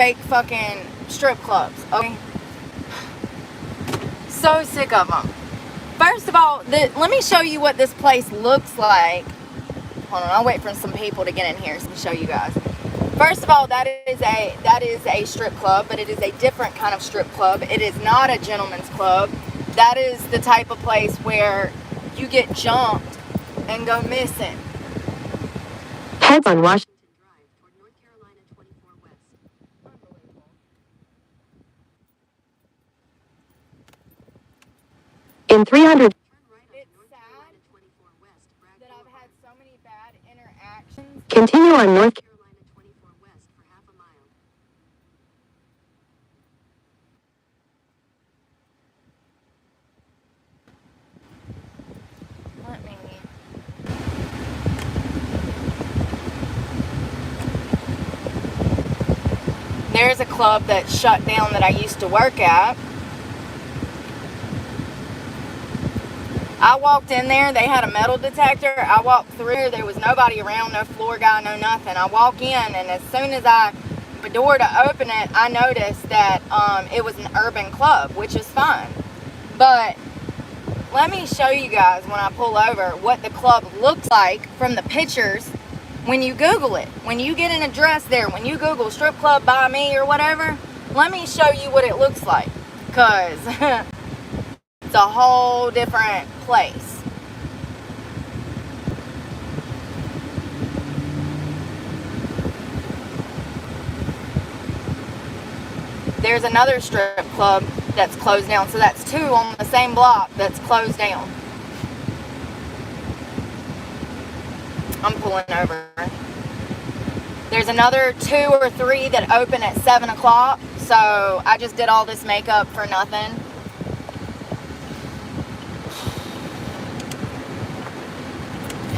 fake fucking strip clubs, okay? So sick of them. First of all, let me show you what this place looks like. Hold on, I'll wait for some people to get in here to show you guys. First of all, that is a strip club, but it is a different kind of strip club. It is not a gentleman's club. That is the type of place where you get jumped and go missing. Heads on Washington Drive toward North Carolina 24 West. Unbelievable. In 300. It's sad that I've had so many bad interactions. Continue on North Carolina 24 West for half a mile. Let me. There's a club that shut down that I used to work at. I walked in there, they had a metal detector. I walked through, there was nobody around, no floor guy, no nothing. I walk in, and as soon as the door to open it, I noticed that it was an urban club, which is fine. But let me show you guys when I pull over what the club looks like from the pictures when you Google it. When you get an address there, when you Google strip club by me or whatever, let me show you what it looks like. Because it's a whole different place. There's another strip club that's closed down. So that's two on the same block that's closed down. I'm pulling over. There's another 2 or 3 that open at 7 o'clock. So I just did all this makeup for nothing.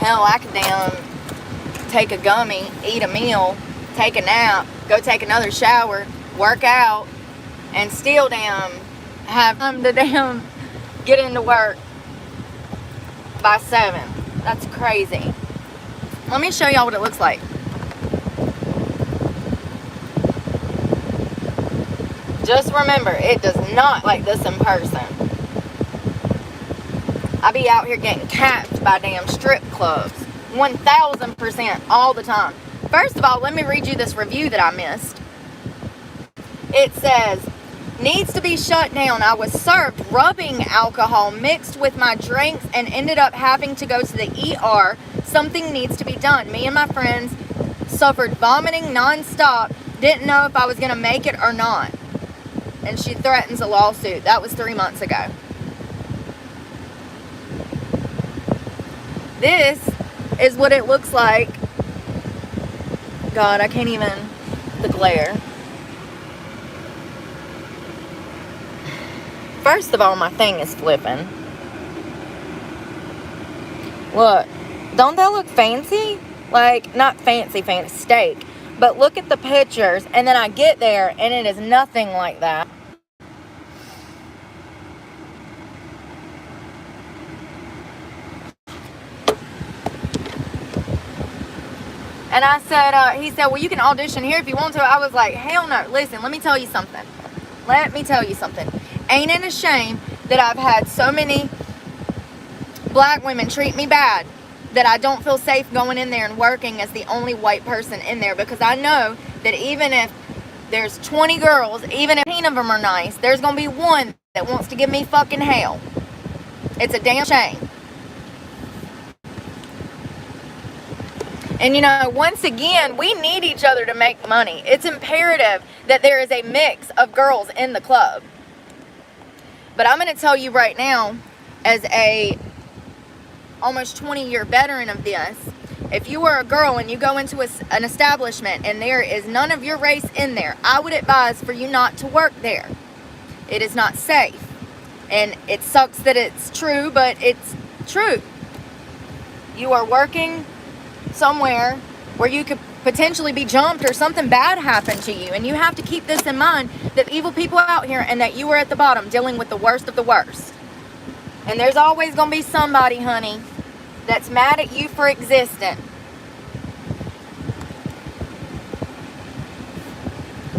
Hell, I could damn take a gummy, eat a meal, take a nap, go take another shower, work out, and still damn have time to damn get into work by 7. That's crazy. Let me show y'all what it looks like. Just remember, it does not like this in person. I be out here getting capped by damn strip clubs. 1000% all the time. First of all, let me read you this review that I missed. It says, needs to be shut down. I was served rubbing alcohol mixed with my drinks and ended up having to go to the ER. Something needs to be done. Me and my friends suffered vomiting nonstop. Didn't know if I was going to make it or not. And she threatens a lawsuit. That was 3 months ago. This is what it looks like. God, I can't even, the glare. First of all, my thing is flipping. Look, don't that look fancy? Like, not fancy, steak. But look at the pictures, and then I get there, and it is nothing like that. And I said, he said, well, you can audition here if you want to. I was like, hell no. Listen, let me tell you something. Ain't it a shame that I've had so many black women treat me bad that I don't feel safe going in there and working as the only white person in there? Because I know that even if there's 20 girls, even if 10 of them are nice, there's going to be one that wants to give me fucking hell. It's a damn shame. And, you know, once again, we need each other to make money. It's imperative that there is a mix of girls in the club. But I'm going to tell you right now, as a almost 20-year veteran of this, if you are a girl and you go into an establishment and there is none of your race in there, I would advise for you not to work there. It is not safe. And it sucks that it's true, but it's true. You are working somewhere where you could potentially be jumped or something bad happen to you, and you have to keep this in mind, that evil people out here, and that you are at the bottom dealing with the worst of the worst. And there's always gonna be somebody, honey, that's mad at you for existing.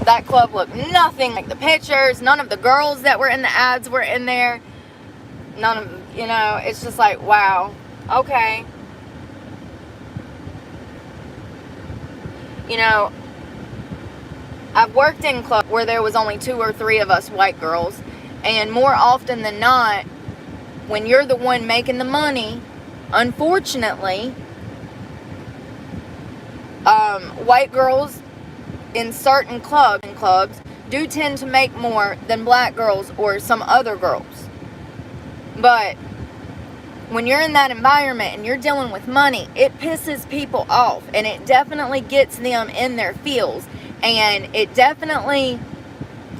That club looked nothing like the pictures. None of the girls that were in the ads were in there. None of, you know, it's just like, wow, okay. You know, I've worked in clubs where there was only 2 or 3 of us white girls, and more often than not, when you're the one making the money, unfortunately, white girls in certain clubs do tend to make more than black girls or some other girls. But when you're in that environment and you're dealing with money, it pisses people off, and it definitely gets them in their feels, and it definitely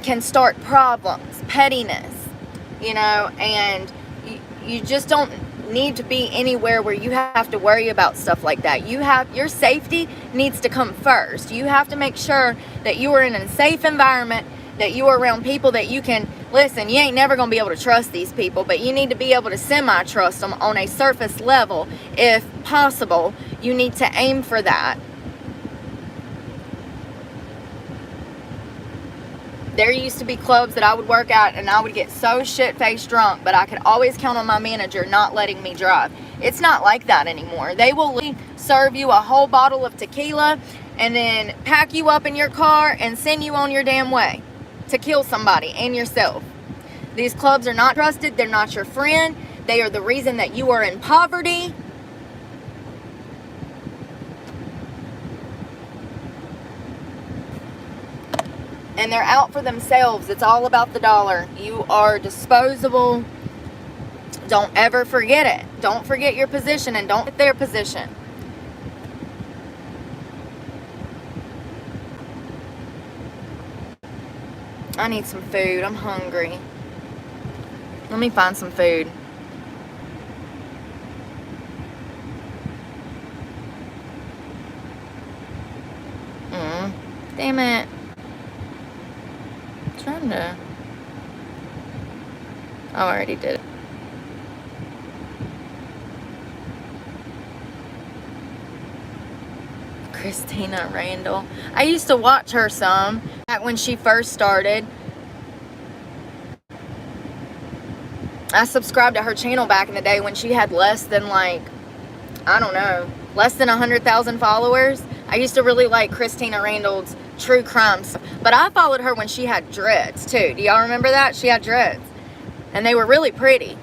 can start problems, pettiness, you know, and you just don't need to be anywhere where you have to worry about stuff like that. Your safety needs to come first. You have to make sure that you are in a safe environment, that you are around people that you can, listen, you ain't never going to be able to trust these people, but you need to be able to semi-trust them on a surface level if possible. You need to aim for that. There used to be clubs that I would work at and I would get so shit-faced drunk, but I could always count on my manager not letting me drive. It's not like that anymore. They will serve you a whole bottle of tequila and then pack you up in your car and send you on your damn way to kill somebody and yourself. These clubs are not trusted. They're not your friend. They are the reason that you are in poverty. And they're out for themselves. It's all about the dollar. You are disposable. Don't ever forget it. Don't forget your position and don't get their position. I need some food. I'm hungry. Let me find some food. Damn it. I'm trying to. Oh, I already did it. Christina Randall. I used to watch her some back when she first started. I subscribed to her channel back in the day when she had less than, like, I don't know, less than 100,000 followers. I used to really like Christina Randall's true crime stuff. But I followed her when she had dreads too. Do y'all remember that? She had dreads. And they were really pretty.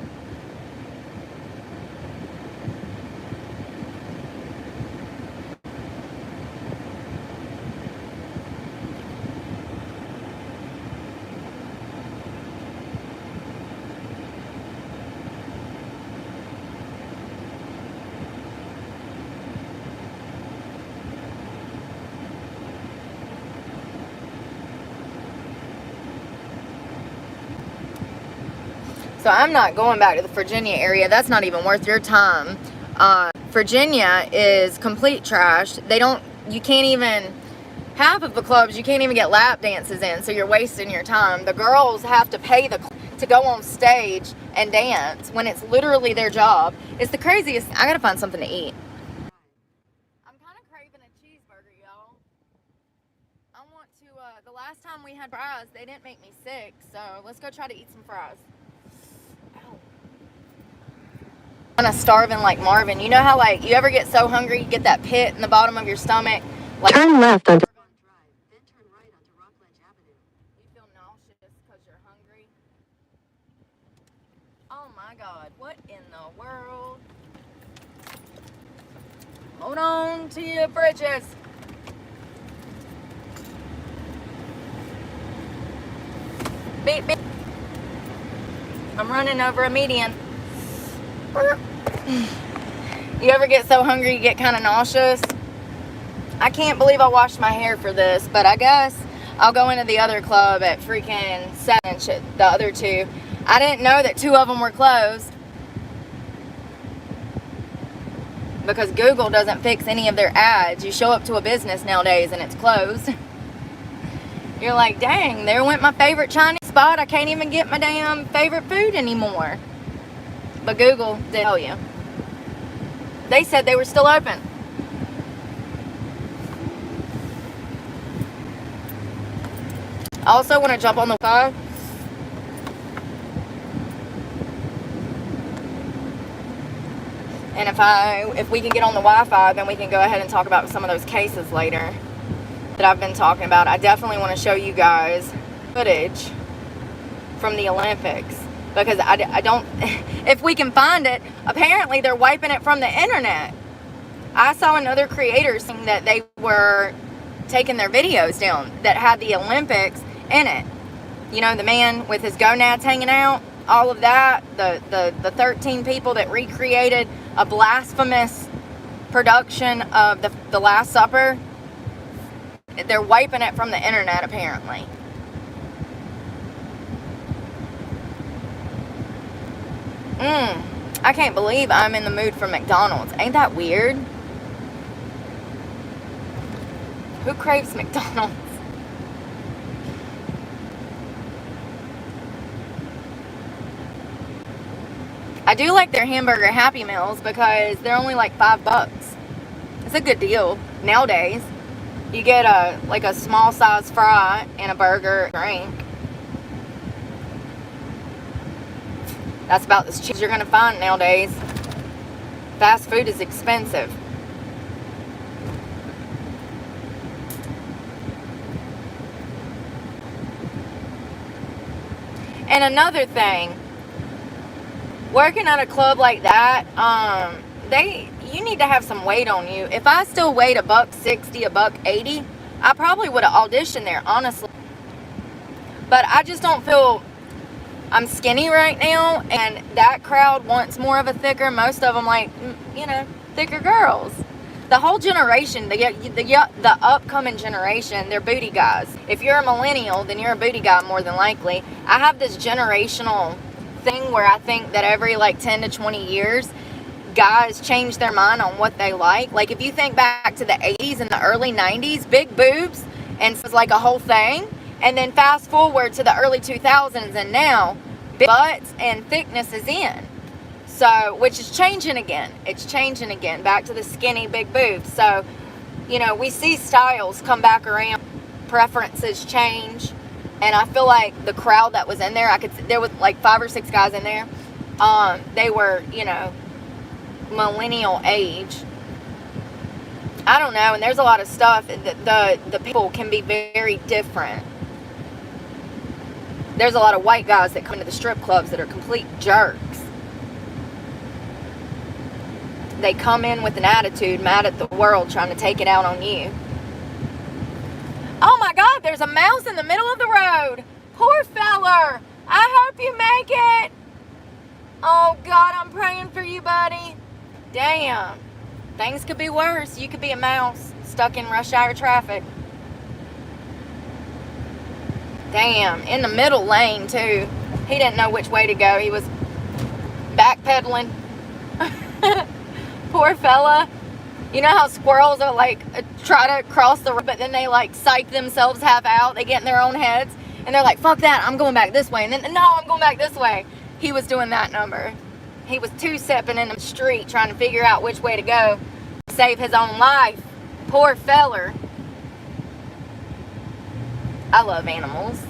So I'm not going back to the Virginia area. That's not even worth your time. Virginia is complete trash. You can't even, half of the clubs, you can't even get lap dances in, so you're wasting your time. The girls have to pay to go on stage and dance when it's literally their job. It's the craziest. I gotta find something to eat. I'm kind of craving a cheeseburger, y'all. I want to, the last time we had fries, they didn't make me sick, so let's go try to eat some fries. Kind of starving like Marvin. You know how, like, you ever get so hungry you get that pit in the bottom of your stomach? Like, Turn left onto Drive, then turn right onto Rockledge Avenue. you feel nauseous because you're hungry. Oh my God, what in the world? Hold on to your britches. Beep, beep. I'm running over a median. You ever get so hungry you get kind of nauseous? I can't believe I washed my hair for this, but I guess I'll go into the other club at freaking 7, the other 2. I didn't know that 2 of them were closed because Google doesn't fix any of their ads. You show up to a business nowadays and it's closed. You're like, dang, there went my favorite Chinese spot. I can't even get my damn favorite food anymore. But Google didn't tell you. They said they were still open. I also want to jump on the phone. And if we can get on the Wi-Fi, then we can go ahead and talk about some of those cases later that I've been talking about. I definitely want to show you guys footage from the Olympics, because I don't, if we can find it, apparently they're wiping it from the internet. I saw another creator saying that they were taking their videos down that had the Olympics in it. You know, the man with his gonads hanging out, all of that, the 13 people that recreated a blasphemous production of the Last Supper. They're wiping it from the internet, apparently. I can't believe I'm in the mood for McDonald's. Ain't that weird? Who craves McDonald's? I do like their hamburger Happy Meals because they're only like $5. It's a good deal nowadays. You get a small size fry and a burger, drink. That's about as cheap as you're gonna find nowadays. Fast food is expensive. And another thing, working at a club like that, you need to have some weight on you. If I still weighed $160, $180, I probably would have auditioned there, honestly. But I just don't feel, I'm skinny right now, and that crowd wants more of a thicker, most of them like, you know, thicker girls. The whole generation, the upcoming generation, they're booty guys. If you're a millennial, then you're a booty guy more than likely. I have this generational thing where I think that every like 10 to 20 years, guys change their mind on what they like. Like if you think back to the 80s and the early 90s, big boobs and it was like a whole thing. And then fast forward to the early 2000s and now big butts and thickness is in. So, which is changing again. It's changing again, back to the skinny big boobs. So, you know, we see styles come back around, preferences change. And I feel like the crowd that was in there, there was like 5 or 6 guys in there. They were, you know, millennial age. I don't know, and there's a lot of stuff that the people can be very different. There's a lot of white guys that come to the strip clubs that are complete jerks. They come in with an attitude, mad at the world, trying to take it out on you. Oh my God, there's a mouse in the middle of the road. Poor feller. I hope you make it. Oh God, I'm praying for you, buddy. Damn. Things could be worse. You could be a mouse stuck in rush hour traffic. Damn. In the middle lane, too. He didn't know which way to go. He was backpedaling. Poor fella. You know how squirrels are like, try to cross the road, but then they like psych themselves half out. They get in their own heads. And they're like, fuck that. I'm going back this way. And then, no, I'm going back this way. He was doing that number. He was two-stepping in the street trying to figure out which way to go to save his own life. Poor feller. I love animals.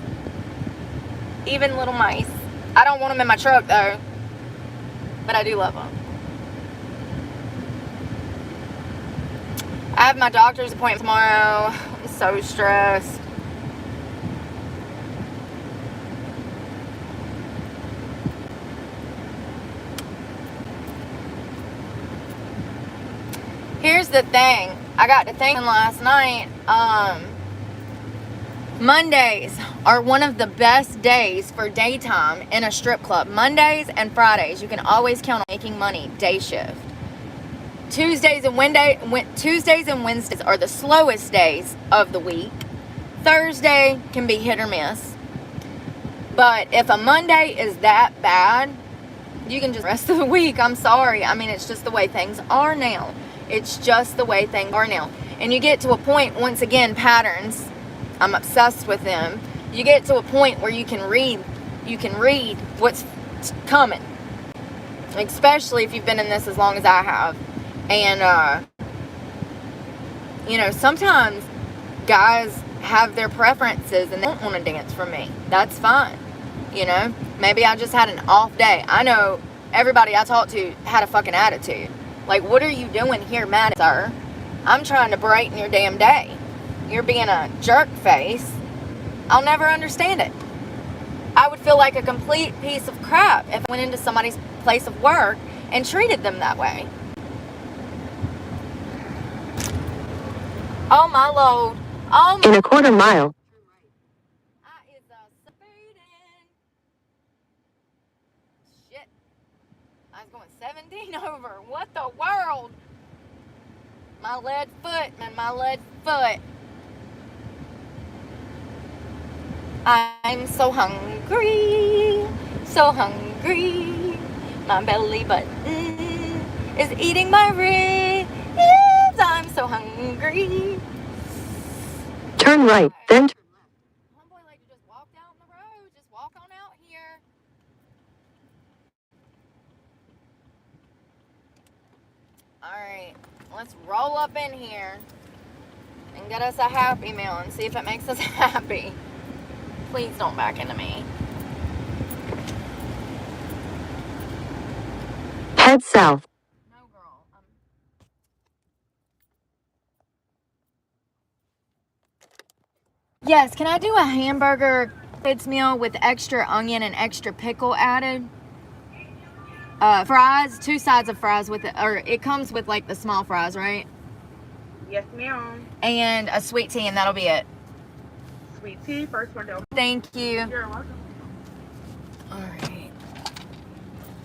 Even little mice. I don't want them in my truck, though. But I do love them. I have my doctor's appointment tomorrow. I'm so stressed. Here's the thing. I got to thinking last night. Mondays are one of the best days for daytime in a strip club. Mondays and Fridays, you can always count on making money day shift. Tuesdays and Wednesdays are the slowest days of the week. Thursday can be hit or miss. But if a Monday is that bad, you can just rest of the week. I'm sorry. I mean, it's just the way things are now. It's just the way things are now. And you get to a point, once again, patterns. I'm obsessed with them. You get to a point where you can read what's coming. Especially if you've been in this as long as I have. And, you know, sometimes guys have their preferences and they don't want to dance for me. That's fine. You know, maybe I just had an off day. I know everybody I talked to had a fucking attitude. Like, what are you doing here, mad, sir? I'm trying to brighten your damn day. You're being a jerk face. I'll never understand it. I would feel like a complete piece of crap if I went into somebody's place of work and treated them that way. Oh my Lord. Oh my. In a quarter mile. I is speeding. Shit. I was going 17 over. What the world? My lead foot, man, my lead foot. I'm so hungry, so hungry. My belly button is eating my ribs. I'm so hungry. Turn right, then turn left. Homeboy, like, just walk down the road. Just walk on out here. Alright, let's roll up in here and get us a Happy Meal and see if it makes us happy. Please don't back into me. Head south. No, girl. Yes, can I do a hamburger kids meal with extra onion and extra pickle added? Fries, 2 sides of fries with it, or it comes with like the small fries, right? Yes, ma'am. And a sweet tea, and that'll be it. Sweet tea, first one though. Thank you. You're welcome. All right.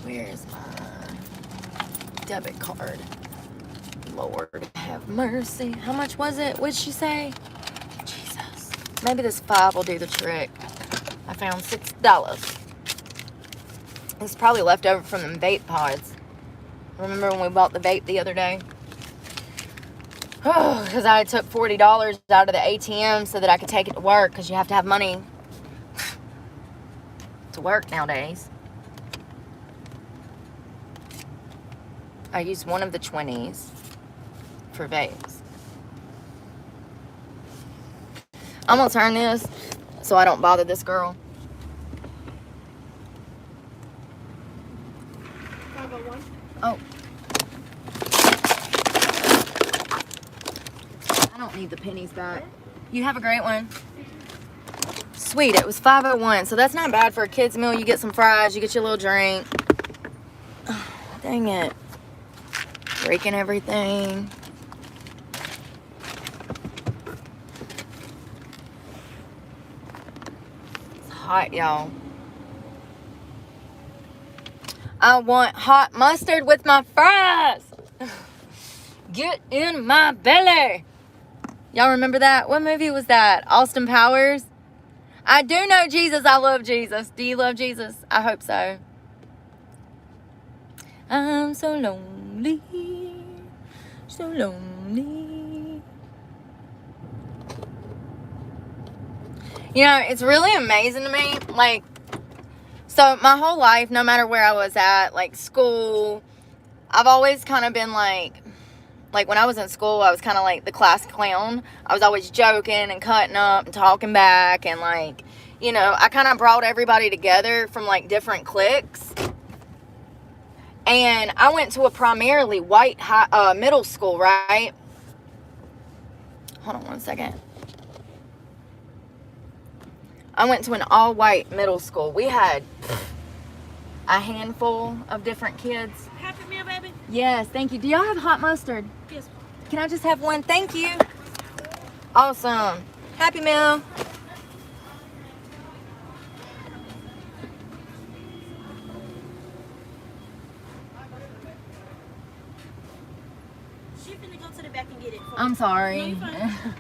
Where's my debit card? Lord have mercy. How much was it? What'd she say? Jesus. Maybe this 5 will do the trick. I found $6. It's probably left over from them vape pods. Remember when we bought the vape the other day? Oh, because I took $40 out of the ATM so that I could take it to work, because you have to have money to work nowadays. I used one of the 20s for vapes. I'm going to turn this so I don't bother this girl. 501. Oh. I don't need the pennies back. You have a great one. Sweet, it was 501, so that's not bad for a kid's meal. You get some fries, you get your little drink. Oh, dang it. Breaking everything. It's hot, y'all. I want hot mustard with my fries. Get in my belly. Y'all remember that? What movie was that? Austin Powers? I do know Jesus. I love Jesus. Do you love Jesus? I hope so. I'm so lonely. So lonely. You know, it's really amazing to me. Like, so my whole life, no matter where I was at, like school, I've always kind of been like when I was in school, I was kind of like the class clown. I was always joking and cutting up and talking back, and like, you know, I kind of brought everybody together from like different cliques. And I went to a primarily white middle school, right? Hold on one second. I went to an all-white middle school. We had a handful of different kids. Happy Meal, baby? Yes, thank you. Do y'all have hot mustard? Yes. Can I just have one? Thank you. Awesome. Happy Meal. She's finna go to the back and get it. I'm sorry. No, you're fine.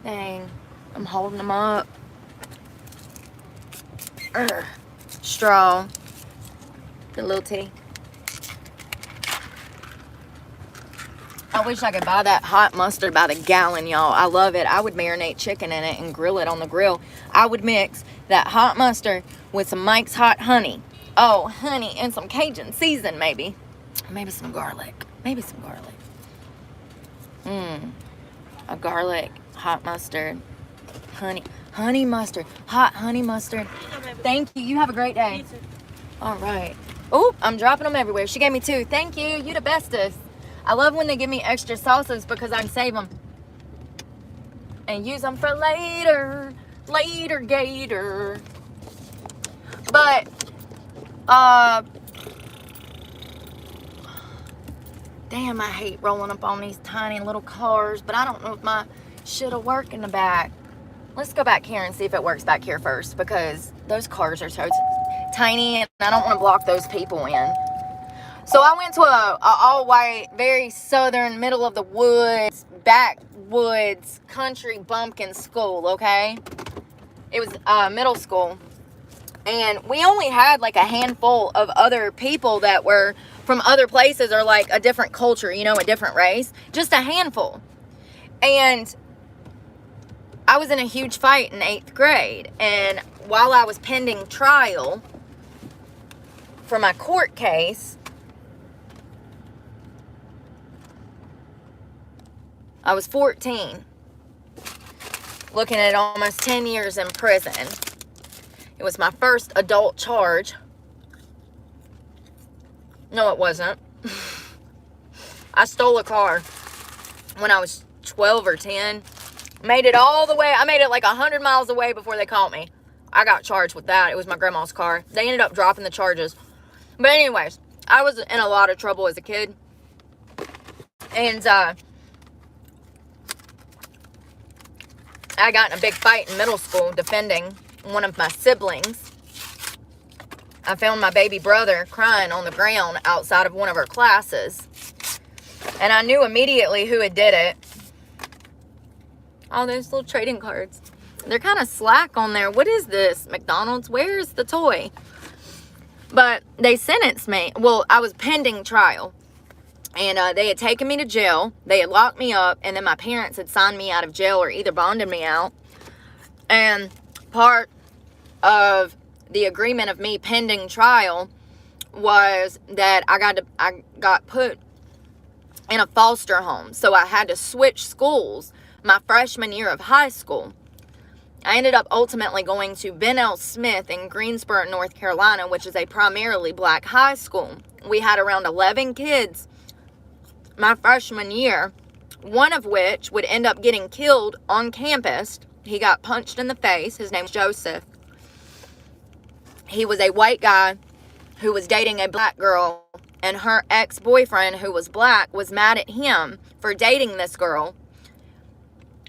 Dang. I'm holding them up. Urgh. Straw. Get a little tea. I wish I could buy that hot mustard by the gallon, y'all. I love it. I would marinate chicken in it and grill it on the grill. I would mix that hot mustard with some Mike's Hot Honey. Oh, honey, and some Cajun season, maybe. Maybe some garlic. Maybe some garlic. A garlic Hot mustard. Honey mustard. Hot honey mustard. Here you go, baby. Thank you. You have a great day. You too. All right. Oh, I'm dropping them everywhere. She gave me 2. Thank you. You the bestest. I love when they give me extra sauces because I can save them and use them for later. Later, gator. But, damn, I hate rolling up on these tiny little cars, but I don't know if my shit'll work in the back. Let's go back here and see if it works back here first, because those cars are so tiny and I don't want to block those people in. So I went to a all-white, very southern, middle of the woods, backwoods, country bumpkin school, okay? It was middle school. And we only had like a handful of other people that were from other places or like a different culture, you know, a different race. Just a handful. And I was in a huge fight in 8th grade. And while I was pending trial for my court case, I was 14, looking at almost 10 years in prison. It was my first adult charge. No, it wasn't. I stole a car when I was 12 or 10. Made it all the way. I made it like 100 miles away before they caught me. I got charged with that. It was my grandma's car. They ended up dropping the charges. But anyways, I was in a lot of trouble as a kid. And, I got in a big fight in middle school defending one of my siblings. I found my baby brother crying on the ground outside of one of our classes. And I knew immediately who had did it. Oh, those little trading cards. They're kind of slack on there. What is this? McDonald's? Where's the toy? But they sentenced me. Well, I was pending trial. And they had taken me to jail. They had locked me up. And then my parents had signed me out of jail or either bonded me out. And part of the agreement of me pending trial was that I got put in a foster home. So I had to switch schools my freshman year of high school. I ended up ultimately going to Ben L. Smith in Greensboro, North Carolina, which is a primarily black high school. We had around 11 kids my freshman year, one of which would end up getting killed on campus. He got punched in the face. His name was Joseph. He was a white guy who was dating a black girl, and her ex-boyfriend, who was black, was mad at him for dating this girl.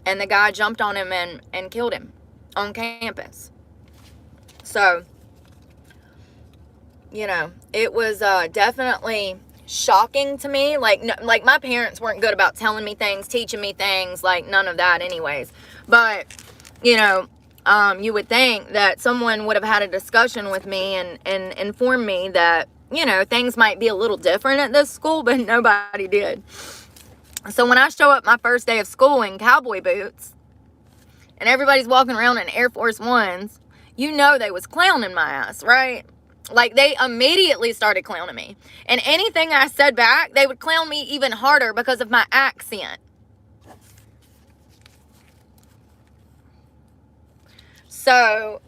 And the guy jumped on him and killed him on campus. So, you know, it was definitely shocking to me. Like my parents weren't good about telling me things, teaching me things, like none of that anyways. But, you know, you would think that someone would have had a discussion with me and informed me that, you know, things might be a little different at this school, but nobody did. So when I show up my first day of school in cowboy boots and everybody's walking around in Air Force Ones, you know they was clowning my ass, right? Like, they immediately started clowning me. And anything I said back, they would clown me even harder because of my accent. So,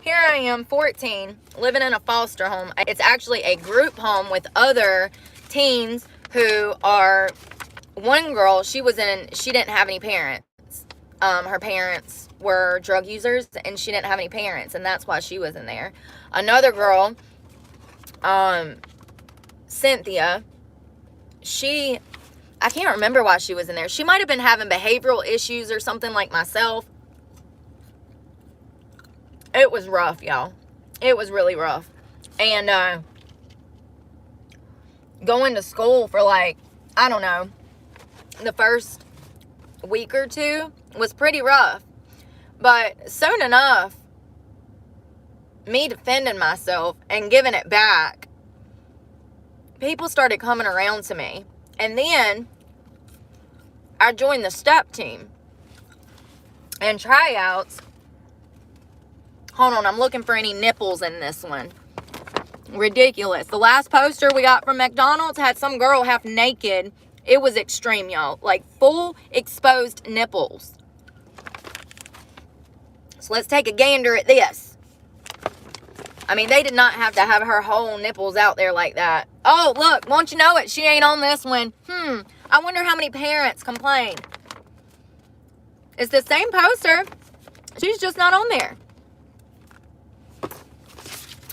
here I am, 14, living in a foster home. It's actually a group home with other teens who are, one girl, she didn't have any parents. Her parents were drug users, and she didn't have any parents, and that's why she was in there. Another girl, Cynthia, I can't remember why she was in there. She might have been having behavioral issues or something like myself. It was rough, y'all. It was really rough. And going to school for like, I don't know, the first week or two was pretty rough. But soon enough, me defending myself and giving it back, people started coming around to me. And then I joined the step team and tryouts. Hold on, I'm looking for any nipples in this one. Ridiculous. The last poster we got from McDonald's had some girl half naked It was extreme, y'all. Like full exposed nipples. So let's take a gander at this. I mean, they did not have to have her whole nipples out there like that. Oh, look, won't you know it? She ain't on this one. I wonder how many parents complain. It's the same poster. She's just not on there.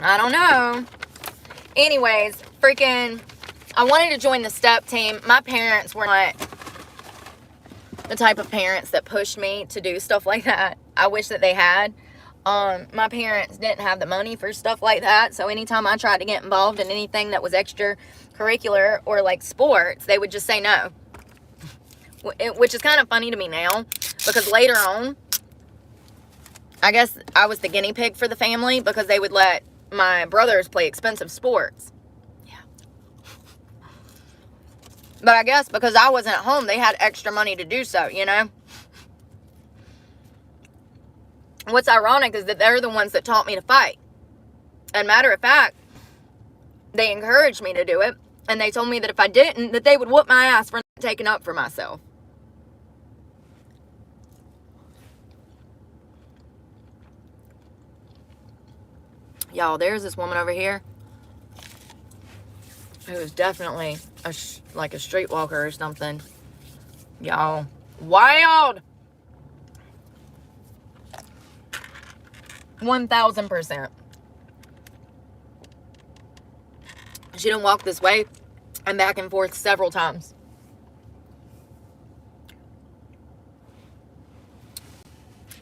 I don't know. Anyways, freaking, I wanted to join the step team. My parents were not the type of parents that pushed me to do stuff like that. I wish that they had. My parents didn't have the money for stuff like that. So anytime I tried to get involved in anything that was extracurricular or like sports, they would just say no. Which is kind of funny to me now, because later on, I guess I was the guinea pig for the family, because they would let my brothers play expensive sports. Yeah. But I guess because I wasn't at home, they had extra money to do so, you know? What's ironic is that they're the ones that taught me to fight. And matter of fact, they encouraged me to do it. And they told me that if I didn't, that they would whoop my ass for taking up for myself. Y'all, there's this woman over here who is definitely like a streetwalker or something. Y'all, wild. 1000%. She didn't walk this way and back and forth several times.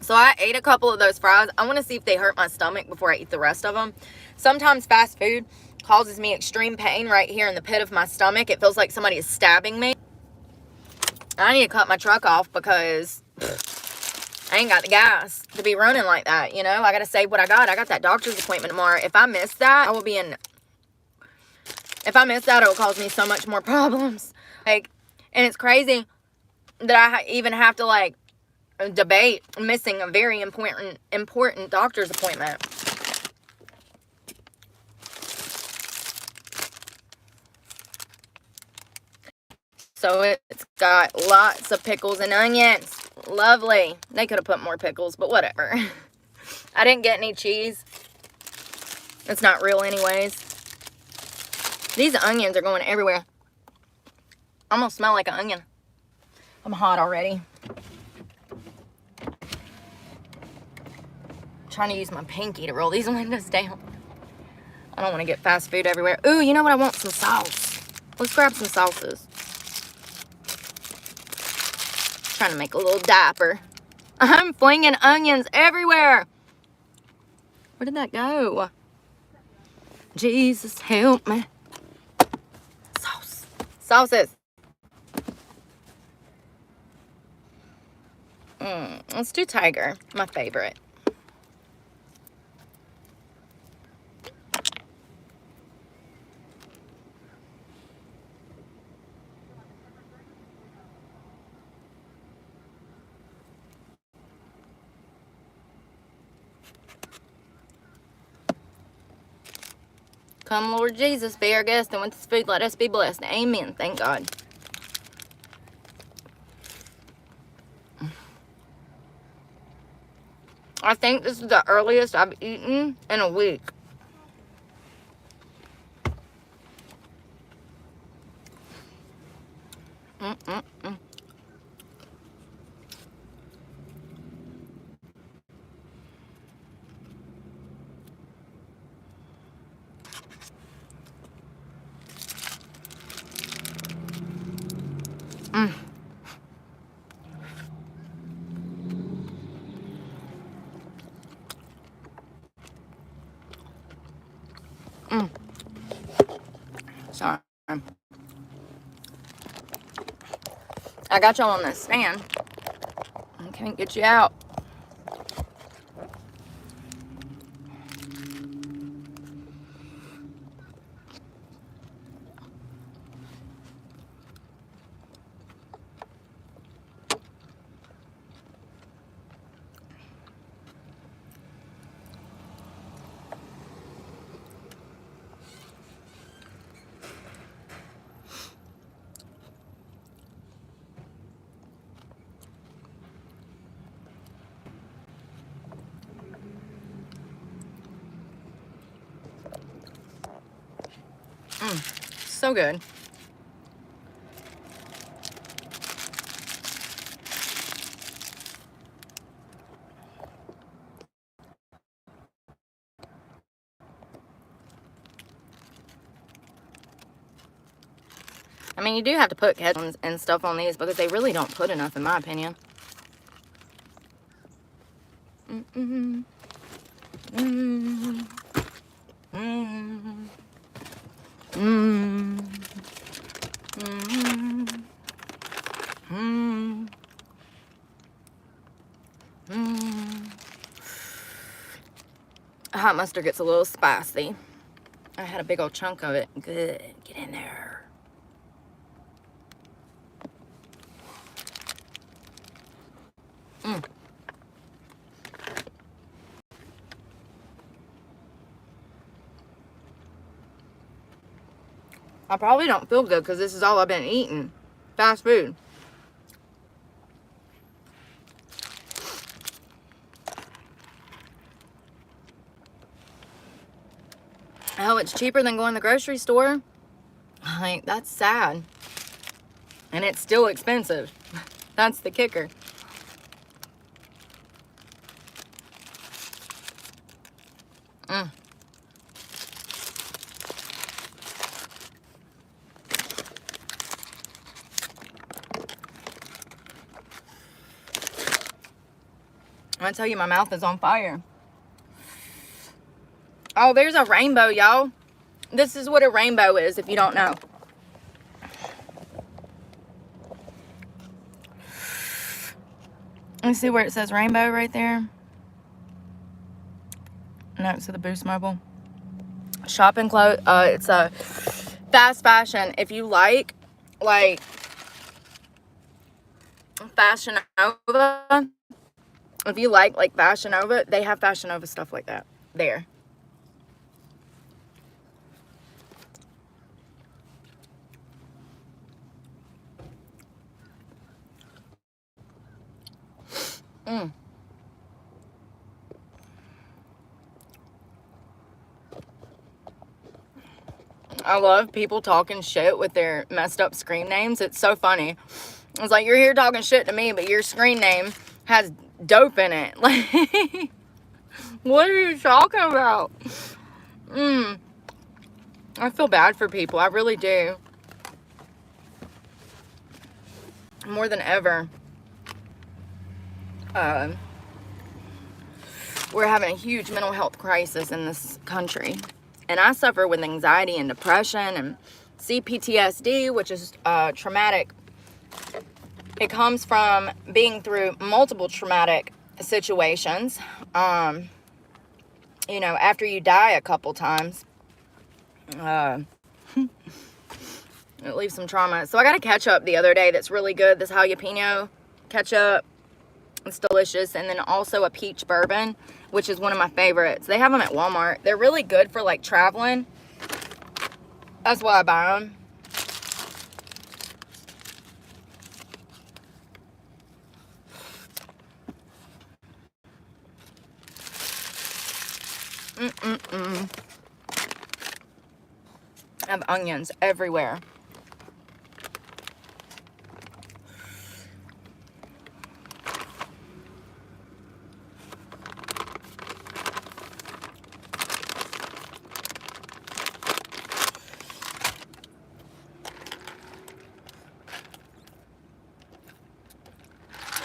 So I ate a couple of those fries. I want to see if they hurt my stomach before I eat the rest of them. Sometimes fast food causes me extreme pain right here in the pit of my stomach. It feels like somebody is stabbing me. I need to cut my truck off because I ain't got the gas to be running like that, you know? I got to save what I got. I got that doctor's appointment tomorrow. If I miss that, I will be in... If I miss that, it will cause me so much more problems. Like, and it's crazy that I even have to, like, debate missing a very important doctor's appointment. So it's got lots of pickles and onions. Lovely. They could have put more pickles, but whatever. I didn't get any cheese. It's not real anyways. These onions are going everywhere. I almost smell like an onion. I'm hot already. Trying to use my pinky to roll these windows down. I don't want to get fast food everywhere. Ooh, you know what? I want some sauce. Let's grab some sauces. Trying to make a little diaper. I'm flinging onions everywhere. Where did that go? Jesus, help me. Sauce. Sauces. Let's do tiger. My favorite. Come, Lord Jesus, be our guest, and with this food, let us be blessed. Amen. Thank God. I think this is the earliest I've eaten in a week. Mm-mm-mm. Mm. Mm. Sorry. I got y'all on this stand. I can't get you out. So good. I mean, you do have to put headphones and stuff on these because they really don't put enough, in my opinion. Mm-mm. Mm-mm. Mm-mm. Mm-mm. Mm-mm. Mm-mm. Mm-mm. Hot mustard gets a little spicy. I had a big old chunk of it. Good. Get in there. Mm. I probably don't feel good because this is all I've been eating. Fast food. Oh, it's cheaper than going to the grocery store? Like, that's sad. And it's still expensive. That's the kicker. Mm. I tell you, my mouth is on fire. Oh, there's a rainbow, y'all. This is what a rainbow is, if you don't know. You see where it says rainbow right there? Next to the Boost Mobile. Shopping clothes. It's a fast fashion. If you like Fashion Nova, if you like Fashion Nova, they have Fashion Nova stuff like that there. Mm. I love people talking shit with their messed up screen names. It's so funny. It's like, you're here talking shit to me, but your screen name has dope in it. Like, what are you talking about? I feel bad for people. I really do. More than ever. We're having a huge mental health crisis in this country. And I suffer with anxiety and depression and CPTSD, which is traumatic. It comes from being through multiple traumatic situations. You know, after you die a couple times, it leaves some trauma. So I got a ketchup the other day that's really good. This jalapeno ketchup. It's delicious. And then also a peach bourbon, which is one of my favorites. They have them at Walmart. They're really good for like traveling. That's why I buy them. I have onions everywhere.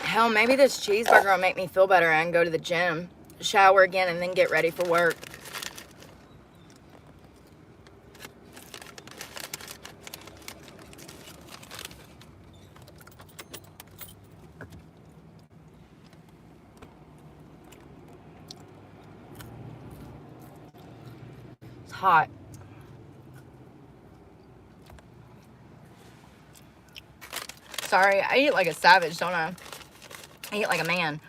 Hell, maybe this cheeseburger will make me feel better and go to the gym, shower again, and then get ready for work. It's hot. Sorry, I eat like a savage, don't I? I eat like a man.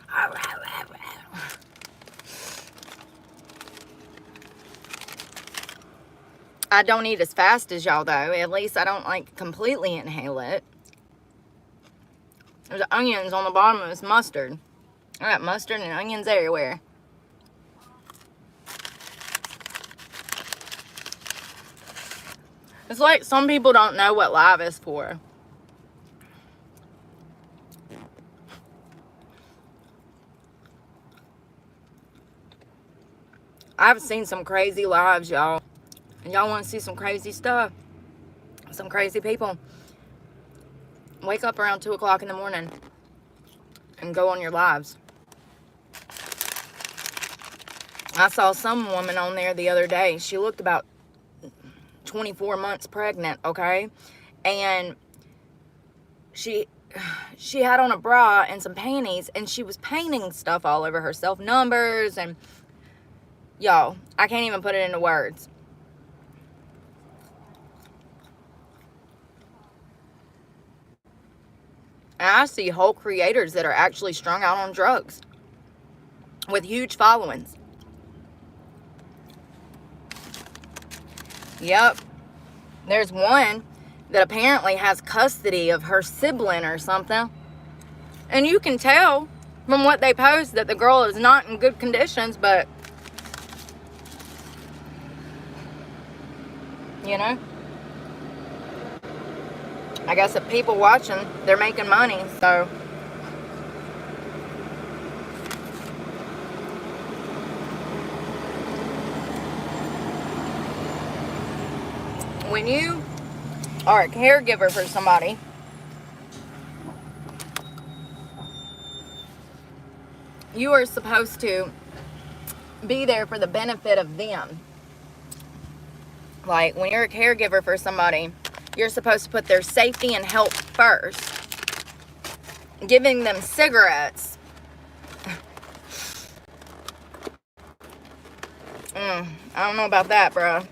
I don't eat as fast as y'all, though. At least I don't, like, completely inhale it. There's onions on the bottom of this mustard. I got mustard and onions everywhere. It's like some people don't know what live is for. I've seen some crazy lives, y'all. And y'all want to see some crazy stuff? Some crazy people. Wake up around 2 o'clock in the morning and go on your lives. I saw some woman on there the other day. She looked about 24 months pregnant, okay? And she had on a bra and some panties, and she was painting stuff all over herself, numbers, and y'all, I can't even put it into words. And I see whole creators that are actually strung out on drugs with huge followings. Yep. There's one that apparently has custody of her sibling or something. And you can tell from what they post that the girl is not in good conditions, but, you know, I guess if people watching, they're making money, so. When you are a caregiver for somebody, you are supposed to be there for the benefit of them. Like, when you're a caregiver for somebody, you're supposed to put their safety and health first. Giving them cigarettes. I don't know about that, bro.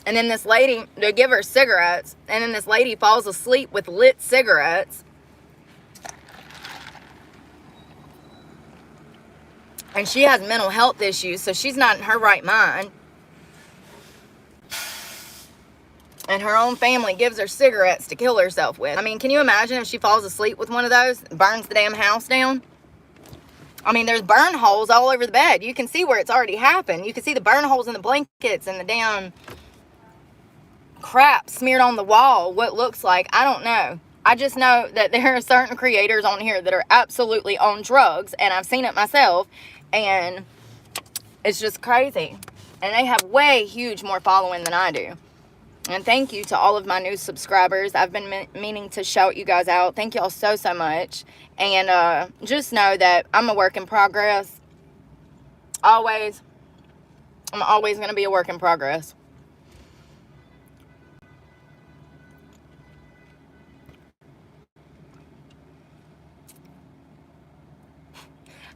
And then this lady, they give her cigarettes, and then this lady falls asleep with lit cigarettes. And she has mental health issues, so she's not in her right mind. And her own family gives her cigarettes to kill herself with. I mean, can you imagine if she falls asleep with one of those, burns the damn house down? I mean, there's burn holes all over the bed. You can see where it's already happened. You can see the burn holes in the blankets and the damn crap smeared on the wall. What looks like, I don't know. I just know that there are certain creators on here that are absolutely on drugs, and I've seen it myself, and it's just crazy. And they have way huge more following than I do. And thank you to all of my new subscribers. I've been meaning to shout you guys out. Thank y'all so, so much. And just know that I'm a work in progress. Always. I'm always going to be a work in progress.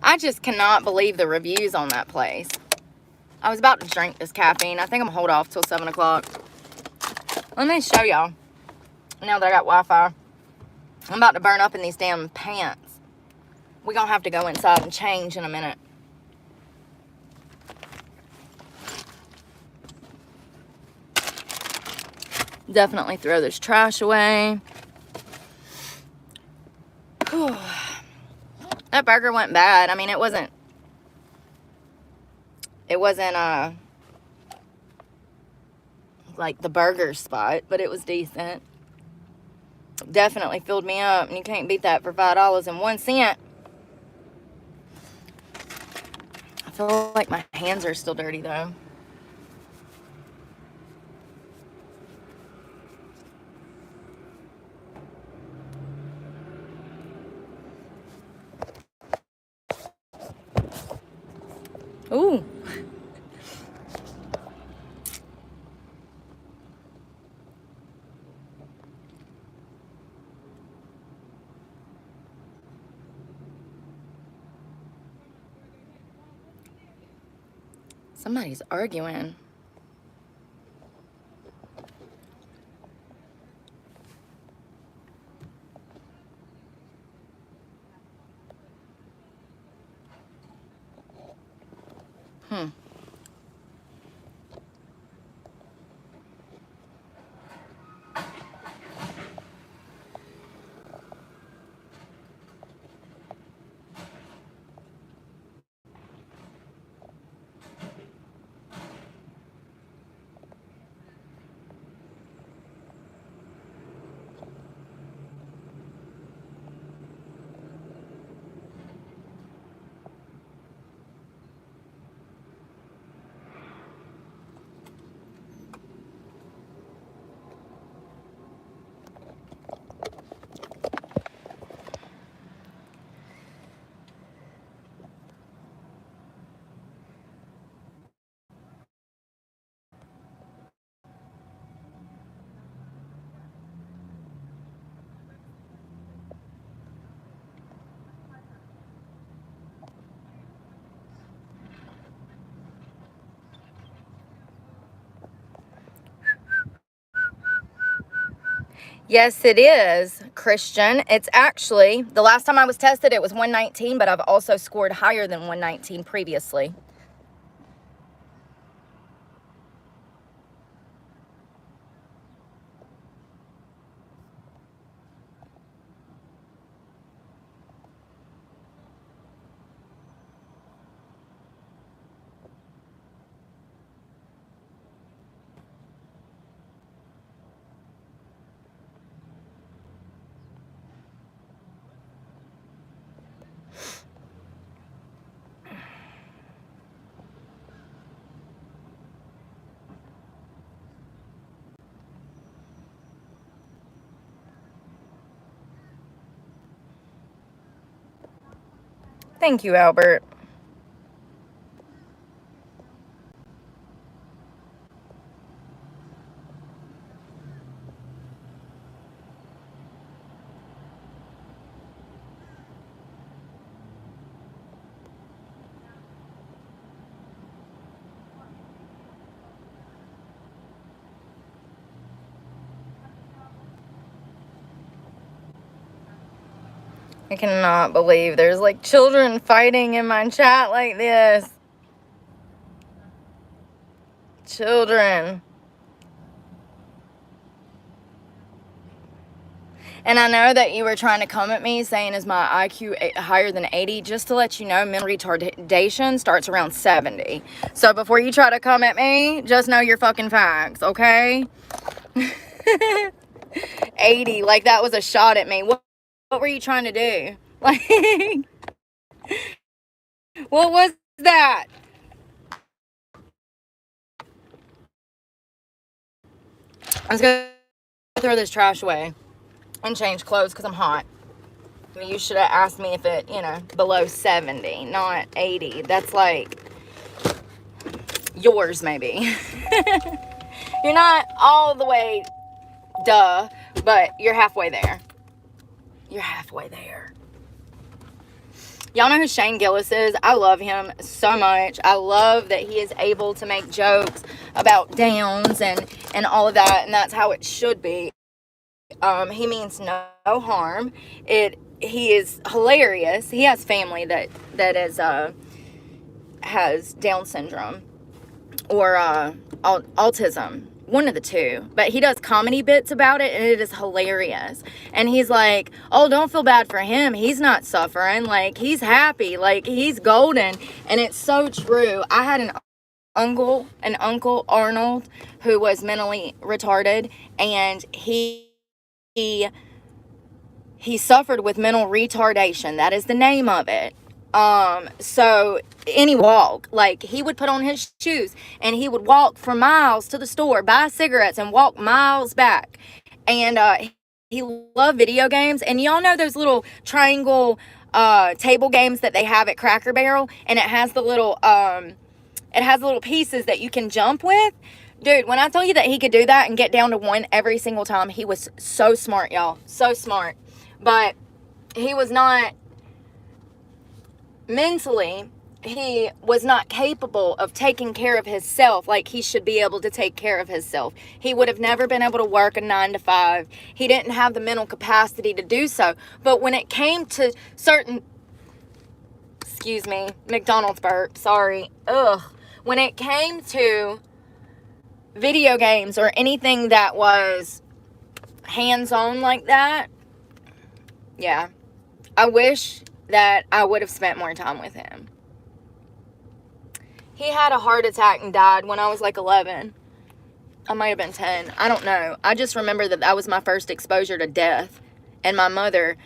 I just cannot believe the reviews on that place. I was about to drink this caffeine. I think I'm going to hold off till 7 o'clock. Let me show y'all. Now that I got Wi-Fi. I'm about to burn up in these damn pants. We're going to have to go inside and change in a minute. Definitely throw this trash away. Whew. That burger went bad. I mean, it wasn't like the burger spot, but it was decent. Definitely filled me up, and you can't beat that for $5.01. I feel like my hands are still dirty though. Ooh. Somebody's arguing. Yes, it is, Christian. It's actually, the last time I was tested, it was 119, but I've also scored higher than 119 previously. Thank you, Albert. I cannot believe there's like children fighting in my chat like this. Children. And I know that you were trying to come at me saying, is my IQ higher than 80? Just to let you know, mental retardation starts around 70. So before you try to come at me, just know your fucking facts, okay? 80, like that was a shot at me. What were you trying to do? Like, what was that? I was going to throw this trash away and change clothes because I'm hot. You should have asked me if it, below 70, not 80. That's like yours, maybe. You're not all the way, duh, but you're halfway there. You're halfway there. Y'all know who Shane Gillis is? I love him so much. I love that he is able to make jokes about downs and all of that, and that's how it should be. He means no harm. He is hilarious. He has family that is has Down syndrome or autism, one of the two, but he does comedy bits about it and it is hilarious. And he's like, oh, don't feel bad for him, he's not suffering, like he's happy, like he's golden. And it's so true. I had an uncle Arnold, who was mentally retarded, and he suffered with mental retardation. That is the name of it. So any walk, like he would put on his shoes and he would walk for miles to the store, buy cigarettes and walk miles back. And he loved video games. And y'all know those little triangle table games that they have at Cracker Barrel, and it has the little pieces that you can jump with. Dude, when I tell you that he could do that and get down to one every single time, he was so smart, y'all. So smart. But he was not mentally, he was not capable of taking care of himself like he should be able to take care of himself. He would have never been able to work a 9 to 5. He didn't have the mental capacity to do so. But when it came to certain, excuse me, McDonald's burp, sorry. Ugh. When it came to video games or anything that was hands-on like that, yeah, I wish that I would have spent more time with him. He had a heart attack and died when I was like 11. I might have been 10. I don't know. I just remember that was my first exposure to death. And my mother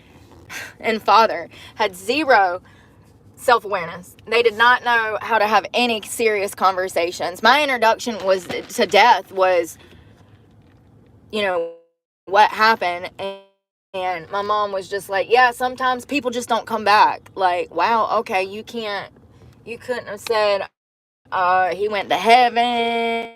and father had zero self-awareness. They did not know how to have any serious conversations. My introduction to death was, what happened. And my mom was just like, yeah, sometimes people just don't come back. Like, wow, okay, you couldn't have said, he went to heaven.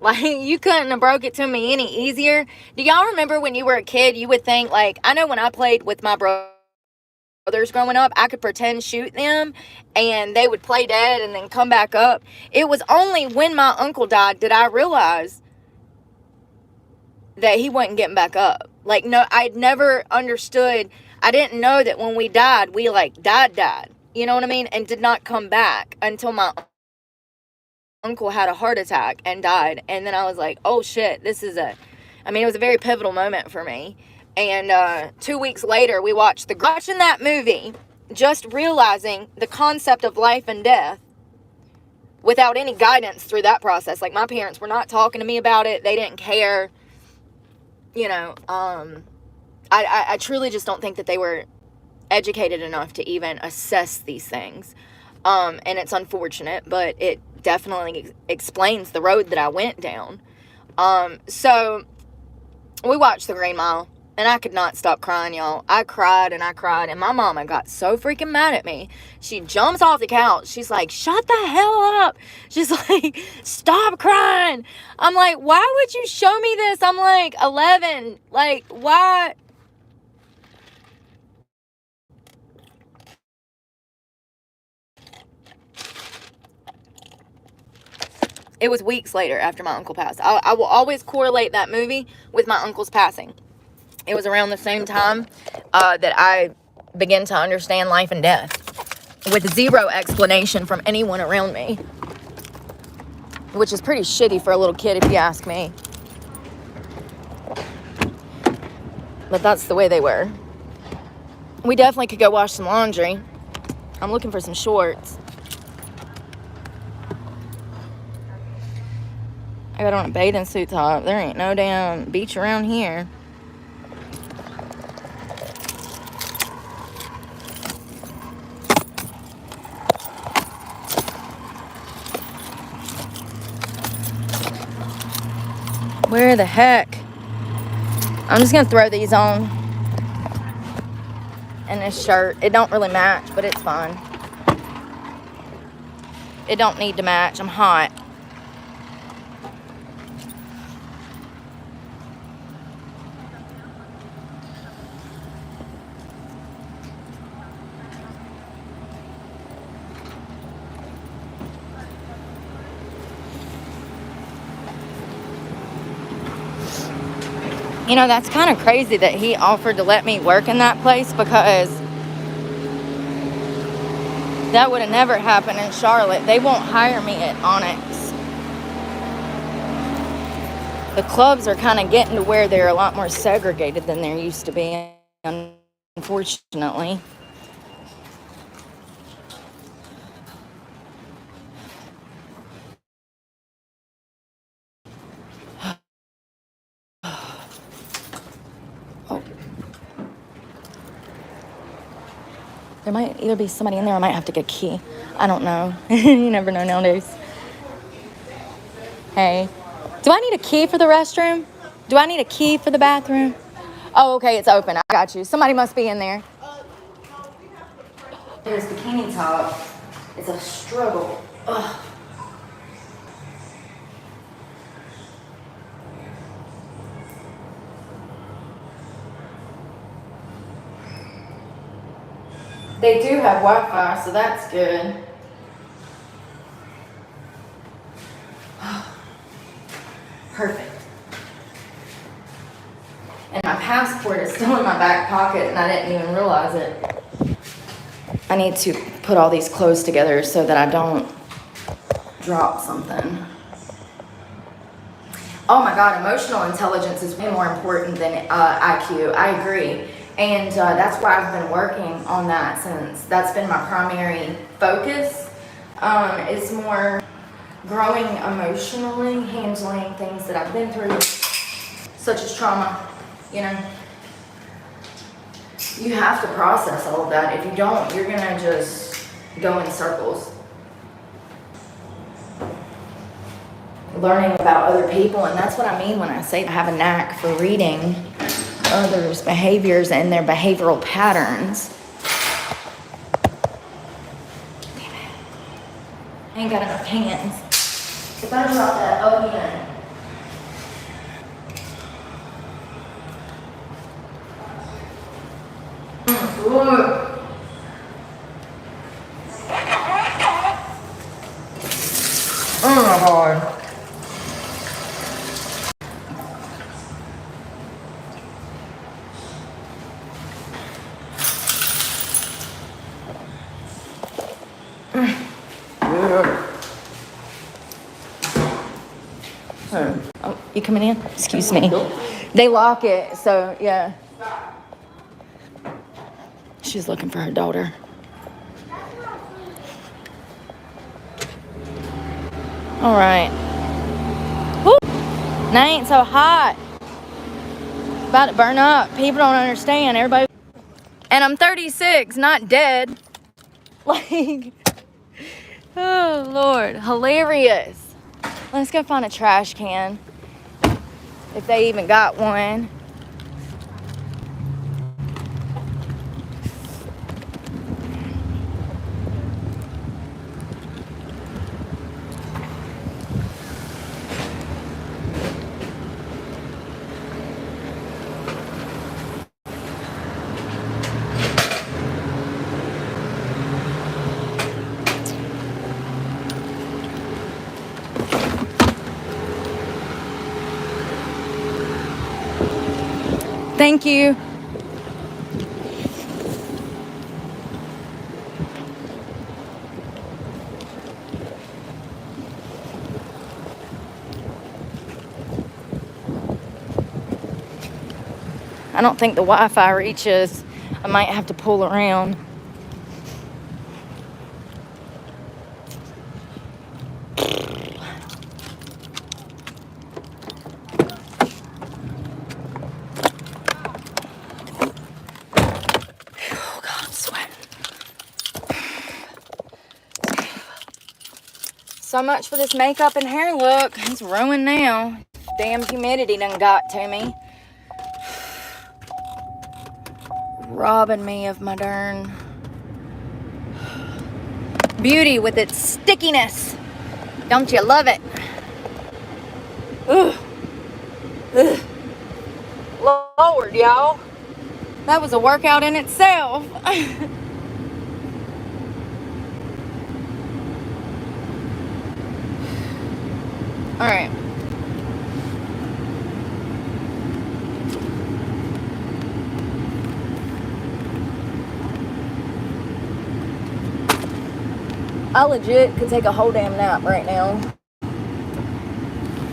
Like, you couldn't have broke it to me any easier. Do y'all remember when you were a kid, you would think, like, I know when I played with my brothers growing up, I could pretend shoot them and they would play dead and then come back up. It was only when my uncle died did I realize that he wasn't getting back up. Like, no, I'd never understood. I didn't know that when we died, we like died. You know what I mean? And did not come back until my uncle had a heart attack and died. And then I was like, oh shit, it was a very pivotal moment for me. And 2 weeks later, we watched watching that movie, just realizing the concept of life and death without any guidance through that process. Like, my parents were not talking to me about it. They didn't care. You know, I truly just don't think that they were educated enough to even assess these things. And it's unfortunate, but it definitely explains the road that I went down. So we watched The Green Mile, and I could not stop crying, y'all. I cried, and my mama got so freaking mad at me. She jumps off the couch. She's like, shut the hell up. She's like, stop crying. I'm like, why would you show me this? I'm like 11. Like, why? It was weeks later after my uncle passed. I will always correlate that movie with my uncle's passing. It was around the same time that I began to understand life and death with zero explanation from anyone around me, which is pretty shitty for a little kid if you ask me. But that's the way they were. We definitely could go wash some laundry. I'm looking for some shorts. I got on a bathing suit top. There ain't no damn beach around here. Where the heck? I'm just gonna throw these on. And this shirt. It don't really match, but it's fine. It don't need to match. I'm hot. You know, that's kind of crazy that he offered to let me work in that place, because that would have never happened in Charlotte. They won't hire me at Onyx. The clubs are kind of getting to where they're a lot more segregated than there used to be, unfortunately. There might either be somebody in there, or I might have to get a key. I don't know. You never know nowadays. Hey. Do I need a key for the restroom? Do I need a key for the bathroom? Oh, okay, it's open. I got you. Somebody must be in there. There's bikini top. It's a struggle. Ugh. They do have Wi-Fi, so that's good. Perfect. And my passport is still in my back pocket, and I didn't even realize it. I need to put all these clothes together so that I don't drop something. Oh my God, emotional intelligence is way more important than IQ. I agree. And that's why I've been working on that, since that's been my primary focus. Is more growing emotionally, handling things that I've been through, such as trauma. You know, you have to process all of that. If you don't, you're gonna just go in circles. Learning about other people, and that's what I mean when I say I have a knack for reading others' behaviors and their behavioral patterns. Damn it. I ain't got enough hands. If I drop that again. Oh my God. Oh, you coming in? Excuse me. They lock it, so yeah. She's looking for her daughter. All right. Woo! Now ain't so hot. About to burn up. People don't understand. Everybody. And I'm 36, not dead. Like, oh Lord, hilarious. Let's go find a trash can. If they even got one. Thank you. I don't think the Wi-Fi reaches. I might have to pull around. Oh God, I'm sweating. So much for this makeup and hair look. It's ruined now. Damn humidity done got to me. Robbing me of my darn beauty with its stickiness. Don't you love it? Ugh. Ugh. Lord, y'all. That was a workout in itself. All right. I legit could take a whole damn nap right now.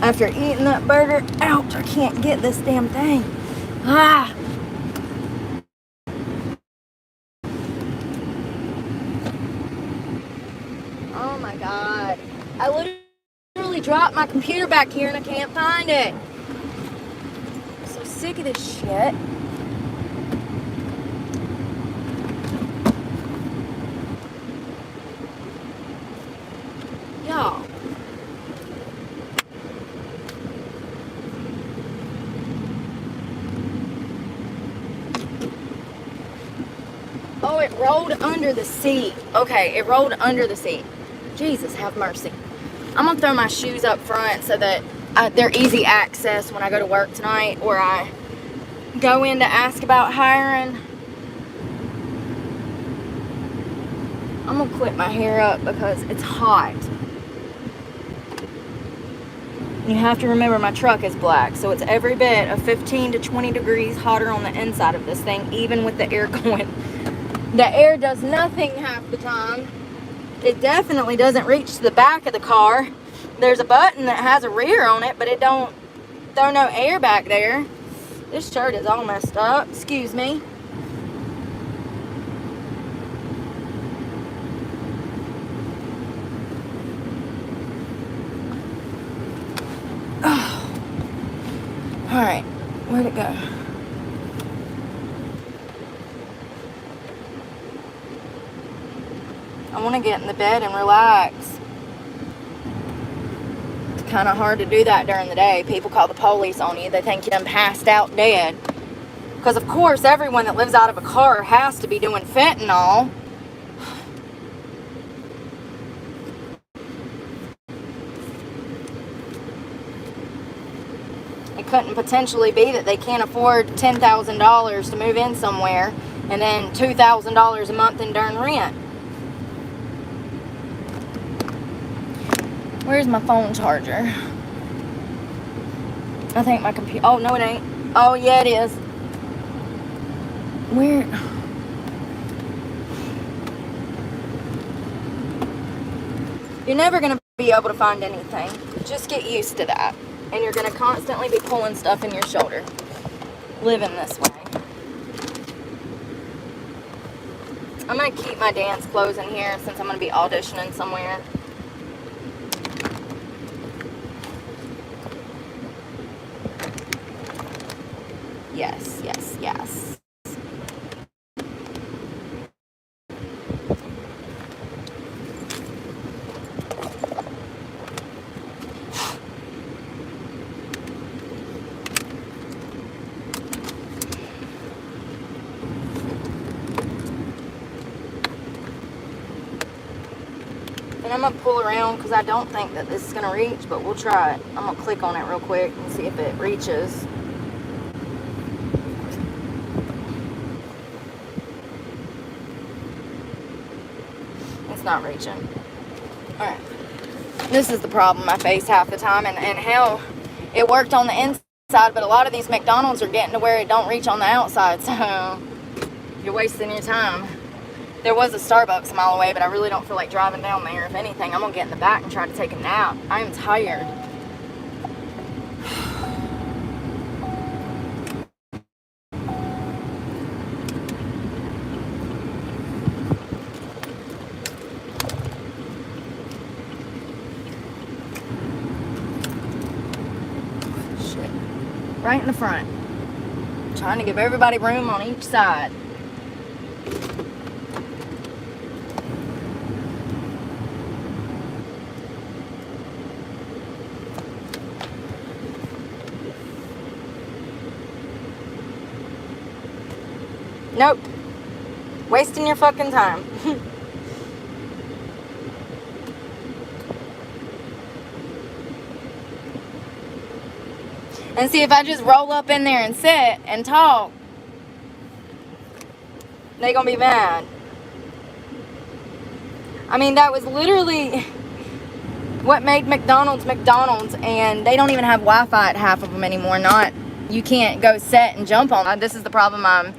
After eating that burger, ouch, I can't get this damn thing. Ah. Oh my God. I literally dropped my computer back here and I can't find it. I'm so sick of this shit. Y'all. Oh, it rolled under the seat. Okay, it rolled under the seat. Jesus, have mercy. I'm gonna throw my shoes up front so that they're easy access when I go to work tonight, or I go in to ask about hiring. I'm gonna clip my hair up because it's hot. You have to remember my truck is black, so it's every bit of 15 to 20 degrees hotter on the inside of this thing, even with the air going. The air does nothing half the time. It definitely doesn't reach to the back of the car. There's a button that has a rear on it, but it don't throw no air back there. This shirt is all messed up. Excuse me. Oh. All right, where'd it go? I want to get in the bed and relax. It's kind of hard to do that during the day. People call the police on you. They think you done passed out dead. Because, of course, everyone that lives out of a car has to be doing fentanyl. It couldn't potentially be that they can't afford $10,000 to move in somewhere and then $2,000 a month in darn rent. Where's my phone charger? I think my computer... Oh, no, it ain't. Oh, yeah, it is. Where... You're never going to be able to find anything. Just get used to that. And you're going to constantly be pulling stuff in your shoulder. Living this way. I'm going to keep my dance clothes in here since I'm going to be auditioning somewhere. Yes, yes, yes. And I'm going to pull around because I don't think that this is going to reach, but we'll try it. I'm going to click on it real quick and see if it reaches. It's not reaching. Alright. This is the problem I face half the time, and hell, it worked on the inside, but a lot of these McDonald's are getting to where it don't reach on the outside, so you're wasting your time. There was a Starbucks a mile away, but I really don't feel like driving down there. If anything, I'm going to get in the back and try to take a nap. I am tired. Shit. Right in the front. Trying to give everybody room on each side. Nope. Wasting your fucking time. And see, if I just roll up in there and sit and talk, they gonna be mad. I mean, that was literally what made McDonald's McDonald's, and they don't even have Wi-Fi at half of them anymore. You can't go set and jump on. This is the problem I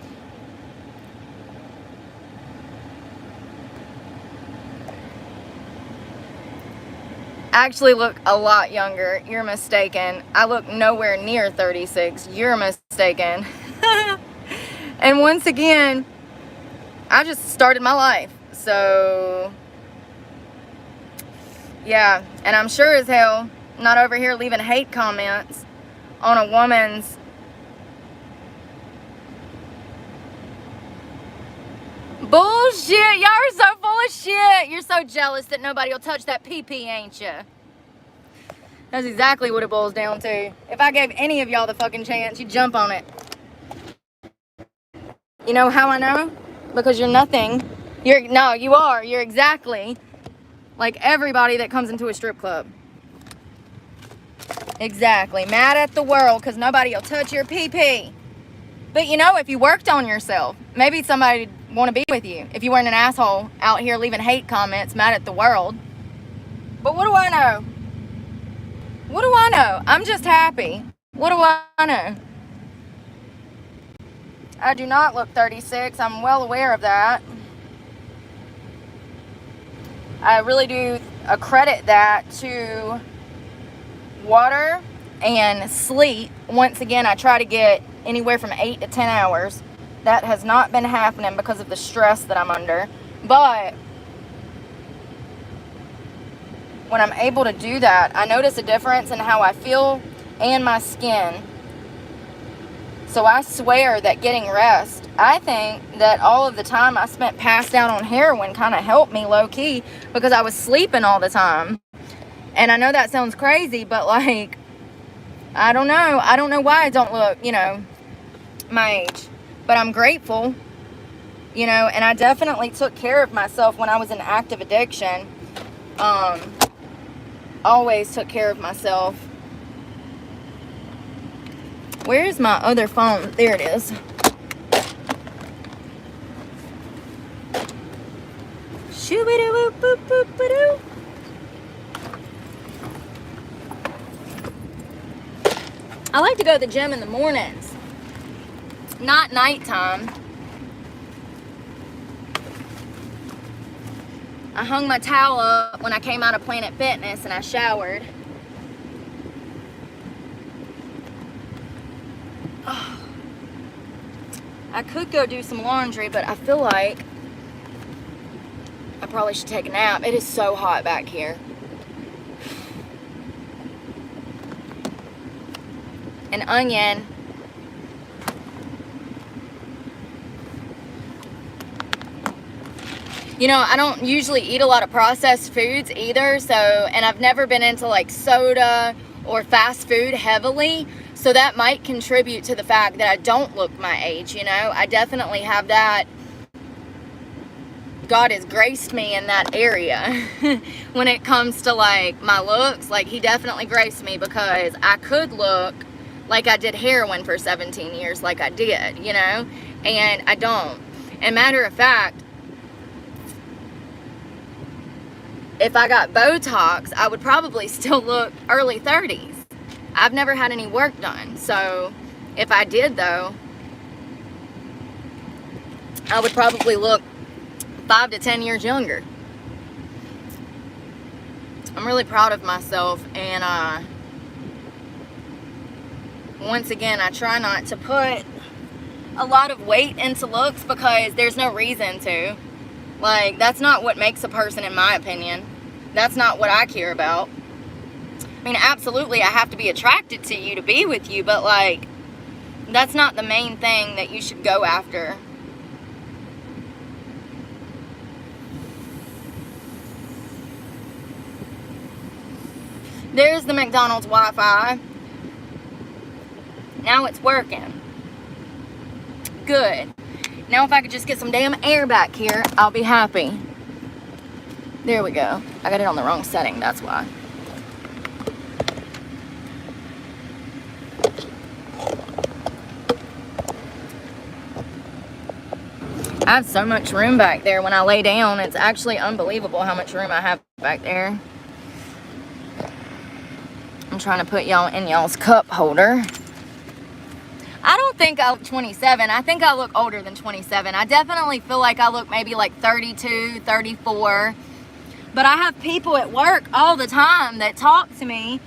actually look a lot younger. You're mistaken. I look nowhere near 36. You're mistaken. And once again, I just started my life. So, yeah. And I'm sure as hell not over here leaving hate comments on a woman's bullshit. Y'all are so full of shit. You're so jealous that nobody will touch that pee-pee, ain't you? That's exactly what it boils down to. If I gave any of y'all the fucking chance, you'd jump on it. You know how I know? Because you're nothing. You are. You're exactly like everybody that comes into a strip club. Exactly. Mad at the world because nobody will touch your pee-pee. But you know, if you worked on yourself, maybe somebody would want to be with you. If you weren't an asshole out here leaving hate comments, mad at the world. But what do I know? What do I know? I'm just happy. What do I know? I do not look 36. I'm well aware of that. I really do accredit that to water and sleep. Once again, I try to get anywhere from 8 to 10 hours. That has not been happening because of the stress that I'm under. But when I'm able to do that, I notice a difference in how I feel and my skin. So I swear that getting rest, I think that all of the time I spent passed out on heroin kind of helped me low-key because I was sleeping all the time. And I know that sounds crazy, but like, I don't know. I don't know why I don't look, my age. But I'm grateful, and I definitely took care of myself when I was in active addiction. Always took care of myself. Where is my other phone? There it is. Shoo-be-doo-boop-boop-boop-ba-doo. I like to go to the gym in the mornings, not nighttime. I hung my towel up when I came out of Planet Fitness and I showered. Oh. I could go do some laundry, but I feel like I probably should take a nap. It is so hot back here. An onion. You know, I don't usually eat a lot of processed foods either, so, and I've never been into like soda or fast food heavily, so that might contribute to the fact that I don't look my age, you know. I definitely have that. God has graced me in that area when it comes to like my looks. Like, he definitely graced me, because I could look like I did heroin for 17 years like I did, you know, and I don't. And matter of fact, if I got Botox, I would probably still look early 30s. I've never had any work done. So if I did, though, I would probably look 5 to 10 years younger. I'm really proud of myself. And once again, I try not to put a lot of weight into looks, because there's no reason to. Like, that's not what makes a person, in my opinion. That's not what I care about. I mean, absolutely, I have to be attracted to you to be with you, but, like, that's not the main thing that you should go after. There's the McDonald's Wi-Fi. Now it's working. Good. Now if I could just get some damn air back here, I'll be happy. There we go. I got it on the wrong setting, that's why. I have so much room back there when I lay down. It's actually unbelievable how much room I have back there. I'm trying to put y'all in y'all's cup holder. I don't think I look 27. I think I look older than 27. I definitely feel like I look maybe like 32, 34. But I have people at work all the time that talk to me,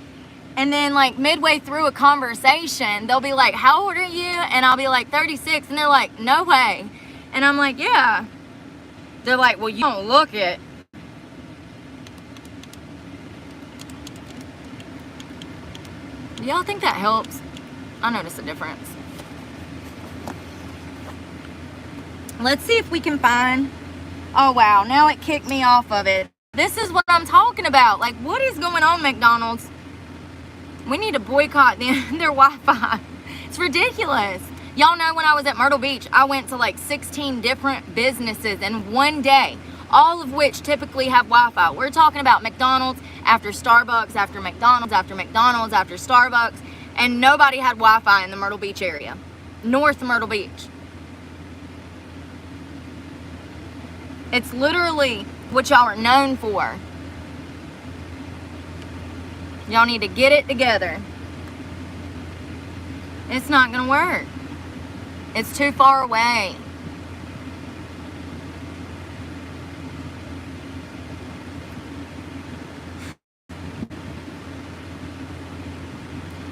and then like midway through a conversation, they'll be like, how old are you? And I'll be like 36, and they're like, no way. And I'm like, yeah. They're like, well, you don't look it. Do y'all think that helps? I notice a difference. Let's see if we can find... Oh, wow. Now it kicked me off of it. This is what I'm talking about. Like, what is going on, McDonald's? We need to boycott their Wi-Fi. It's ridiculous. Y'all know when I was at Myrtle Beach, I went to like 16 different businesses in one day, all of which typically have Wi-Fi. We're talking about McDonald's after Starbucks, after McDonald's, after McDonald's, after Starbucks, and nobody had Wi-Fi in the Myrtle Beach area. North Myrtle Beach. It's literally what y'all are known for. Y'all need to get it together. It's not gonna work. It's too far away.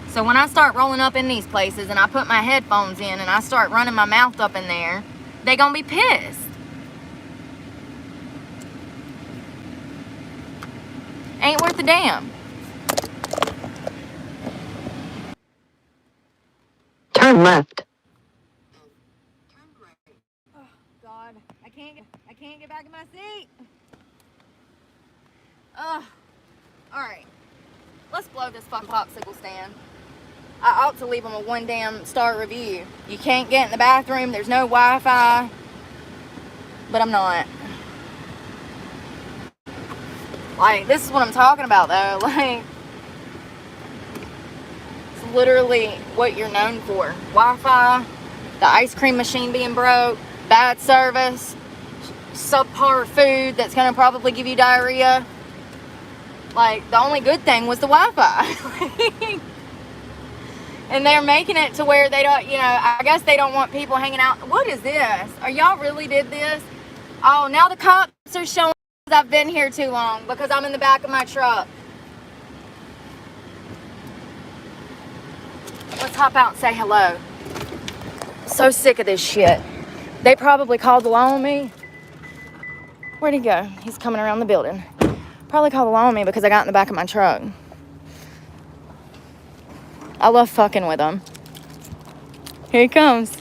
So when I start rolling up in these places and I put my headphones in and I start running my mouth up in there, they gonna be pissed. Ain't worth a damn. Turn left. Oh God, I can't get back in my seat. Ugh. All right, let's blow this fucking popsicle stand. I ought to leave them a 1 damn star review. You can't get in the bathroom. There's no Wi-Fi. But I'm not. Like, this is what I'm talking about, though. Like, it's literally what you're known for. Wi-Fi, the ice cream machine being broke, bad service, subpar food that's going to probably give you diarrhea. Like, the only good thing was the Wi-Fi. And they're making it to where they don't, you know, I guess they don't want people hanging out. What is this? Are y'all really did this? Oh, now the cops are showing I've been here too long, because I'm in the back of my truck. Let's hop out and say hello. So sick of this shit. They probably called the law on me. Where'd he go? He's coming around the building. Probably called the law on me because I got in the back of my truck. I love fucking with him. Here he comes.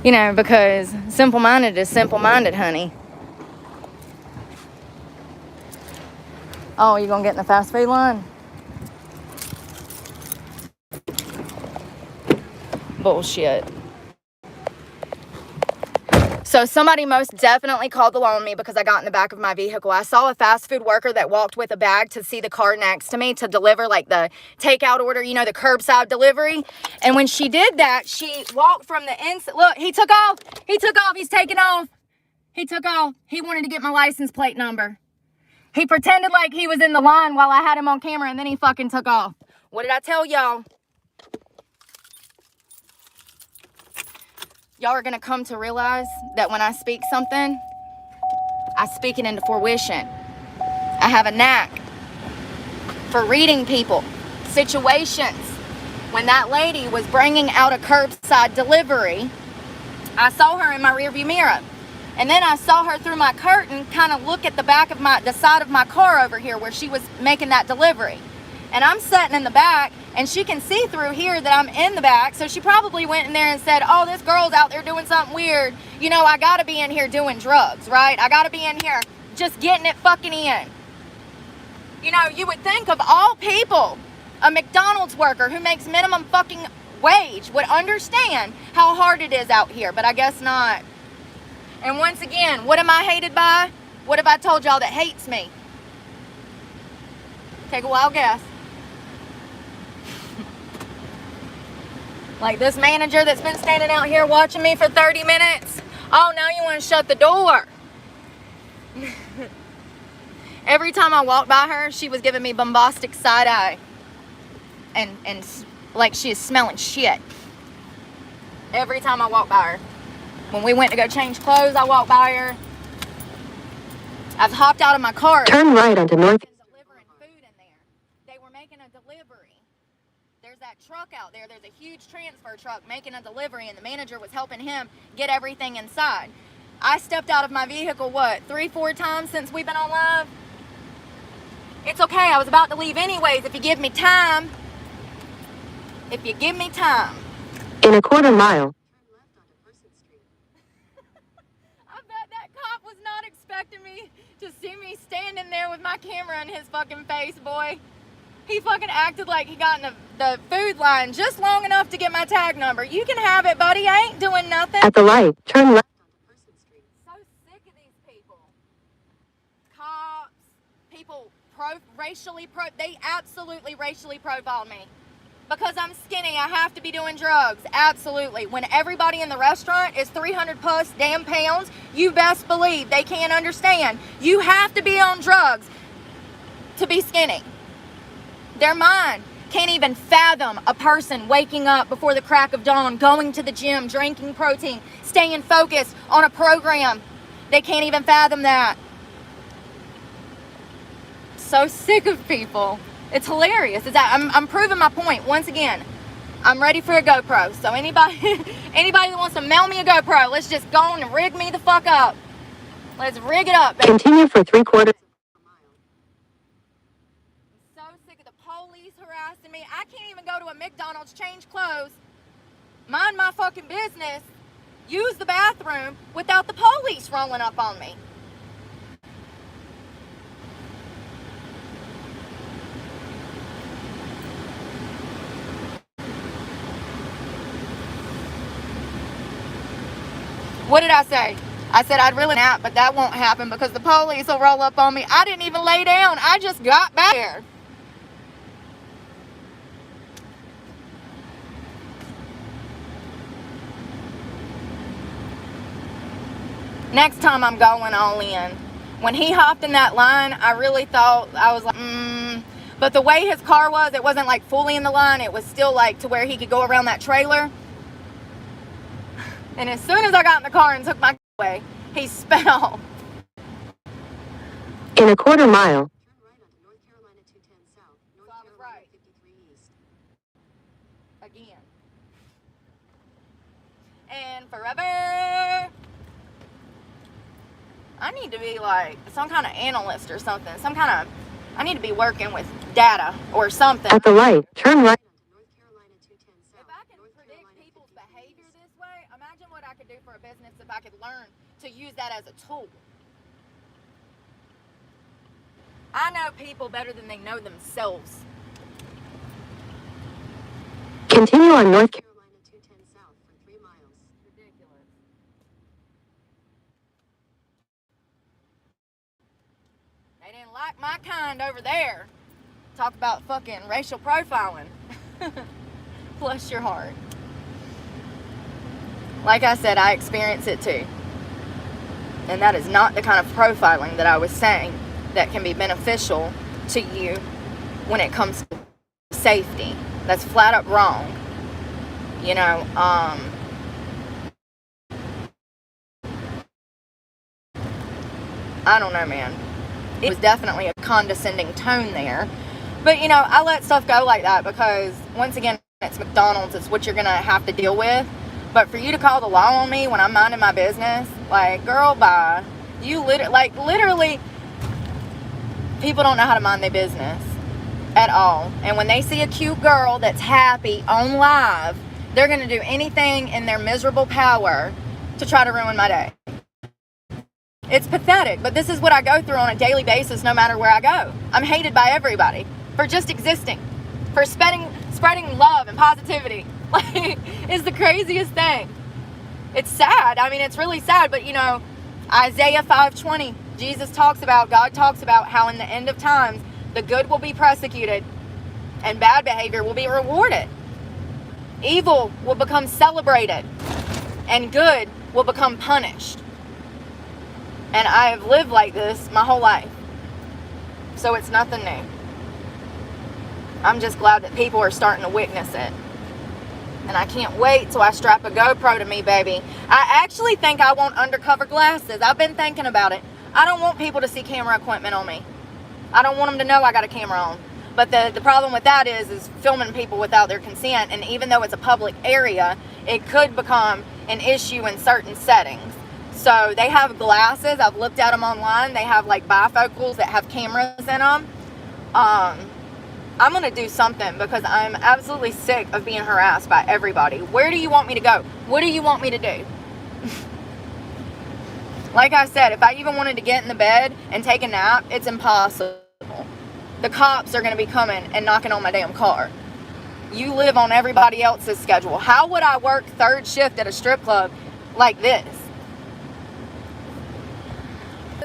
You know, because simple-minded is simple-minded, honey. Oh, you gonna get in the fast food line? Bullshit. So somebody most definitely called the law on me because I got in the back of my vehicle. I saw a fast food worker that walked with a bag to see the car next to me to deliver like the takeout order, you know, the curbside delivery. And when she did that, she walked from the inside. Look, he took off. He took off. He's taking off. He took off. He wanted to get my license plate number. He pretended like he was in the line while I had him on camera, and then he fucking took off. What did I tell y'all? Y'all are going to come to realize that when I speak something, I speak it into fruition. I have a knack for reading people, situations. When that lady was bringing out a curbside delivery, I saw her in my rearview mirror. And then I saw her through my curtain kind of look at the back of the side of my car over here where she was making that delivery. And I'm sitting in the back, and she can see through here that I'm in the back, so she probably went in there and said, oh, this girl's out there doing something weird. You know, I gotta be in here doing drugs, right? I gotta be in here just getting it fucking in. You know, you would think of all people, a McDonald's worker who makes minimum fucking wage would understand how hard it is out here, but I guess not. And once again, what am I hated by? What have I told y'all that hates me? Take a wild guess. Like this manager that's been standing out here watching me for 30 minutes. Oh, now you want to shut the door. Every time I walked by her, she was giving me bombastic side eye. And like she is smelling shit. Every time I walk by her. When we went to go change clothes, I walked by her. I've hopped out of my car. Turn right onto North. Delivering food in there. They were making a delivery. There's that truck out there. There's a huge transfer truck making a delivery, and the manager was helping him get everything inside. I stepped out of my vehicle, what, 3-4 times since we've been on live? It's okay. I was about to leave anyways if you give me time. If you give me time. In a quarter mile. I bet that cop was not expecting me to see me standing there with my camera in his fucking face, boy. He fucking acted like he got in the food line just long enough to get my tag number. You can have it, buddy. I ain't doing nothing. At the light, turn left onto Person Street. So sick of these people. Cops, people they absolutely racially profiled me. Because I'm skinny, I have to be doing drugs. Absolutely. When everybody in the restaurant is 300 plus damn pounds, you best believe they can't understand. You have to be on drugs to be skinny. Their mind can't even fathom a person waking up before the crack of dawn, going to the gym, drinking protein, staying focused on a program. They can't even fathom that. So sick of people. It's hilarious. I'm proving my point once again. I'm ready for a GoPro. So anybody that wants to mail me a GoPro, let's just go on and rig me the fuck up. Let's rig it up, baby. Continue for 3/4 So sick of the police harassing me. I can't even go to a McDonald's, change clothes, mind my fucking business, use the bathroom without the police rolling up on me. What did I say? I said I'd really nap, but that won't happen because the police will roll up on me. I didn't even lay down. I just got back there. Next time I'm going all in. When he hopped in that line, I really thought, I was like, But the way his car was, it wasn't like fully in the line. It was still like to where he could go around that trailer. And as soon as I got in the car and took my away, he sped off. In a quarter mile, turn right onto North Carolina 210 South, North So I was Carolina right. 53 East. Again. And forever. I need to be like some kind of analyst or something. I need to be working with data or something. At the light, turn right onto North Carolina 210 South. If I can North predict Carolina people's 53 behavior East. this way, imagine what I could do for a business if I could learn to use that as a tool. I know people better than they know themselves. Continue on North Carolina 210 South for 3 miles. Ridiculous. They didn't like my kind over there. Talk about fucking racial profiling. Bless your heart. Like I said, I experience it too. And that is not the kind of profiling that I was saying that can be beneficial to you when it comes to safety. That's flat up wrong. You know, I don't know, man. It was definitely a condescending tone there. But, you know, I let stuff go like that because, once again, it's McDonald's. It's what you're going to have to deal with. But for you to call the law on me when I'm minding my business, like, girl, bye. You literally, people don't know how to mind their business at all. And when they see a cute girl that's happy on live, they're going to do anything in their miserable power to try to ruin my day. It's pathetic, but this is what I go through on a daily basis no matter where I go. I'm hated by everybody for just existing, for spreading love and positivity. Like, it's the craziest thing. It's sad. I mean, it's really sad, but you know, Isaiah 5:20, God talks about how in the end of times, the good will be persecuted and bad behavior will be rewarded. Evil will become celebrated and good will become punished. And I have lived like this my whole life. So it's nothing new. I'm just glad that people are starting to witness it. And I can't wait till I strap a GoPro to me, baby. I actually think I want undercover glasses. I've been thinking about it. I don't want people to see camera equipment on me. I don't want them to know I got a camera on. But the problem with that is filming people without their consent. And even though it's a public area, it could become an issue in certain settings. So they have glasses. I've looked at them online. They have like bifocals that have cameras in them. I'm going to do something because I'm absolutely sick of being harassed by everybody. Where do you want me to go? What do you want me to do? Like I said, if I even wanted to get in the bed and take a nap, it's impossible. The cops are going to be coming and knocking on my damn car. You live on everybody else's schedule. How would I work third shift at a strip club like this?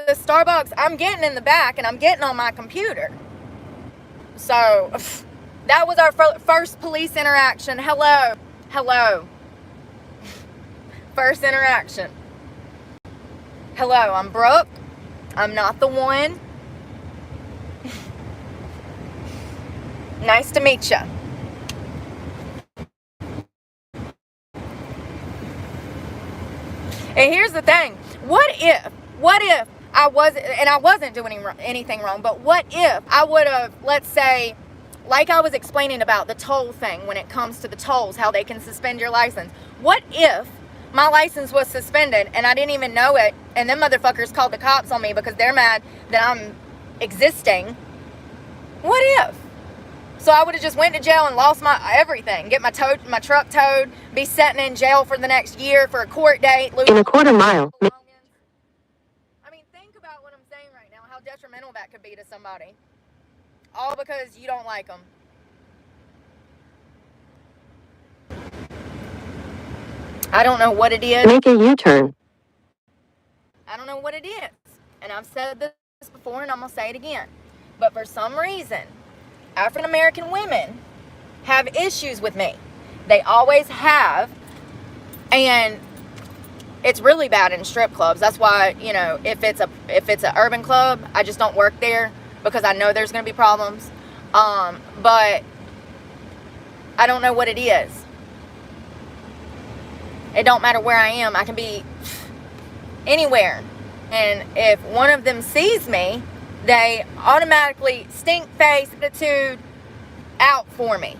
The Starbucks, I'm getting in the back and I'm getting on my computer. So, that was our first police interaction. Hello. First interaction. Hello, I'm Brooke. I'm not the one. Nice to meet you. And here's the thing. What if I wasn't doing anything wrong, but what if I would have, let's say, like I was explaining about the toll thing when it comes to the tolls, how they can suspend your license. What if my license was suspended and I didn't even know it, and them motherfuckers called the cops on me because they're mad that I'm existing? What if? So I would have just went to jail and lost my everything, get my truck towed, be sitting in jail for the next year for a court date. In a quarter mile. I mean, think about what I'm saying right now, how detrimental that could be to somebody. All because you don't like them. I don't know what it is. Make a U-turn. I don't know what it is. And I've said this before and I'm going to say it again. But for some reason, African American women have issues with me. They always have. And it's really bad in strip clubs. That's why, you know, if it's an urban club, I just don't work there because I know there's going to be problems. But I don't know what it is. It don't matter where I am. I can be anywhere. And if one of them sees me, they automatically stink face attitude out for me.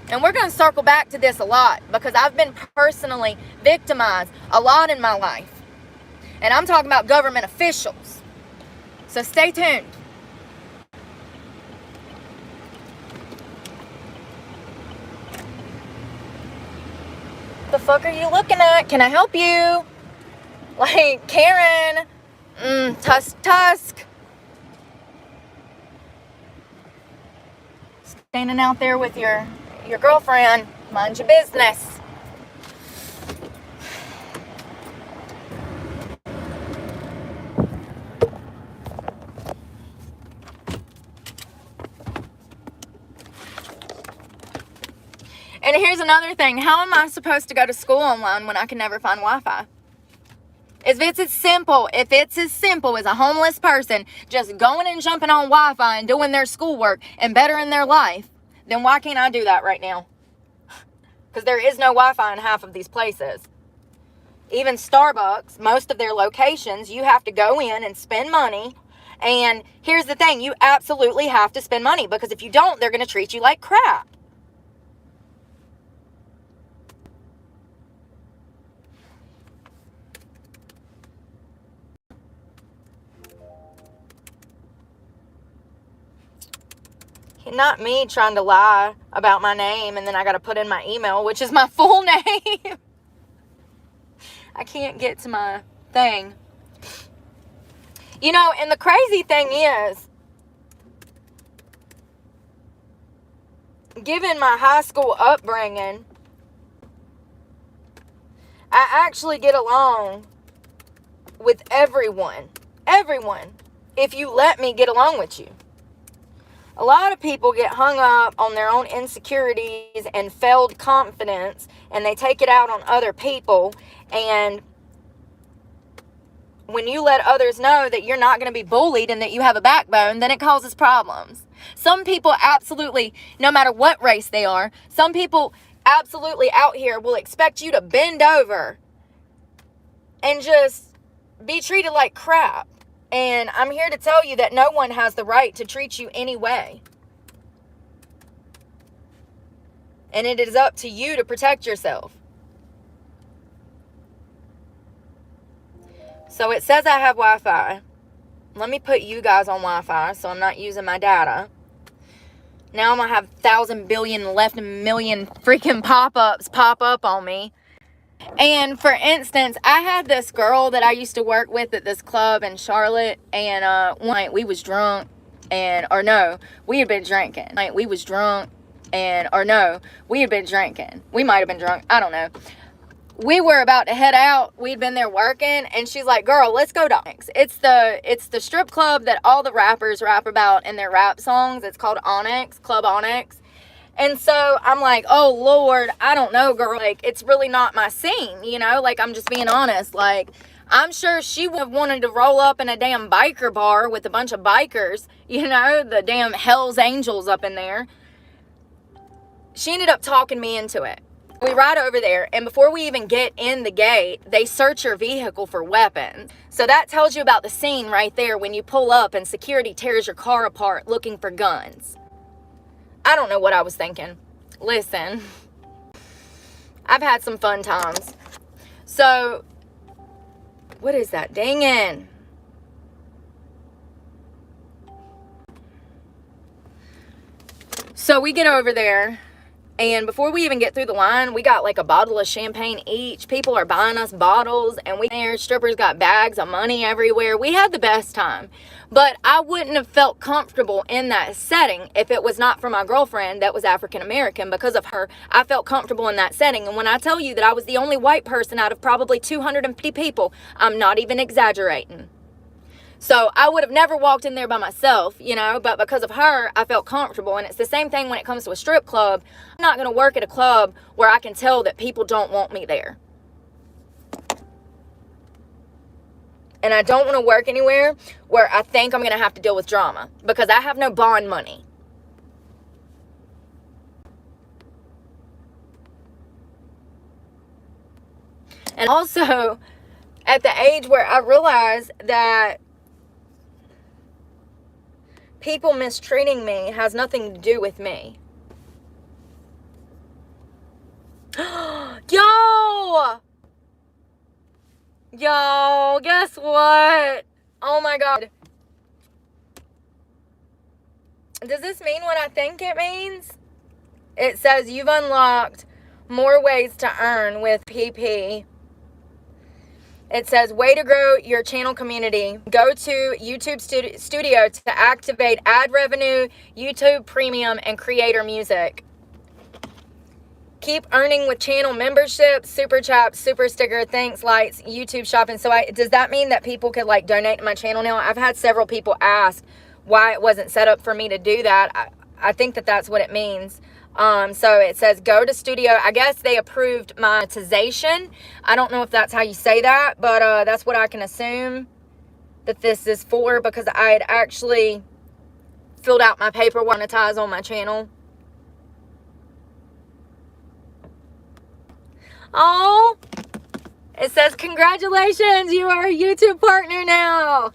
And we're going to circle back to this a lot because I've been personally victimized a lot in my life. And I'm talking about government officials. So stay tuned. The fuck are you looking at? Can I help you? Like, Karen. Tusk. Standing out there with your girlfriend. Mind your business. And here's another thing. How am I supposed to go to school online when I can never find Wi-Fi? If it's as simple as a homeless person just going and jumping on Wi-Fi and doing their schoolwork and bettering their life, then why can't I do that right now? Because there is no Wi-Fi in half of these places. Even Starbucks, most of their locations, you have to go in and spend money. And here's the thing, you absolutely have to spend money because if you don't, they're going to treat you like crap. Not me trying to lie about my name and then I got to put in my email, which is my full name. I can't get to my thing. You know, and the crazy thing is, given my high school upbringing, I actually get along with everyone. Everyone. If you let me get along with you. A lot of people get hung up on their own insecurities and failed confidence, and they take it out on other people. And when you let others know that you're not going to be bullied and that you have a backbone, then it causes problems. Some people absolutely, no matter what race they are, some people absolutely out here will expect you to bend over and just be treated like crap. And I'm here to tell you that no one has the right to treat you any way. And it is up to you to protect yourself. So it says I have Wi-Fi. Let me put you guys on Wi-Fi so I'm not using my data. Now I'm going to have 1,000 billion left million freaking pop-ups pop up on me. And for instance, I had this girl that I used to work with at this club in Charlotte, and one night we was drunk, we had been drinking. We might have been drunk, I don't know. We were about to head out. We'd been there working, and she's like, "Girl, let's go to Onyx." It's the strip club that all the rappers rap about in their rap songs. It's called Onyx, Club Onyx. And so I'm like, oh, Lord, I don't know, girl. Like, it's really not my scene, you know? Like, I'm just being honest. Like, I'm sure she would have wanted to roll up in a damn biker bar with a bunch of bikers, you know? The damn Hell's Angels up in there. She ended up talking me into it. We ride over there, and before we even get in the gate, they search your vehicle for weapons. So that tells you about the scene right there when you pull up and security tears your car apart looking for guns. I don't know what I was thinking. Listen, I've had some fun times. So, what is that dinging? So we get over there, and before we even get through the line, we got like a bottle of champagne each. People are buying us bottles, and strippers got bags of money everywhere. We had the best time. But I wouldn't have felt comfortable in that setting if it was not for my girlfriend that was African American. Because of her, I felt comfortable in that setting. And when I tell you that I was the only white person out of probably 250 people, I'm not even exaggerating. So I would have never walked in there by myself, you know, but because of her, I felt comfortable. And it's the same thing when it comes to a strip club. I'm not going to work at a club where I can tell that people don't want me there. And I don't want to work anywhere where I think I'm going to have to deal with drama because I have no bond money. And also at the age where I realize that people mistreating me has nothing to do with me. Yo, guess what? Oh my God. Does this mean what I think it means? It says you've unlocked more ways to earn with PP. It says, way to grow your channel community. Go to YouTube Studio to activate ad revenue, YouTube Premium, and creator music. Keep earning with channel membership, super chat, super sticker, thanks, lights, YouTube shopping. So does that mean that people could like donate to my channel now? I've had several people ask why it wasn't set up for me to do that. I think that that's what it means. So it says go to studio. I guess they approved monetization. I don't know if that's how you say that, but that's what I can assume that this is for, because I had actually filled out my paperwork to monetize on my channel. Oh, it says congratulations, you are a YouTube partner now.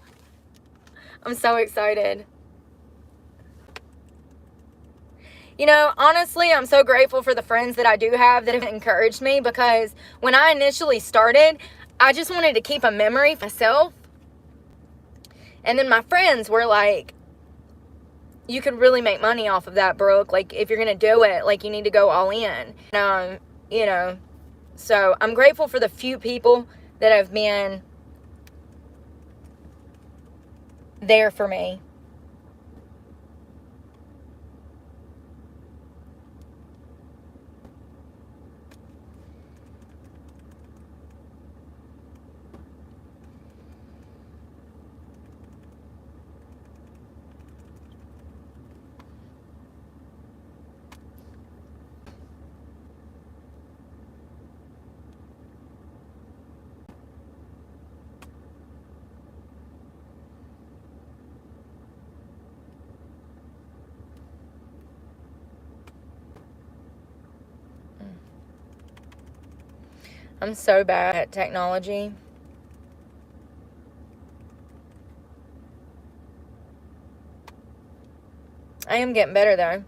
I'm so excited. You know, honestly, I'm so grateful for the friends that I do have that have encouraged me, because when I initially started, I just wanted to keep a memory for myself. And then my friends were like, you could really make money off of that, Brooke. Like, if you're going to do it, like, you need to go all in. You know, so I'm grateful for the few people that have been there for me. I'm so bad at technology. I am getting better though.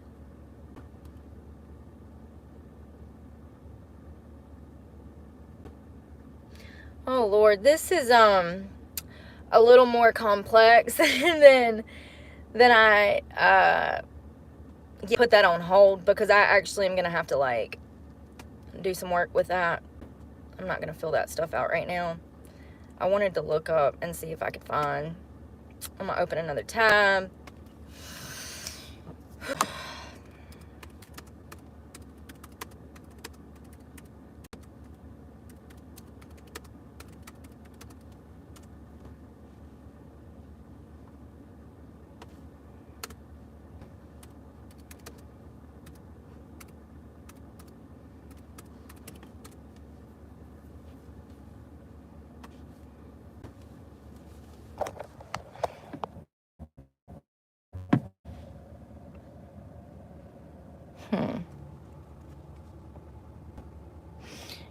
Oh Lord, this is a little more complex than I put that on hold, because I actually am gonna have to like do some work with that. I'm not gonna fill that stuff out right now. I wanted to look up and see if I could find. I'm gonna open another tab.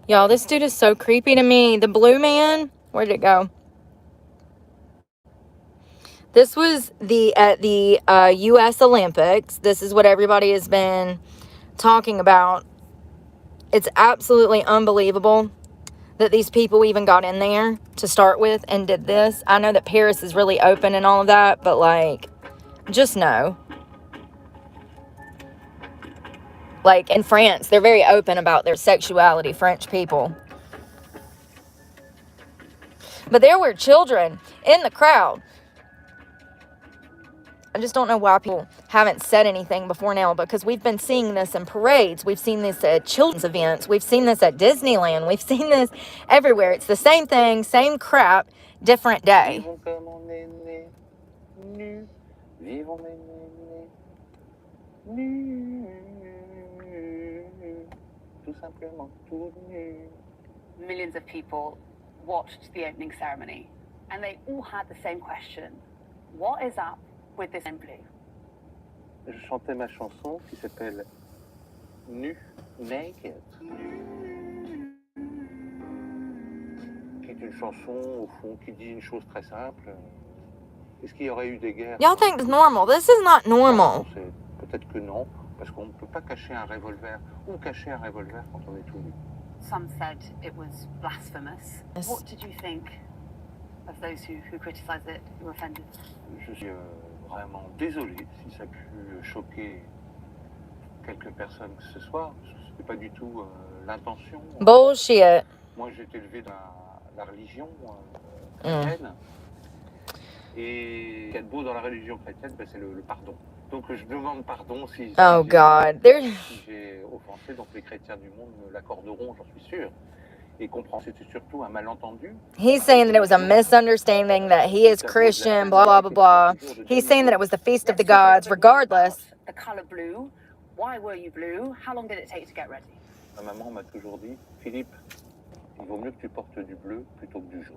Y'all, this dude is so creepy to me. The blue man, where did it go? This was at the U.S. Olympics. This is what everybody has been talking about. It's absolutely unbelievable that these people even got in there to start with and did this. I know that Paris is really open and all of that, but like, just know. Like in France, they're very open about their sexuality, French people. But there were children in the crowd. I just don't know why people haven't said anything before now, because we've been seeing this in parades. We've seen this at children's events. We've seen this at Disneyland. We've seen this everywhere. It's the same thing, same crap, different day. Millions of people watched the opening ceremony, and they all had the same question: what is up with this in blue? Je chantais ma chanson qui s'appelle Nu, Naked. une chanson, au fond, qui dit une chose très simple. Est-ce qu'il y aurait eu des guerres? Y'all think it's normal. This is not normal. Peut-être que non, parce qu'on ne peut pas cacher un revolver ou cacher un revolver quand on est tout nu. Some said it was blasphemous. Yes. What did you think of those who criticised it, who were offended? Je suis vraiment désolé si ça a pu choquer quelques personnes que ce soit. Ce n'était pas du tout l'intention. Bullshit. Moi, j'ai été élevé dans la religion chrétienne. Et ce qui est beau dans la religion chrétienne, ben, c'est le pardon. Donc je demande pardon si God. si j'ai offensé. Donc les chrétiens du monde me l'accorderont, j'en suis sûr. Et comprendre, c'était surtout un malentendu. He's saying that it was a misunderstanding, that he is Christian, blah, blah, blah, blah. He's saying that it was the feast of the gods, regardless. The colour blue. Why were you blue? How long did it take to get ready? Ma maman m'a toujours dit, Philippe, il vaut mieux que tu portes du bleu plutôt que du jaune.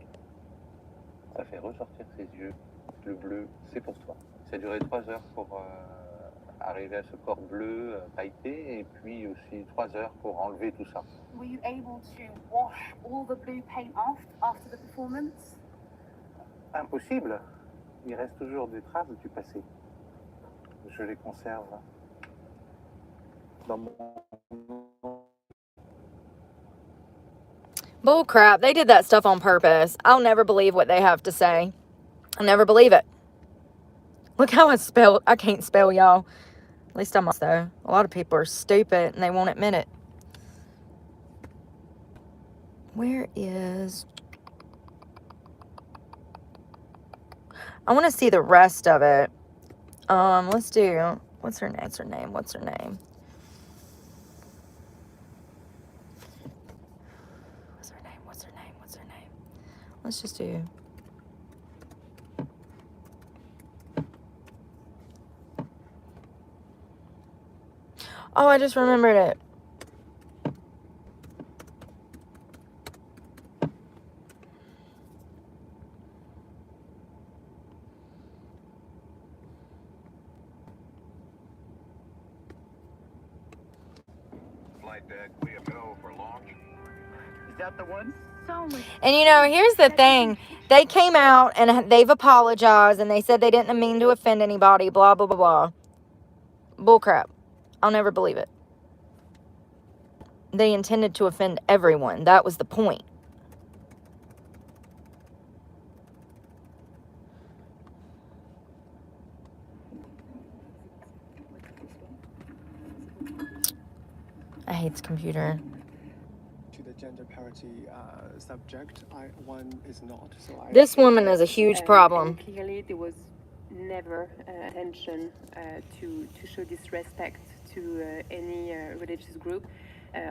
Ça fait ressortir ses yeux. Le bleu, c'est pour toi. Ça a duré 3 heures pour arriver à ce corps bleu pailleté, et puis aussi 3 heures pour enlever tout ça. Were you able to wash all the blue paint off after the performance? Impossible. Il reste toujours des traces du passé. Je les conserve dans mon... Bull crap. They did that stuff on purpose. I'll never believe what they have to say. I'll never believe it. Look how it's spelled. I can't spell, y'all. At least I'm not, though. A lot of people are stupid and they won't admit it. Where is... I want to see the rest of it. Let's do... What's her name? What's her name? What's her name? What's her name? What's her name? What's her name? Let's just do... Oh, I just remembered it. Flight deck, we have go for launch. Is that the one? So much. And you know, here's the thing. They came out and they've apologized and they said they didn't mean to offend anybody, blah, blah, blah, blah. Bullcrap. I'll never believe it. They intended to offend everyone. That was the point. I hate this computer. To the gender parity subject, one is not. So This woman is a huge problem. And clearly, there was never intention to show disrespect to any religious group.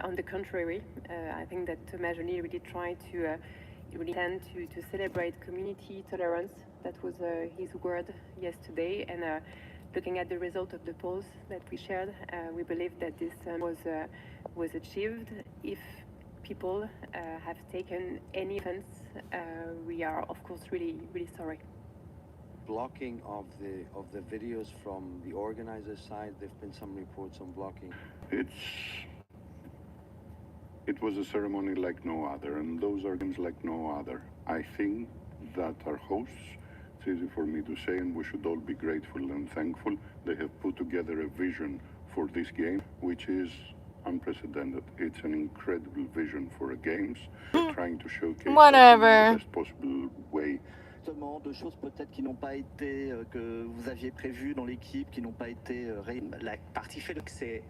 On the contrary, I think that Majoli really tried to really tend to celebrate community tolerance. That was his word yesterday. And looking at the result of the polls that we shared, we believe that this was achieved. If people have taken any offense, we are of course really sorry. Blocking of the videos from the organizers' side. There've been some reports on blocking. It was a ceremony like no other, and those are games like no other. I think that our hosts, it's easy for me to say, and we should all be grateful and thankful, they have put together a vision for this game, which is unprecedented. It's an incredible vision for a games. They're trying to showcase Whatever. the best possible way. De choses peut-être qui n'ont pas été, que vous aviez prévues dans l'équipe, qui n'ont pas été la partie fait que c'est...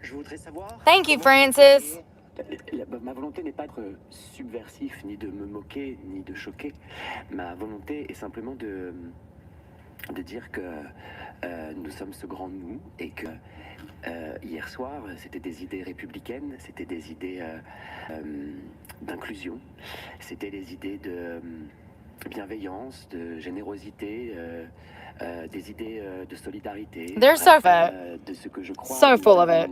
Je voudrais savoir... Thank you, Francis. Ma volonté n'est pas d'être subversif, ni de me moquer, ni de choquer. Ma volonté est simplement de dire que nous sommes ce grand nous et que hier soir, c'était des idées républicaines, c'était des idées d'inclusion, c'était des idées de bienveillance, de générosité, des idées de solidarité. They're so fat. De ce que je crois. So full of it.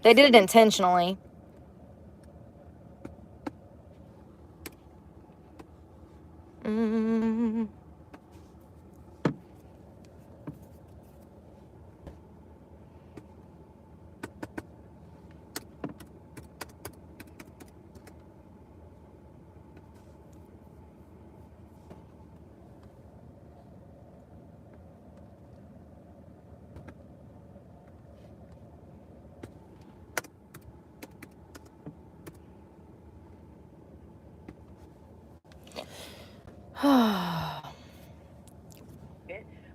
They did it intentionally.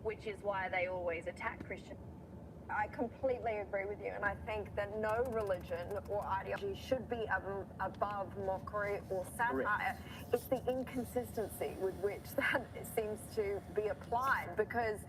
which is why they always attack Christians. I completely agree with you, and I think that no religion or ideology should be above mockery or satire. It's the inconsistency with which that seems to be applied, because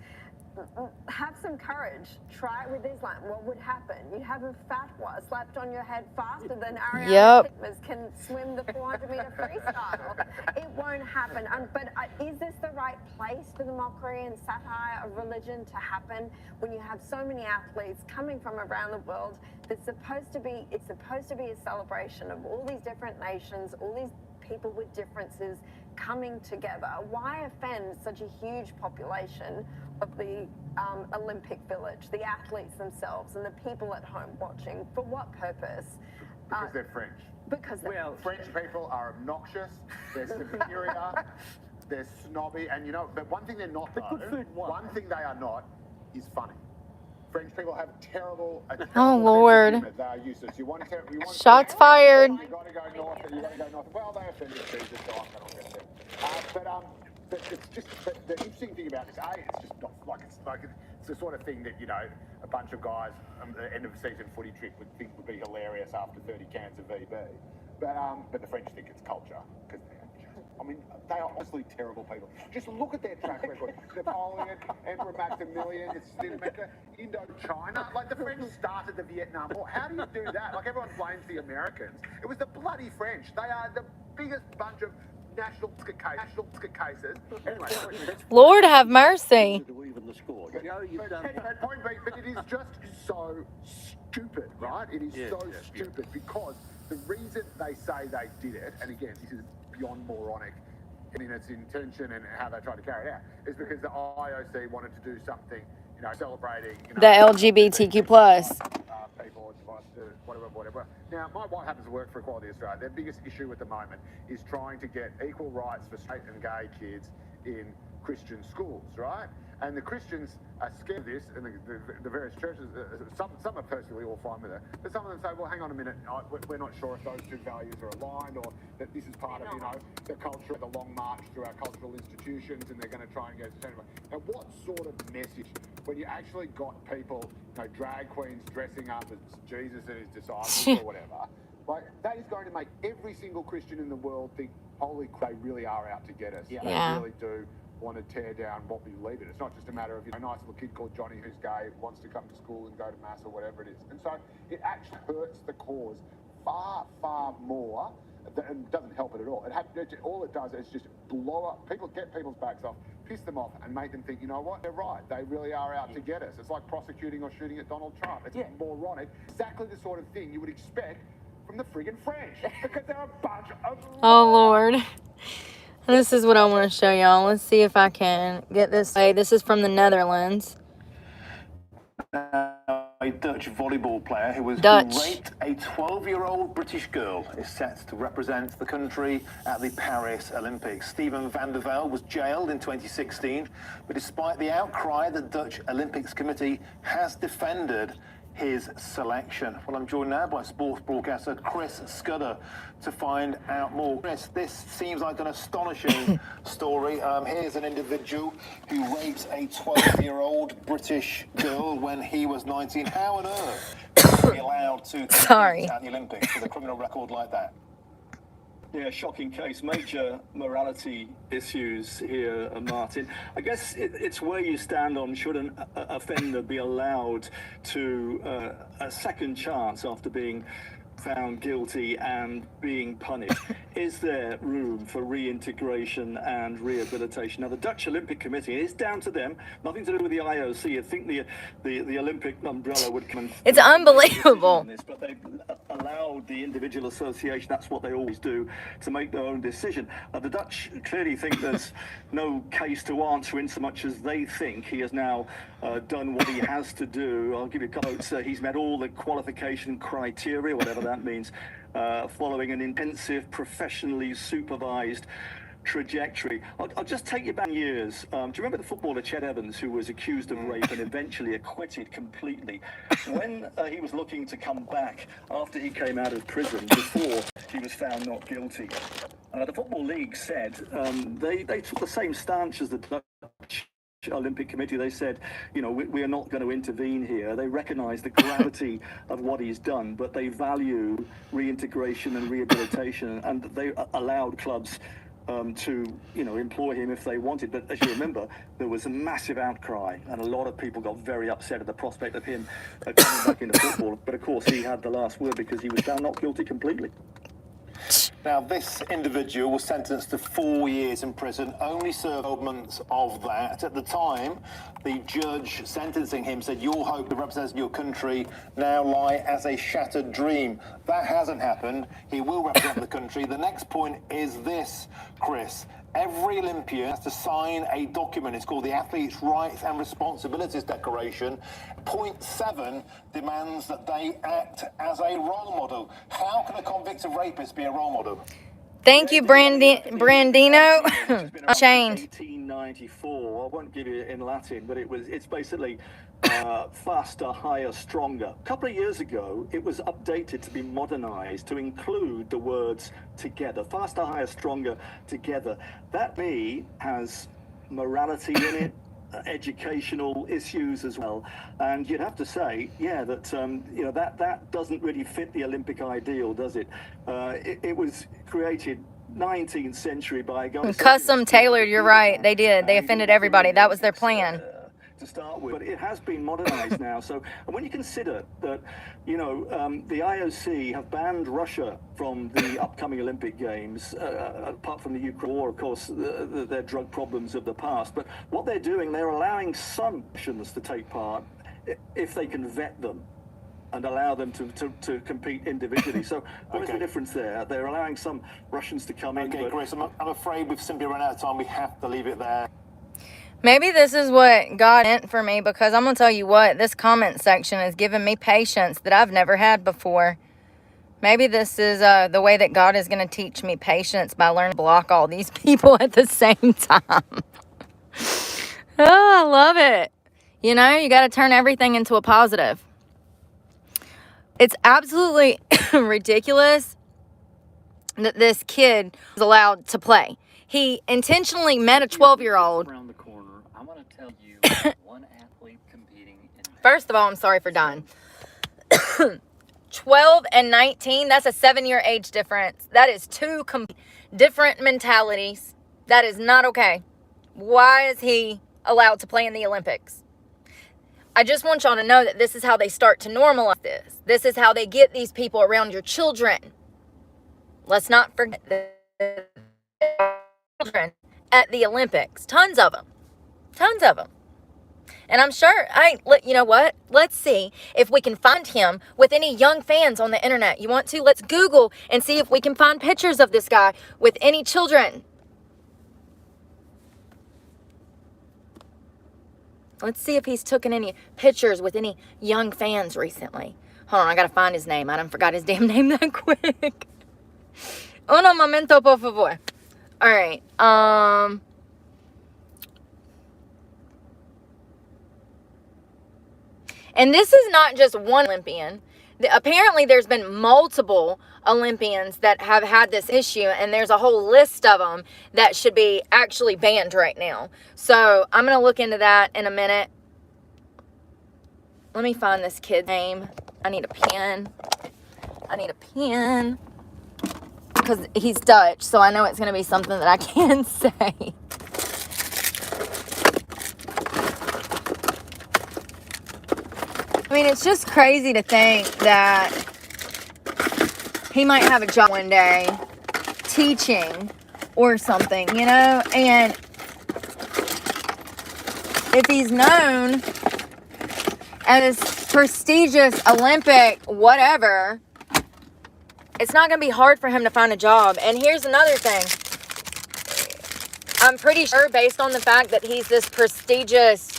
have some courage. Try it with Islam. What would happen? You'd have a fatwa slapped on your head faster than Ariana Titmus can swim the 400-meter freestyle. It won't happen. But is this the right place for the mockery and satire of religion to happen when you have so many athletes coming from around the world? It's supposed to be a celebration of all these different nations, all these people with differences coming together. Why offend such a huge population of the Olympic Village, the athletes themselves, and the people at home watching? For what purpose? Because they're French. Because they're French people are obnoxious, they're superior, they're snobby, and but one thing they're not, one thing they are not is funny. French people have terrible. Lord. They are useless. You want Shots fired. You got to go north. You got to go north. Well, they offended Jesus, so I'm not going to. But it's just the interesting thing about this. It's just not it's the sort of thing that a bunch of guys at the end of a season footy trip would think would be hilarious after 30 cans of VB. But the French think it's culture because. They are honestly terrible people. Just look at their track record. Napoleon, Emperor Maximilian, it's Indochina. Like, the French started the Vietnam War. How do you do that? Like, everyone blames the Americans. It was the bloody French. They are the biggest bunch of national cases. Anyway, Lord have mercy. But point being, but it is just so stupid, right? It is so stupid because the reason they say they did it, and again, this is beyond moronic in its intention and how they tried to carry it out, is because the IOC wanted to do something, celebrating The LGBTQ plus. People, whatever. Now, my wife happens to work for Equality Australia. Their biggest issue at the moment is trying to get equal rights for straight and gay kids in Christian schools, right? And the Christians are scared of this, and the various churches, some are personally all fine with it, but some of them say, well, hang on a minute, we're not sure if those two values are aligned, or that this is part of, the culture, the long march through our cultural institutions, and they're going to try and go to Canada. Now, what sort of message, when you actually got people, drag queens dressing up as Jesus and his disciples or whatever, like, that is going to make every single Christian in the world think, holy crap, they really are out to get us. They really do want to tear down what we believe in. It's not just a matter of a nice little kid called Johnny who's gay, wants to come to school and go to mass or whatever it is. And so it actually hurts the cause far, far more, and doesn't help it at all. All it does is just blow up, get people's backs off, piss them off, and make them think, you know what, they're right, they really are out to get us. It's like prosecuting or shooting at Donald Trump. It's moronic. Exactly the sort of thing you would expect from the friggin' French, because they're a bunch of... Oh, Lord. This is what I want to show y'all. Let's see if I can get this. Hey, this is from the Netherlands. A Dutch volleyball player who raped a 12-year-old British girl is set to represent the country at the Paris Olympics. Steven van der Velde was jailed in 2016, but despite the outcry, the Dutch Olympics Committee has defended his selection. Well, I'm joined now by sports broadcaster Chris Scudder to find out more. Chris, this seems like an astonishing story. Here's an individual who raped a 12-year-old British girl when he was 19. How on earth is he allowed to compete at the Olympics with a criminal record like that? Yeah, shocking case. Major morality issues here, Martin. I guess it's where you stand on should an offender be allowed to a second chance after being found guilty and being punished. Is there room for reintegration and rehabilitation? Now, the Dutch Olympic Committee, it's down to them, nothing to do with the IOC. I think the Olympic umbrella would come and... It's unbelievable. This, but they allowed the individual association, that's what they always do, to make their own decision. The Dutch clearly think there's no case to answer in so much as they think he has now done what he has to do. I'll give you a couple of notes. He's met all the qualification criteria, whatever that means, following an intensive, professionally supervised trajectory. I'll just take you back years. Do you remember the footballer Ched Evans, who was accused of rape and eventually acquitted completely? When he was looking to come back after he came out of prison, before he was found not guilty, The Football League said they took the same stance as the Dutch Olympic Committee. They said, you know, we are not going to intervene here. They recognise the gravity of what he's done, but they value reintegration and rehabilitation, and they allowed clubs to, you know, employ him if they wanted. But as you remember, there was a massive outcry, and a lot of people got very upset at the prospect of him coming back into football. But of course, he had the last word because he was found not guilty completely. Now, this individual was sentenced to 4 years in prison, only served 12 months of that. At the time, the judge sentencing him said, your hope of representing your country now lie as a shattered dream. That hasn't happened. He will represent the country. The next point is this, Chris. Every Olympian has to sign a document. It's called the Athletes' Rights and Responsibilities Declaration. Point 7 demands that they act as a role model. How can a convicted rapist be a role model? Thank you, Brandino. Chained. 1894. I won't give you it in Latin, but it's basically faster, higher, stronger. A couple of years ago, it was updated to be modernized to include the words together. Faster, higher, stronger, together. That me has morality in it. Educational issues as well, and you'd have to say, yeah, that you know, that doesn't really fit the Olympic ideal, does it? It was created 19th century by a guy. Custom tailored. You're right. They did. They offended everybody. That was their plan. To start with, but it has been modernized now. So, and when you consider that, you know, the IOC have banned Russia from the upcoming Olympic Games, apart from the Ukraine war, of course, their drug problems of the past. But what they're doing, they're allowing some nations to take part if they can vet them and allow them to compete individually. So what is the difference there? They're allowing some Russians to come in. Okay, Chris, I'm afraid we've simply run out of time. We have to leave it there. Maybe this is what God meant for me, because I'm going to tell you what, this comment section has given me patience that I've never had before. Maybe this is the way that God is going to teach me patience, by learning to block all these people at the same time. Oh, I love it. You know, you got to turn everything into a positive. It's absolutely ridiculous that this kid was allowed to play. He intentionally met a 12-year-old. I want to tell you one athlete competing in. First of all, I'm sorry for dying. 12 and 19, that's a 7-year age difference. That is two different mentalities. That is not okay. Why is he allowed to play in the Olympics? I just want y'all to know that this is how they start to normalize this. This is how they get these people around your children. Let's not forget the children at the Olympics. Tons of them. Tons of them. And I'm sure, you know what? Let's see if we can find him with any young fans on the internet. You want to? Let's Google and see if we can find pictures of this guy with any children. Let's see if he's taken any pictures with any young fans recently. Hold on, I gotta find his name. I done forgot his damn name that quick. Uno momento, por favor. All right. And this is not just one Olympian. Apparently, there's been multiple Olympians that have had this issue, and there's a whole list of them that should be actually banned right now. So I'm going to look into that in a minute. Let me find this kid's name. I need a pen. Because he's Dutch, so I know it's going to be something that I can say. I mean, it's just crazy to think that he might have a job one day teaching or something, you know? And if he's known as this prestigious Olympic whatever, it's not going to be hard for him to find a job. And here's another thing. I'm pretty sure, based on the fact that he's this prestigious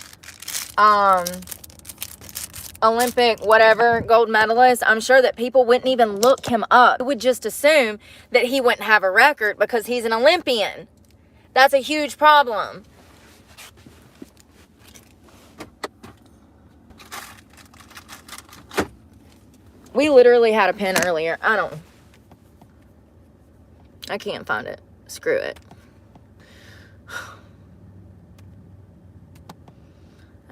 Olympic whatever gold medalist, I'm sure that people wouldn't even look him up. They would just assume that he wouldn't have a record because he's an Olympian. That's a huge problem. We literally had a pen earlier. I can't find it. Screw it.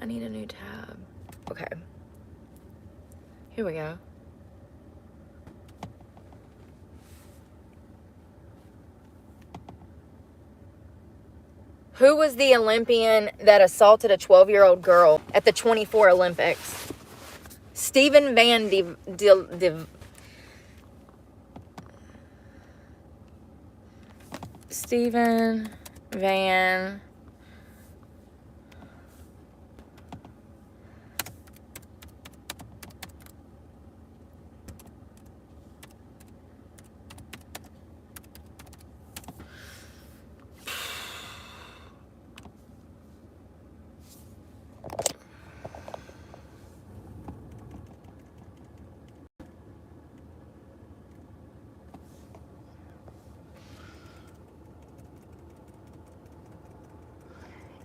I need a new tab. Okay. Here we go. Who was the Olympian that assaulted a 12-year-old girl at the 24 Olympics? Stephen Stephen Van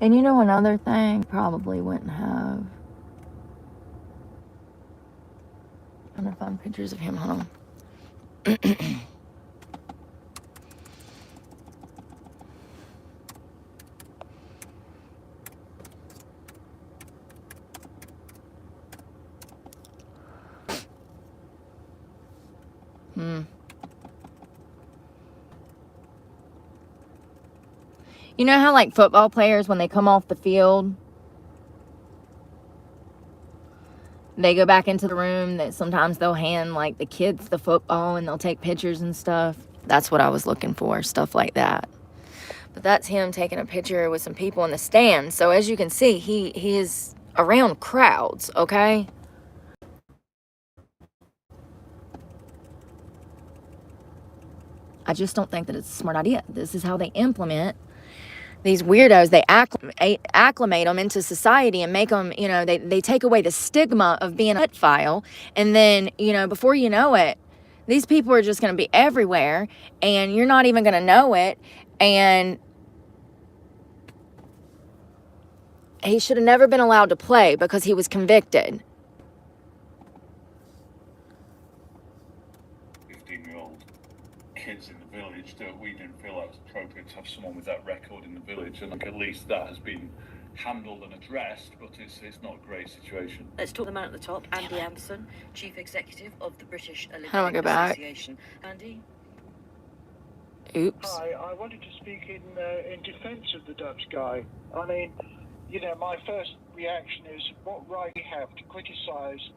And you know another thing, probably wouldn't have. I'm gonna find pictures of him. Hold on. You know how like football players, when they come off the field, they go back into the room, that sometimes they'll hand like the kids the football and they'll take pictures and stuff. That's what I was looking for, stuff like that. But that's him taking a picture with some people in the stands. So as you can see, he is around crowds, okay? I just don't think that it's a smart idea. This is how they implement these weirdos. They acclimate them into society and make them, you know, they take away the stigma of being a pedophile. And then, you know, before you know it, these people are just going to be everywhere and you're not even going to know it. And he should have never been allowed to play because he was convicted. 15-year-old kids in the village, that we didn't feel it was appropriate to have someone with that record in the village, and like, at least that has been handled and addressed, but it's not a great situation. Let's talk the man at the top, Andy Anderson, Chief Executive of the British Olympic How do I go back? Association. Andy? Oops. Hi, I wanted to speak in defence of the Dutch guy. I mean, you know, my first reaction is, what right do we have to criticise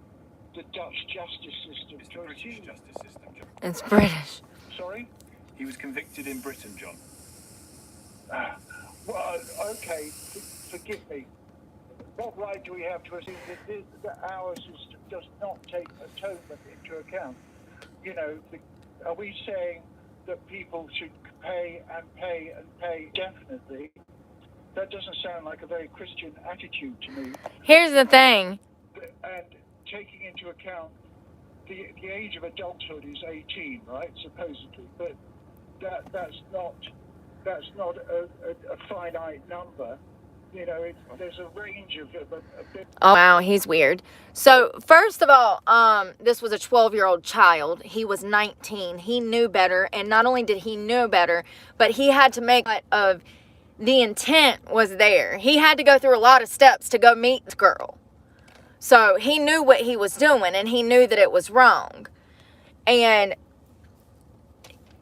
the Dutch justice system? It's the British justice system, John. It's British. Sorry? He was convicted in Britain, John. Well, okay, forgive me. What right do we have to assume that our system does not take atonement into account? You know, are we saying that people should pay and pay and pay definitely? That doesn't sound like a very Christian attitude to me. Here's the thing. And taking into account the age of adulthood is 18, right? Supposedly, but that's not a finite number. You know, there's a range of a bit. Oh wow, he's weird. So first of all, this was a 12-year-old child. He was 19. He knew better, and not only did he know better, but he had to make of the intent was there. He had to go through a lot of steps to go meet this girl. So he knew what he was doing, and he knew that it was wrong. And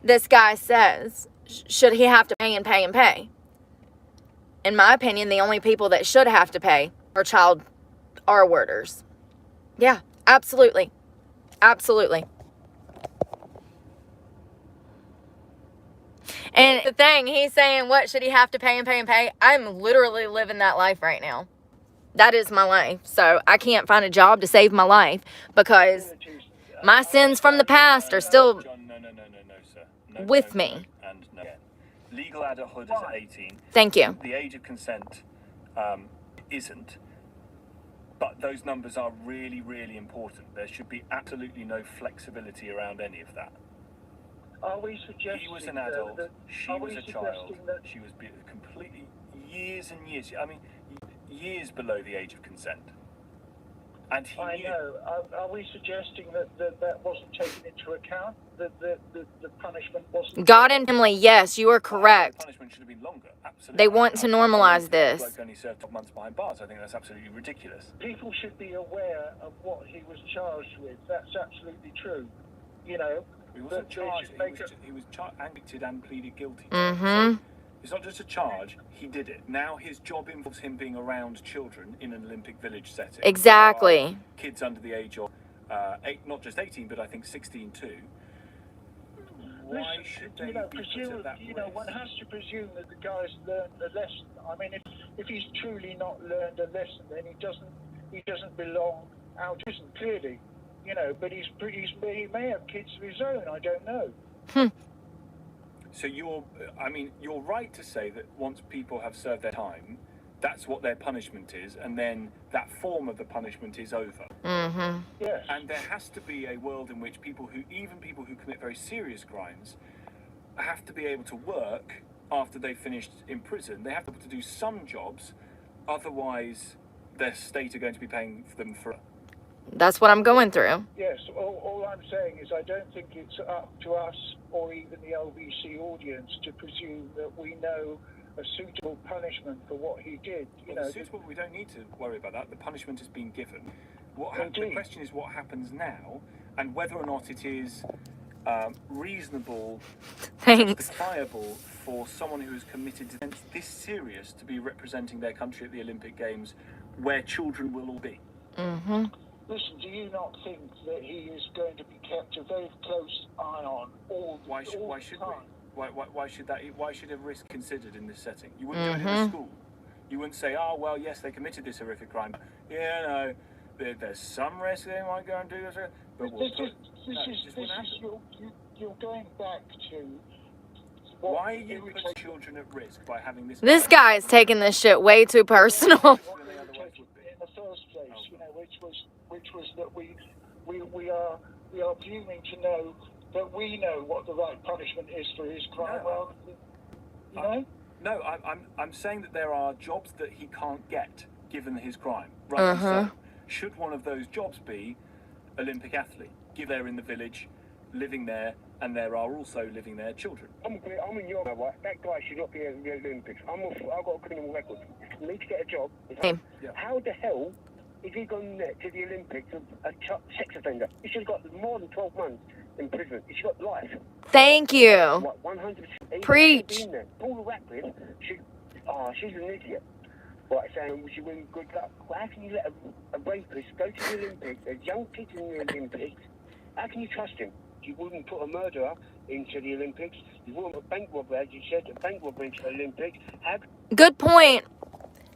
this guy says, should he have to pay and pay and pay? In my opinion, the only people that should have to pay are child R-worders. Yeah, absolutely. Absolutely. And the thing, he's saying, what should he have to pay and pay and pay? I'm literally living that life right now. That is my life. So I can't find a job to save my life because my sins from the past are still with me. And no. Legal adulthood is at 18. Thank you. The age of consent isn't. But those numbers are really, really important. There should be absolutely no flexibility around any of that. Are we suggesting he was an adult, she was a child, she was completely years and years, I mean, years below the age of consent. And he I know. Are we suggesting that wasn't taken into account? That the punishment wasn't... God and family, yes, you are correct. The punishment should have been longer. Absolutely. They want to normalize this. Bloke only served 12 months behind bars. I think that's absolutely ridiculous. People should be aware of what he was charged with. That's absolutely true. You know, he wasn't charged. He was convicted and pleaded guilty. Mm-hmm. So it's not just a charge. He did it. Now his job involves him being around children in an Olympic Village setting. Exactly. Kids under the age of not just 18, but I think 16 too. Why should they be put at that risk? One has to presume that the guy's learned a lesson. I mean, if he's truly not learned a lesson, then he doesn't belong out of prison, clearly. You know, but he may have kids of his own. I don't know. So you're right to say that once people have served their time, that's what their punishment is, and then that form of the punishment is over. Mm-hmm. Yes. And there has to be a world in which even people who commit very serious crimes have to be able to work after they've finished in prison. They have to be able to do some jobs, otherwise their state are going to be paying for them for... That's what I'm going through. Yes, all I'm saying is I don't think it's up to us or even the LBC audience to presume that we know a suitable punishment for what he did. We don't need to worry about that. The punishment has been given. The question is what happens now, and whether or not it is reasonable, justifiable for someone who has committed events this serious to be representing their country at the Olympic Games, where children will all be. Mm-hmm. Listen, do you not think that he is going to be kept a very close eye on all the time? Why should a risk considered in this setting? You wouldn't do it in a school. You wouldn't say, oh well, yes, they committed this horrific crime. Yeah, no, there's some risk they might go and do this. But you're going back to... Why are you putting children at risk by having this? This guy is taking this shit way too personal. In the first place, which was that we are presuming to know that we know what the right punishment is for his crime. No, I'm saying that there are jobs that he can't get given his crime. Right. So, should one of those jobs be Olympic athlete? Give there in the village, living there, and there are also living there children. I'm in your right. That guy should not be in the Olympics. I've got a criminal record. For me to get a job, how the hell is he going to the Olympics a sex offender? He should have got more than 12 months in prison. He should have got life. Thank you. 100%. Preach. Paul Radcliffe, she's an idiot. Right, saying she win good luck. Well, how can you let a rapist go to the Olympics, a young kid in the Olympics? How can you trust him? You wouldn't put a murderer into the Olympics. You wouldn't put a bank robber, as you said, a bank robber into the Olympics. Good point.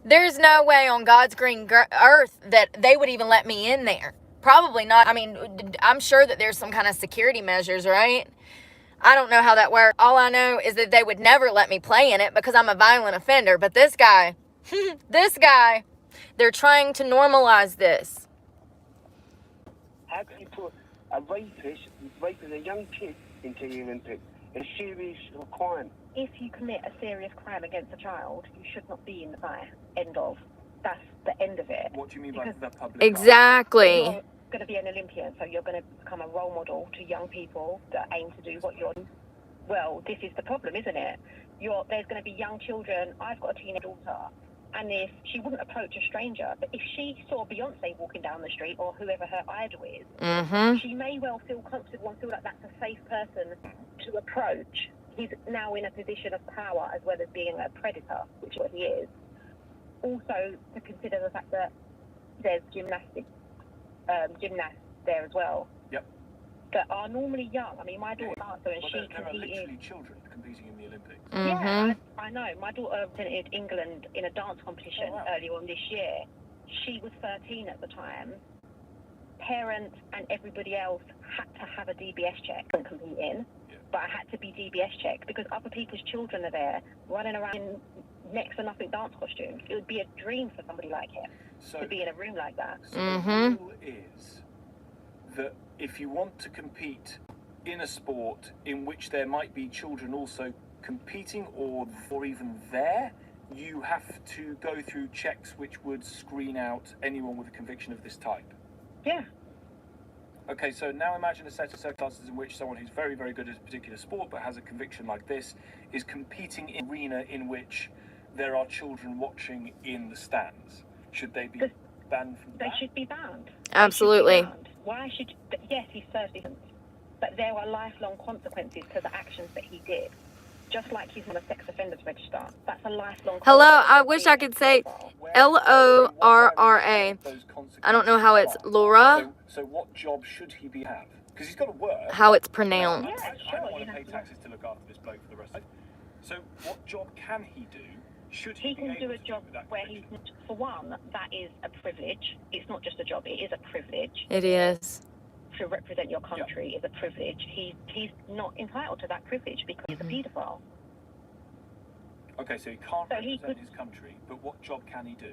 There's no way on God's green earth that they would even let me in there. Probably not. I mean, I'm sure that there's some kind of security measures, right? I don't know how that works. All I know is that they would never let me play in it because I'm a violent offender. But this guy, they're trying to normalize this. How can you put a rapist raping a young kid into the Olympics? A serious crime. If you commit a serious crime against a child, you should not be in the fire. End of. That's the end of it. What do you mean by the public? Exactly. You're going to be an Olympian, so you're going to become a role model to young people that aim to do what you're doing. Well, this is the problem, isn't it? There's going to be young children. I've got a teenage daughter, and if she wouldn't approach a stranger, but if she saw Beyonce walking down the street or whoever her idol is, she may well feel comfortable and feel like that's a safe person to approach. He's now in a position of power as well as being a predator, which is what he is. Also, to consider the fact that there's gymnasts there as well. Yep. That are normally young. I mean, my daughter's dancer and she there are literally children competing in the Olympics. Yeah, I know. My daughter represented England in a dance competition earlier on this year. She was 13 at the time. Parents and everybody else had to have a DBS check and compete in. But I had to be DBS checked because other people's children are there running around in next to nothing dance costumes. It would be a dream for somebody like him to be in a room like that. So the rule is that if you want to compete in a sport in which there might be children also competing or even there, you have to go through checks which would screen out anyone with a conviction of this type. Yeah. Okay, so now imagine a set of circumstances in which someone who's very, very good at a particular sport but has a conviction like this is competing in an arena in which there are children watching in the stands. Should they be banned from that? They should be banned. Absolutely. Why should... Yes, he served his sentence, but there are lifelong consequences to the actions that he did. Just like he's on a sex offenders register. That's a lifelong... Hello, I wish I could say Lorra. I don't know how it's Laura. So what job should he be have? Because he's got to work. How it's pronounced. I don't want to pay taxes to look after this bloke for the rest of it. So what job can he do? Should he can do a job where he's not, for one, that is a privilege. It's not just a job, it is a privilege. It is. To represent your country is a privilege. He's not entitled to that privilege because he's a paedophile. Okay, so he can't represent his country, but what job can he do?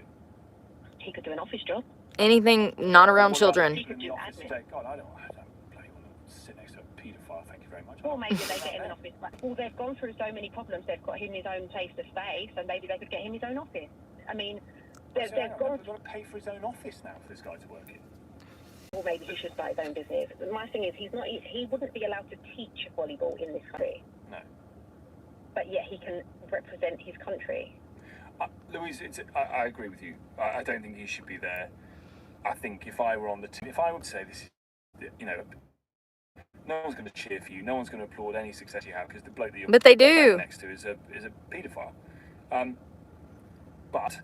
He could do an office job. Anything not around children. He could do admin. God, I don't bloody want to sit next to a paedophile, thank you very much. Or maybe they get him an office. Well, they've gone through so many problems, they've got him his own place to stay, so maybe they could get him his own office. I mean, they've got to pay for his own office now for this guy to work in. Or maybe he should start his own business. My thing is, he wouldn't be allowed to teach volleyball in this country. No. But yet he can represent his country. Louise, I agree with you. I don't think he should be there. I think if I were on the team, if I would say this is, no one's going to cheer for you. No one's going to applaud any success you have because the bloke that you're But they do. next to is a paedophile. But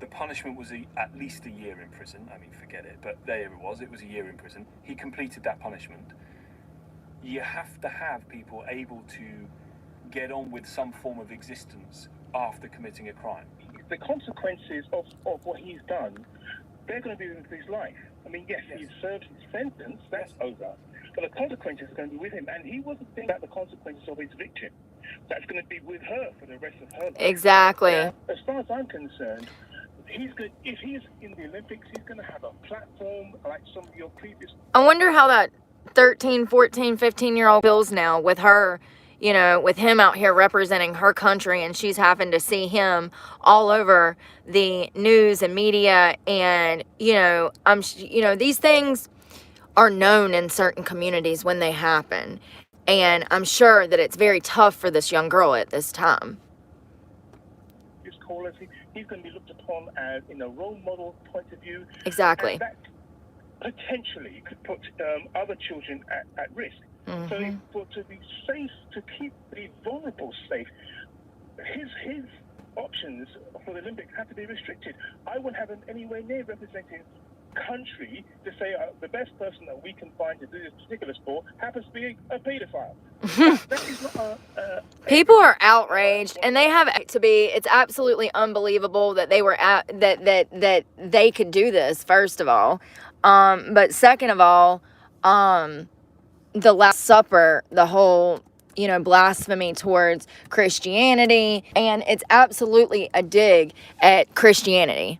the punishment was at least a year in prison. I mean, forget it. But there it was. It was a year in prison. He completed that punishment. You have to have people able to get on with some form of existence after committing a crime. The consequences of what he's done, they're going to be with his life. I mean, yes, he's served his sentence, that's over. But the consequences are going to be with him. And he wasn't thinking about the consequences of his victim. That's going to be with her for the rest of her life. Exactly. Now, as far as I'm concerned, if he's in the Olympics, he's going to have a platform like some of your previous... I wonder how that 13, 14, 15-year-old feels now with her, with him out here representing her country, and she's having to see him all over the news and media. And, these things are known in certain communities when they happen. And I'm sure that it's very tough for this young girl at this time. His quality, he's going to be looked upon as in a role model point of view. Exactly. And that potentially could put other children at risk. Mm-hmm. So to be safe, to keep the vulnerable safe, his options for the Olympics have to be restricted. I wouldn't have him anywhere near representing country to say the best person that we can find to do this particular sport happens to be a paedophile. That is not People are outraged, and they have to be. It's absolutely unbelievable that they were that they could do this. First of all, but second of all, the Last Supper, the whole blasphemy towards Christianity, and it's absolutely a dig at Christianity.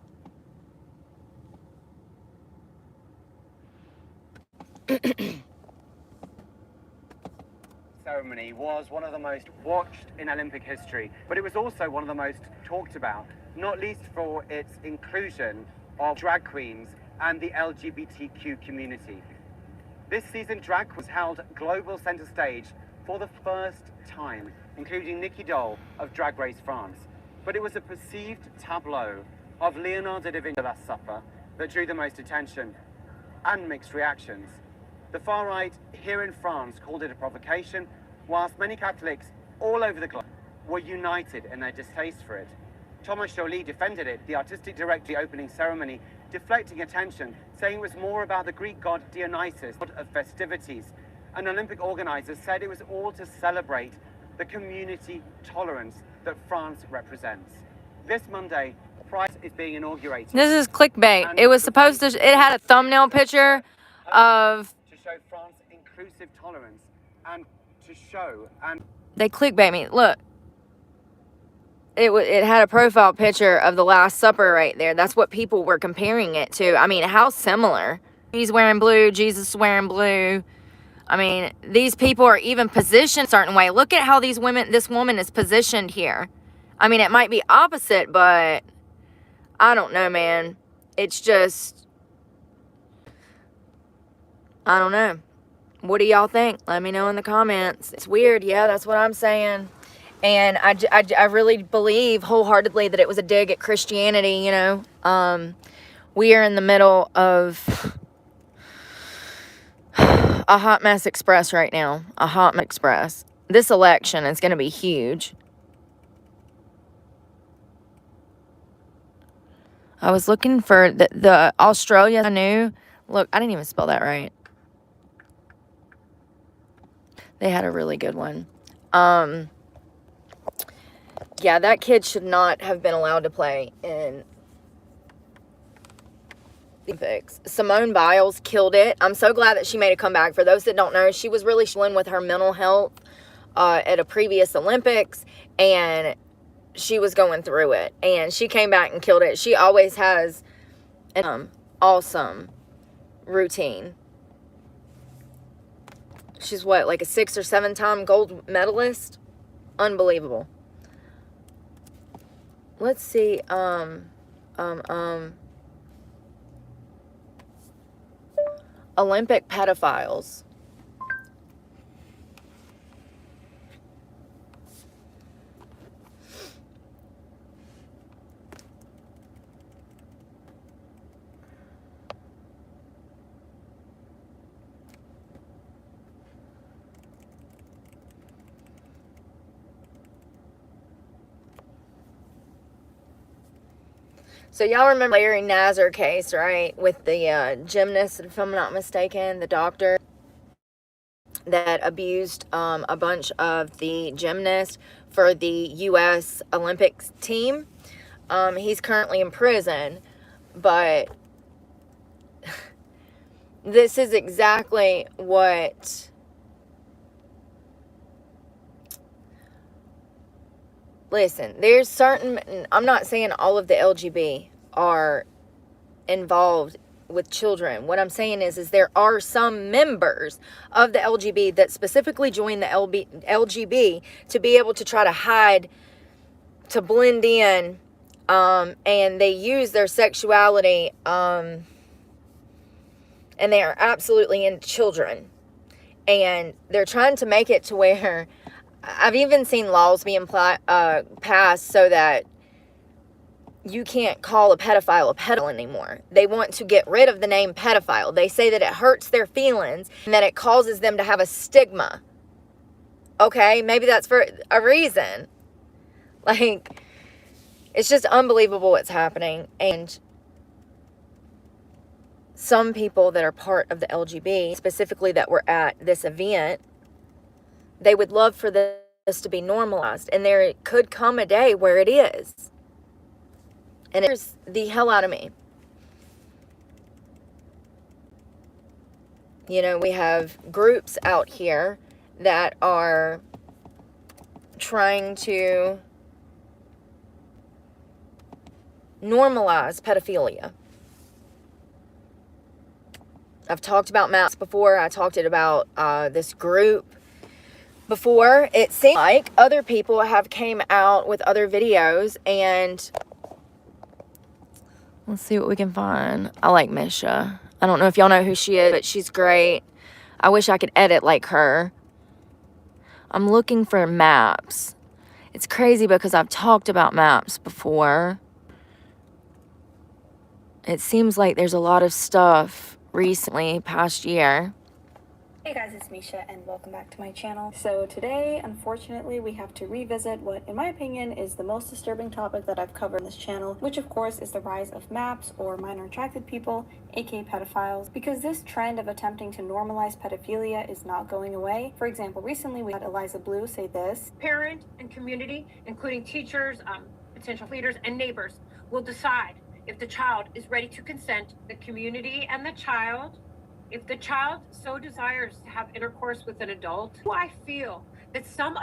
Ceremony was one of the most watched in Olympic history, but it was also one of the most talked about, not least for its inclusion of drag queens and the LGBTQ community. This season, drag queens held global center stage for the first time, including Nikki Doll of Drag Race France. But it was a perceived tableau of Leonardo da Vinci's Last Supper that drew the most attention and mixed reactions. The far right here in France called it a provocation, whilst many Catholics all over the globe were united in their distaste for it. Thomas Joly defended it, the artistic director of the opening ceremony, deflecting attention, saying it was more about the Greek god Dionysus, god of festivities. And Olympic organizers said it was all to celebrate the community tolerance that France represents. This Monday, Prize is being inaugurated. This is clickbait. It was supposed to. It had a thumbnail picture of. To show France inclusive tolerance and to show and. They clickbait me. Look. It had a profile picture of the Last Supper right there. That's what people were comparing it to. I mean, how similar. He's wearing blue. Jesus is wearing blue. I mean, these people are even positioned a certain way. Look at how this woman is positioned here. I mean, it might be opposite, but I don't know, man. It's just, I don't know. What do y'all think? Let me know in the comments. It's weird. Yeah, that's what I'm saying. And I really believe wholeheartedly that it was a dig at Christianity, you know. We are in the middle of a hot mess express right now. A hot mess express. This election is going to be huge. I was looking for the Australia I knew. Look, I didn't even spell that right. They had a really good one. Yeah, that kid should not have been allowed to play in the Olympics. Simone Biles killed it. I'm so glad that she made a comeback. For those that don't know, she was really struggling with her mental health at a previous Olympics, and she was going through it. And she came back and killed it. She always has an awesome routine. She's what, like a 6 or 7 time gold medalist? Unbelievable. Let's see, Olympic pedophiles. So y'all remember Larry Nassar case, right? With the gymnast, if I'm not mistaken, the doctor that abused a bunch of the gymnasts for the U.S. Olympics team. He's currently in prison, but this is exactly what... Listen, there's certain... I'm not saying all of the LGB are involved with children. What I'm saying is there are some members of the LGB that specifically join the LGB to be able to try to hide, to blend in, and they use their sexuality, and they are absolutely into children. And they're trying to make it to where... I've even seen laws being passed so that you can't call a pedophile anymore. They want to get rid of the name pedophile. They say that it hurts their feelings and that it causes them to have a stigma. Okay, maybe that's for a reason. Like, it's just unbelievable what's happening. And some people that are part of the LGB, specifically that were at this event, they would love for this to be normalized. And there could come a day where it is. And it scares the hell out of me. You know, we have groups out here that are trying to normalize pedophilia. I've talked about MAPS before. I talked about this group before. It seems like other people have came out with other videos, and let's see what we can find. I like Misha. I don't know if y'all know who she is, but she's great. I wish I could edit like her. I'm looking for MAPS. It's crazy because I've talked about MAPS before. It seems like there's a lot of stuff recently, past year. Hey guys, it's Misha and welcome back to my channel. So today, unfortunately, we have to revisit what, in my opinion, is the most disturbing topic that I've covered on this channel, which of course is the rise of MAPS, or minor attracted people, aka pedophiles, because this trend of attempting to normalize pedophilia is not going away. For example, recently we had Eliza Blue say this: parent and community, including teachers, potential leaders, and neighbors, will decide if the child is ready to consent. The community and the child, if the child so desires to have intercourse with an adult, I feel that some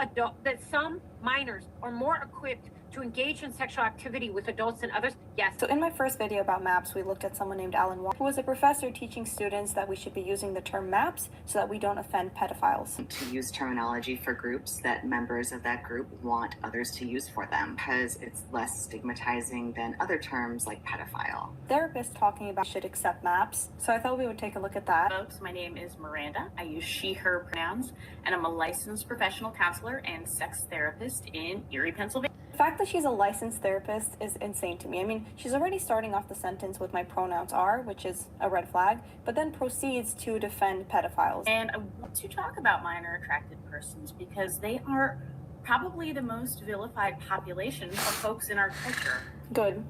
minors are more equipped to engage in sexual activity with adults and others? Yes. So in my first video about maps, we looked at someone named Alan Watt, who was a professor teaching students that we should be using the term maps so that we don't offend pedophiles. To use terminology for groups that members of that group want others to use for them, because it's less stigmatizing than other terms like pedophile. Therapists talking about should accept maps, so I thought we would take a look at that. Folks, my name is Miranda. I use she, her pronouns, and I'm a licensed professional counselor and sex therapist in Erie, Pennsylvania. The fact that she's a licensed therapist is insane to me. I mean, she's already starting off the sentence with my pronouns are, which is a red flag, but then proceeds to defend pedophiles. And I want to talk about minor attracted persons because they are probably the most vilified population of folks in our culture. Good.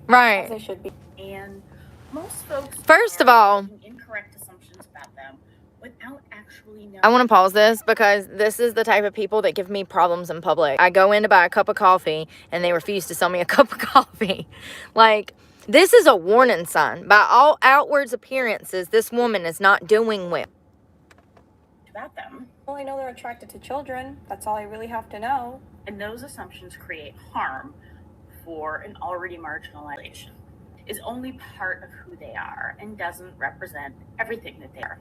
Right. As they should be. And most folks First of all, making incorrect assumptions about them without actually knowing. I want to pause this because this is the type of people that give me problems in public. I go in to buy a cup of coffee and they refuse to sell me a cup of coffee. Like, this is a warning sign. By all outwards appearances, this woman is not doing well. About them. Well, I know they're attracted to children. That's all I really have to know. And those assumptions create harm for an already marginalized population. Is only part of who they are and doesn't represent everything that they are.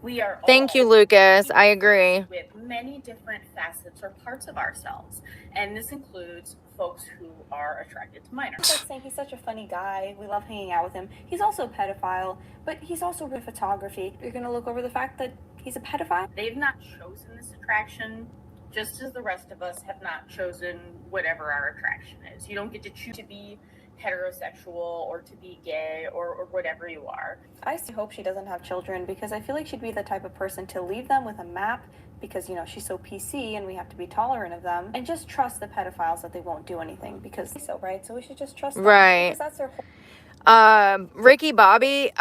We are Thank you, Lucas. I agree. With many different facets or parts of ourselves, and this includes folks who are attracted to minors. It's like saying he's such a funny guy. We love hanging out with him. He's also a pedophile, but he's also with photography. You're gonna look over the fact that he's a pedophile? They've not chosen this attraction, just as the rest of us have not chosen whatever our attraction is. You don't get to choose to be heterosexual or to be gay or whatever you are. I hope she doesn't have children because I feel like she'd be the type of person to leave them with a map because, you know, she's so PC and we have to be tolerant of them, and just trust the pedophiles that they won't do anything because so, right? So we should just trust them. Right. Because that's their whole... Ricky Bobby,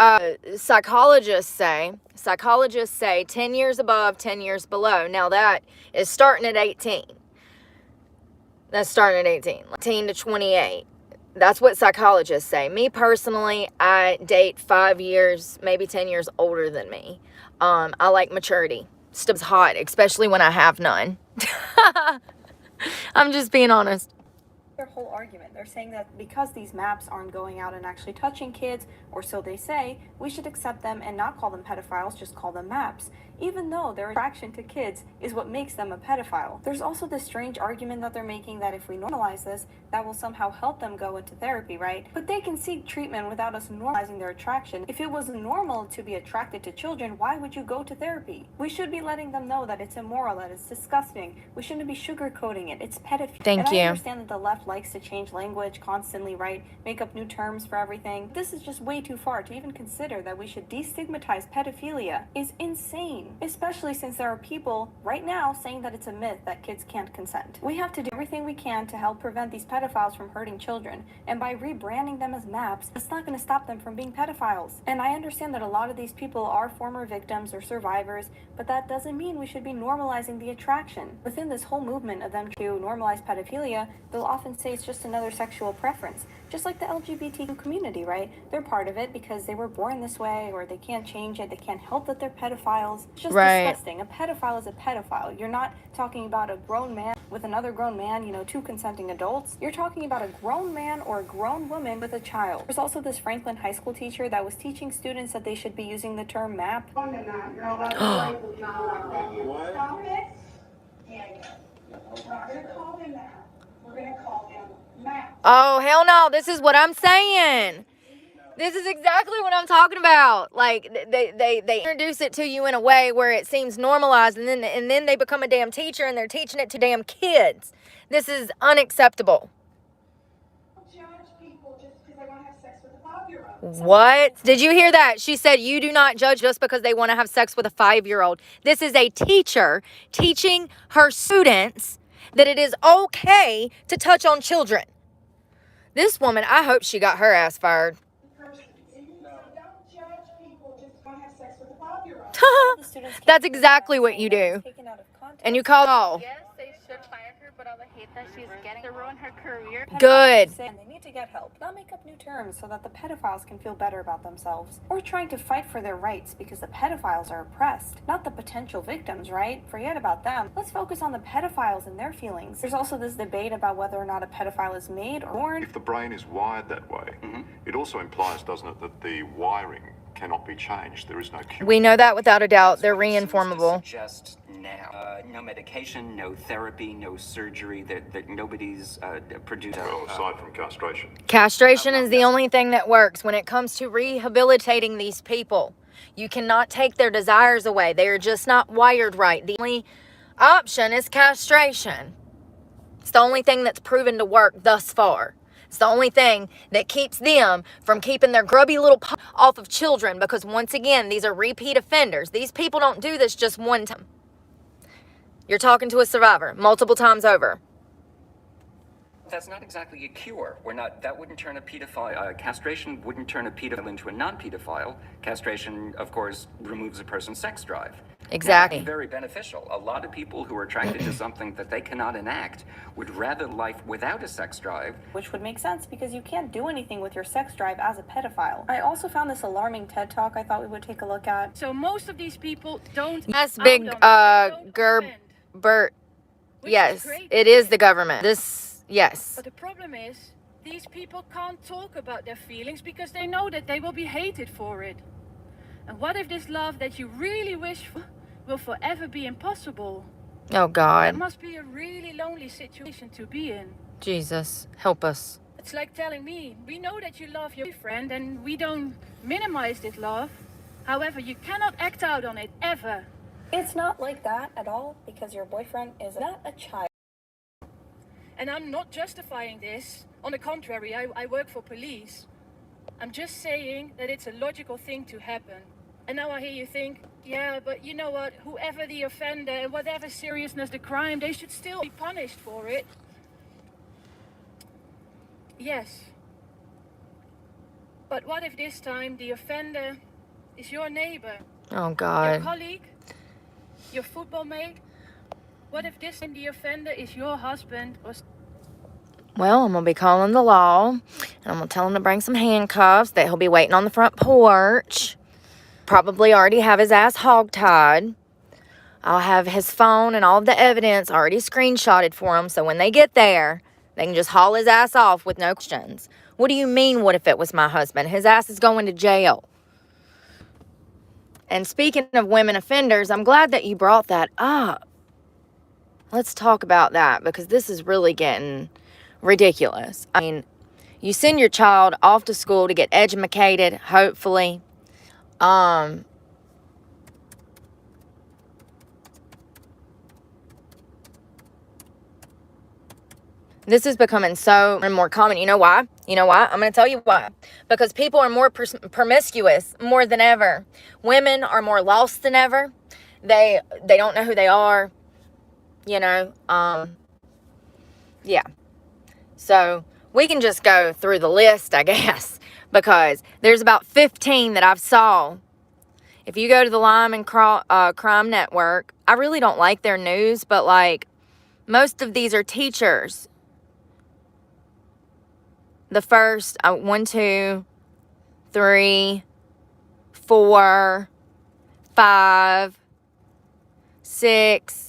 psychologists say 10 years above, 10 years below. Now that is starting at 18. That's starting at 18. 18 to 28. That's what psychologists say. Me personally, I date 5 years, maybe 10 years older than me. I like maturity. Stuff's hot, especially when I have none. I'm just being honest. Their whole argument. They're saying that because these maps aren't going out and actually touching kids, or so they say, we should accept them and not call them pedophiles, just call them maps. Even though their attraction to kids is what makes them a pedophile. There's also this strange argument that they're making that if we normalize this, that will somehow help them go into therapy, right? But they can seek treatment without us normalizing their attraction. If it was normal to be attracted to children, why would you go to therapy? We should be letting them know that it's immoral, that it's disgusting. We shouldn't be sugarcoating it. It's pedophilia. Thank you. I understand that the left likes to change language constantly, right? Make up new terms for everything. This is just way too far to even consider that we should destigmatize pedophilia is insane. Especially since there are people right now saying that it's a myth that kids can't consent. We have to do everything we can to help prevent these pedophiles from hurting children, and by rebranding them as maps, it's not going to stop them from being pedophiles. And I understand that a lot of these people are former victims or survivors, but that doesn't mean we should be normalizing the attraction. Within this whole movement of them to normalize pedophilia, they'll often say it's just another sexual preference. Just like the LGBTQ community, right? They're part of it because they were born this way, or they can't change it, they can't help that they're pedophiles. It's just disgusting. A pedophile is a pedophile. You're not talking about a grown man with another grown man, you know, two consenting adults. You're talking about a grown man or a grown woman with a child. There's also this Franklin high school teacher that was teaching students that they should be using the term map. Oh, hell no. This is what I'm saying. This is exactly what I'm talking about. Like, they introduce it to you in a way where it seems normalized, and then they become a damn teacher, and they're teaching it to damn kids. This is unacceptable. What? Did you hear that? She said you do not judge just because they want to have sex with a 5-year-old. This is a teacher teaching her students that it is okay to touch on children. This woman, I hope she got her ass fired. That's exactly what you do. And you call off. Yes, they should fire her, but all the hate that she's getting to ruin her career. Good. They need to get help, not make up new terms so that the pedophiles can feel better about themselves. Or trying to fight for their rights because the pedophiles are oppressed, not the potential victims, right? Forget about them. Let's focus on the pedophiles and their feelings. There's also this debate about whether or not a pedophile is made or born. If the brain is wired that way, it also implies, doesn't it, that the wiring cannot be changed. There is no cure. We know that without a doubt. They're reinformable. Just now, no medication, no therapy, no surgery. That nobody's produced. Well, aside from castration. Castration is the only thing that works when it comes to rehabilitating these people. You cannot take their desires away. They are just not wired right. The only option is castration. It's the only thing that's proven to work thus far. It's the only thing that keeps them from keeping their grubby little off of children, because once again, these are repeat offenders. These people don't do this just one time. You're talking to a survivor multiple times over. That's not exactly a cure. That wouldn't turn a pedophile. Castration wouldn't turn a pedophile into a non-pedophile. Castration, of course, removes a person's sex drive. Exactly. That's very beneficial. A lot of people who are attracted to something that they cannot enact would rather life without a sex drive. Which would make sense because you can't do anything with your sex drive as a pedophile. I also found this alarming TED Talk I thought we would take a look at. So most of these people don't. Yes, big Gerbert. Yes, it is the government. Yes. But the problem is, these people can't talk about their feelings because they know that they will be hated for it. And what if this love that you really wish for will forever be impossible? Oh, God. That must be a really lonely situation to be in. Jesus, help us. It's like telling me, we know that you love your friend and we don't minimize this love. However, you cannot act out on it, ever. It's not like that at all because your boyfriend is not a child. And I'm not justifying this. On the contrary, I work for police. I'm just saying that it's a logical thing to happen. And now I hear you think, yeah, but you know what? Whoever the offender and whatever seriousness the crime, they should still be punished for it. Yes. But what if this time the offender is your neighbor? Oh, God. Your colleague? Your football mate? What if this time the offender is your husband or... Well, I'm going to be calling the law, and I'm going to tell him to bring some handcuffs, that he'll be waiting on the front porch. Probably already have his ass hogtied. I'll have his phone and all of the evidence already screenshotted for him, so when they get there, they can just haul his ass off with no questions. What do you mean, what if it was my husband? His ass is going to jail. And speaking of women offenders, I'm glad that you brought that up. Let's talk about that, because this is really getting ridiculous. I mean, you send your child off to school to get educated, hopefully. This is becoming so more common. You know why? I'm going to tell you why. Because people are more promiscuous more than ever. Women are more lost than ever. They don't know who they are. Yeah. So we can just go through the list, I guess, because there's about 15 that I've saw. If you go to the Lyman Crime Network, I really don't like their news, but like most of these are teachers. The first 1, 2, 3, 4, 5, 6.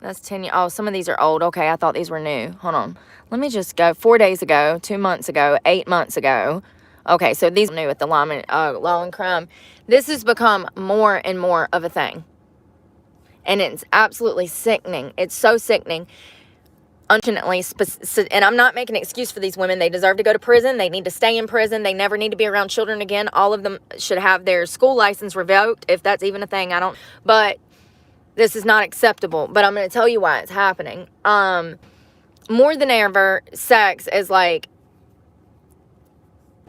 That's 10 years. Oh, some of these are old. Okay, I thought these were new. Hold on. Let me just go. 4 days ago, 2 months ago, 8 months ago. Okay, so these are new at the Law and Crime. This has become more and more of a thing. And it's absolutely sickening. It's so sickening. Unfortunately, and I'm not making an excuse for these women. They deserve to go to prison. They need to stay in prison. They never need to be around children again. All of them should have their school license revoked, if that's even a thing. But this is not acceptable. But I'm going to tell you why it's happening. More than ever, sex is like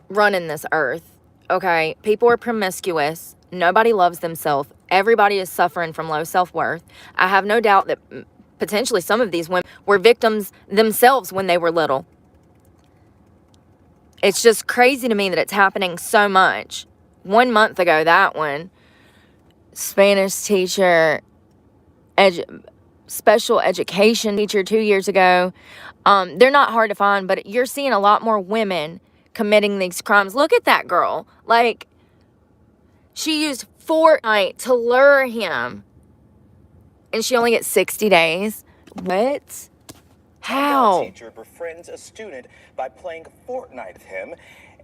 running this earth. Okay, people are promiscuous. Nobody loves themselves. Everybody is suffering from low self-worth. I have no doubt that potentially some of these women were victims themselves when they were little. It's just crazy to me that it's happening so much. 1 month ago, that one, Spanish teacher special education teacher 2 years ago. They're not hard to find, but you're seeing a lot more women committing these crimes. Look at that girl. Like, she used Fortnite to lure him, and she only gets 60 days. What? How? A teacher befriends a student by playing Fortnite with him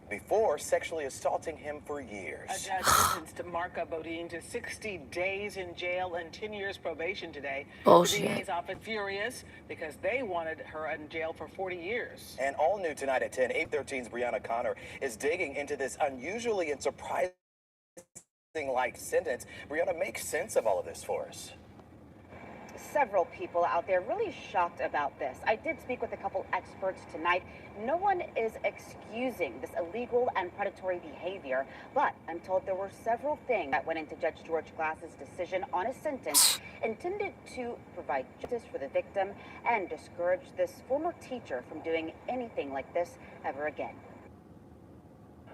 before sexually assaulting him for years. A judge sentenced Marca Bodine to 60 days in jail and 10 years probation today. Bullshit. The DA's often furious because they wanted her in jail for 40 years. And all new tonight at 10, 813's Brianna Connor is digging into this unusually and surprising-like sentence. Brianna, make sense of all of this for us. Several people out there really shocked about this. I did speak with a couple experts tonight. No one is excusing this illegal and predatory behavior, but I'm told there were several things that went into Judge George Glass's decision on a sentence intended to provide justice for the victim and discourage this former teacher from doing anything like this ever again.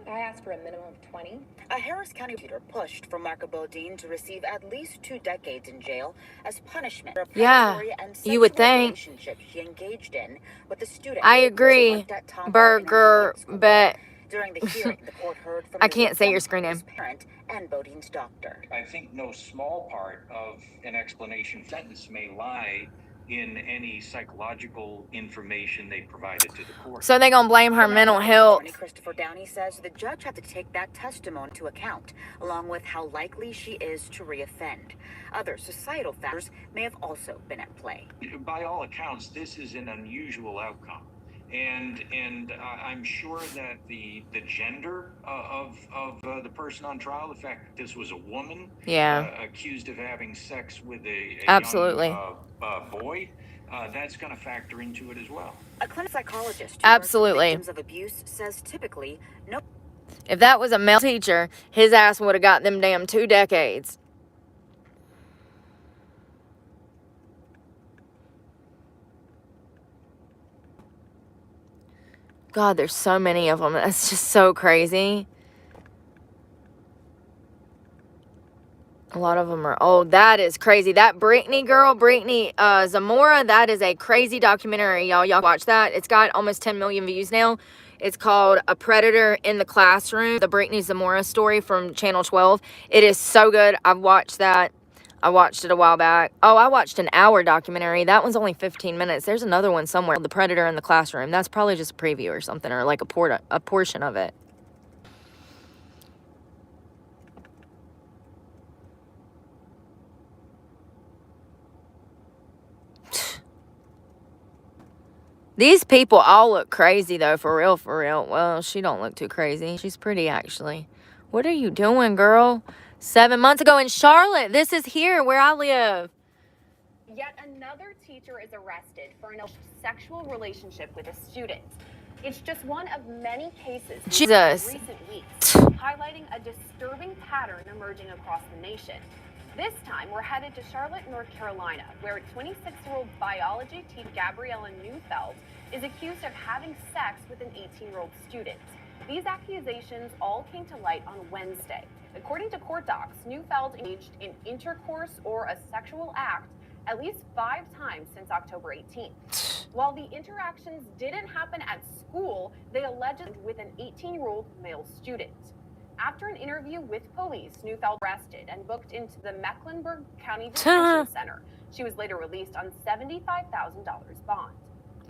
I asked for a minimum of 20. A Harris County prosecutor pushed for Marca Bodine to receive at least 2 decades in jail as punishment for a predatory and you would sexual think. relationship she engaged in with the student. I agree, Burger, but During the hearing, the court heard from I the can't say your victim, screen name. his parent, and Bodine's doctor. I think no small part of an explanation sentence may lie in any psychological information they provided to the court. So they gonna blame her mental health. Attorney Christopher Downey says the judge had to take that testimony into account, along with how likely she is to reoffend. Other societal factors may have also been at play. By all accounts, this is an unusual outcome. And I'm sure that the gender of the person on trial, the fact that this was a woman accused of having sex with a Absolutely. young boy, that's going to factor into it as well. A clinical psychologist who Absolutely. works with victims of abuse says typically no. If that was a male teacher, his ass would have got them damn 2 decades. God, there's so many of them. That's just so crazy. A lot of them are old. That is crazy. That Brittany girl, Brittany Zamora, that is a crazy documentary. Y'all watch that. It's got almost 10 million views now. It's called A Predator in the Classroom, the Brittany Zamora story from Channel 12. It is so good. I've watched that. I watched it a while back. Oh, I watched an hour documentary. That one's only 15 minutes. There's another one somewhere, The Predator in the Classroom. That's probably just a preview or something, or like a portion of it. These people all look crazy, though, for real, for real. Well, she don't look too crazy. She's pretty, actually. What are you doing, girl? 7 months ago in Charlotte. This is here where I live. Yet another teacher is arrested for a sexual relationship with a student. It's just one of many cases in recent weeks, highlighting a disturbing pattern emerging across the nation. This time, we're headed to Charlotte, North Carolina, where 26-year-old biology teacher Gabriella Neufeld is accused of having sex with an 18-year-old student. These accusations all came to light on Wednesday. According to court docs, Neufeld engaged in intercourse or a sexual act at least 5 times since October 18th. While the interactions didn't happen at school, they alleged with an 18-year-old male student. After an interview with police, Neufeld arrested and booked into the Mecklenburg County Detention Center. She was later released on $75,000 bond.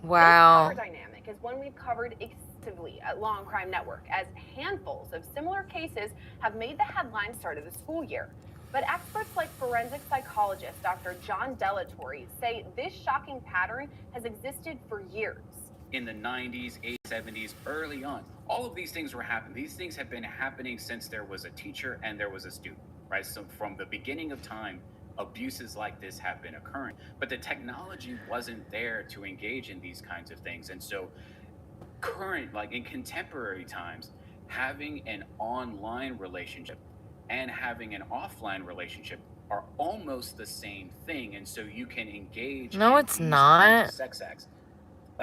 Wow. This power dynamic is one we've covered extensively at Law and Crime Network, as handfuls of similar cases have made the headlines start of the school year. But experts like forensic psychologist Dr. John Delatorre say this shocking pattern has existed for years. In the 90s, 80s, 70s, early on, all of these things were happening. These things have been happening since there was a teacher and there was a student, right? So from the beginning of time, abuses like this have been occurring. But the technology wasn't there to engage in these kinds of things. And so current, like in contemporary times, having an online relationship and having an offline relationship are almost the same thing. And so you can engage No, in it's these not. kinds of sex acts.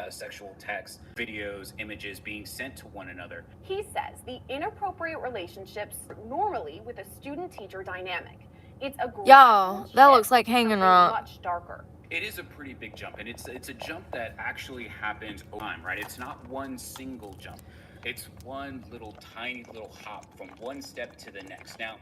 Sexual texts, videos, images being sent to one another. He says the inappropriate relationships normally with a student-teacher dynamic. It's a Y'all, that looks like Hanging Rock. much darker. It is a pretty big jump, and it's a jump that actually happens over time, right? It's not one single jump. It's one little tiny little hop from one step to the next. Now,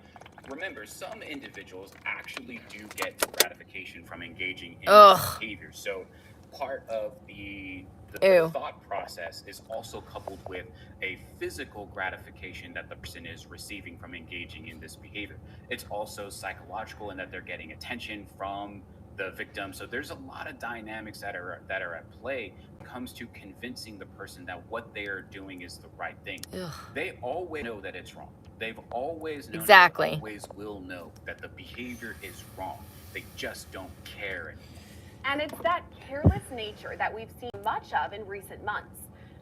remember, some individuals actually do get gratification from engaging in this behavior. So part of the thought process is also coupled with a physical gratification that the person is receiving from engaging in this behavior. It's also psychological in that they're getting attention from the victim. So there's a lot of dynamics that are at play when it comes to convincing the person that what they are doing is the right thing. They always know that it's wrong. They've always known, exactly. They always will know that the behavior is wrong. They just don't care anymore. And it's that careless nature that we've seen much of in recent months.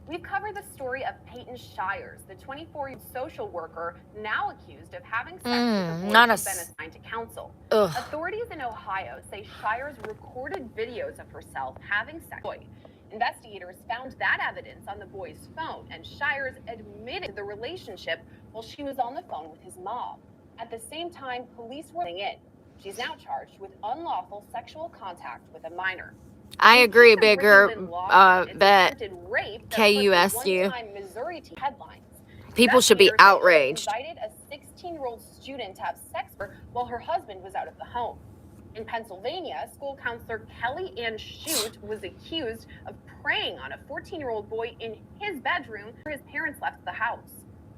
We've covered the story of Peyton Shires, the 24-year-old social worker now accused of having sex with a boy who's been assigned to counsel. Authorities in Ohio say Shires recorded videos of herself having sex with a boy. Investigators found that evidence on the boy's phone, and Shires admitted to the relationship while she was on the phone with his mom. At the same time, police were in. She's now charged with unlawful sexual contact with a minor. I agree, bigger bet KUSU. People should be outraged. Invited a 16-year-old student to have sex with her while her husband was out of the home. In Pennsylvania, school counselor Kelly Ann Shute was accused of preying on a 14-year-old boy in his bedroom after his parents left the house.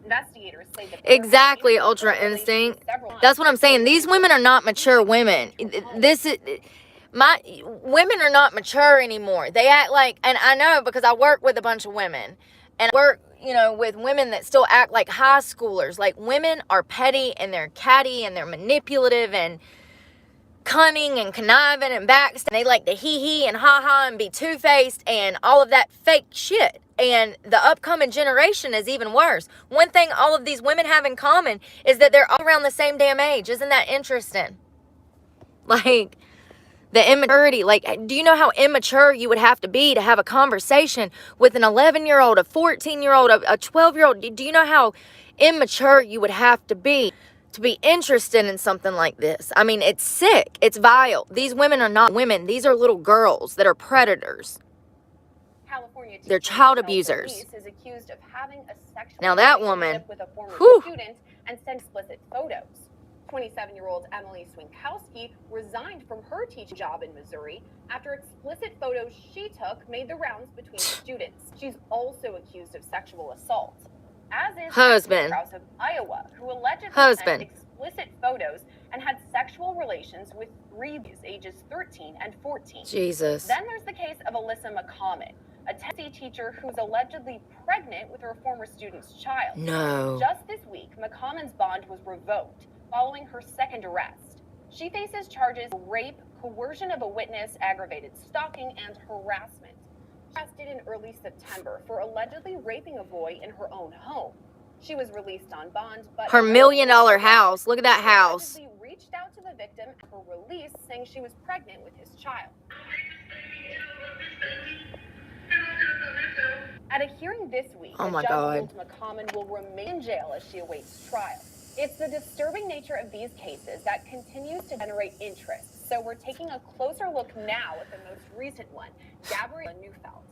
Investigators say that exactly, Ultra Instinct. That's what I'm saying. These women are not mature women. Women are not mature anymore. They act like, and I know because I work with a bunch of women, and I work, with women that still act like high schoolers. Like, women are petty and they're catty and they're manipulative and cunning and conniving and backstabbing. They like to hee and ha and be two-faced and all of that fake shit. And the upcoming generation is even worse. One thing all of these women have in common is that they're all around the same damn age. Isn't that interesting? Like, the immaturity. Like, do you know how immature you would have to have a conversation with an 11-year-old, a 14-year-old, a 12-year-old? Do you know how immature you would have to be interested in something like this? I mean, it's sick. It's vile. These women are not women. These are little girls that are predators. They're child abusers. Is accused of having a sexual now that woman, with a former whew, student and sent explicit photos. 27-year-old Emily Swinkowski resigned from her teaching job in Missouri after explicit photos she took made the rounds between students. She's also accused of sexual assault. As is husband Krause of Iowa, who allegedly sent explicit photos and had sexual relations with 3 boys ages 13 and 14. Jesus. Then there's the case of Alyssa McCommon, a Tennessee teacher who's allegedly pregnant with her former student's child. No. Just this week, McCommon's bond was revoked following her second arrest. She faces charges of rape, coercion of a witness, aggravated stalking, and harassment. Arrested in early September for allegedly raping a boy in her own home. She was released on bond, but her $1 million house. Look at that house. She reached out to the victim at her release, saying she was pregnant with his child. At a hearing this week, oh my the judge God, ruled McCommon will remain in jail as she awaits trial. It's the disturbing nature of these cases that continues to generate interest. So we're taking a closer look now at the most recent one, Gabriella Neufeld.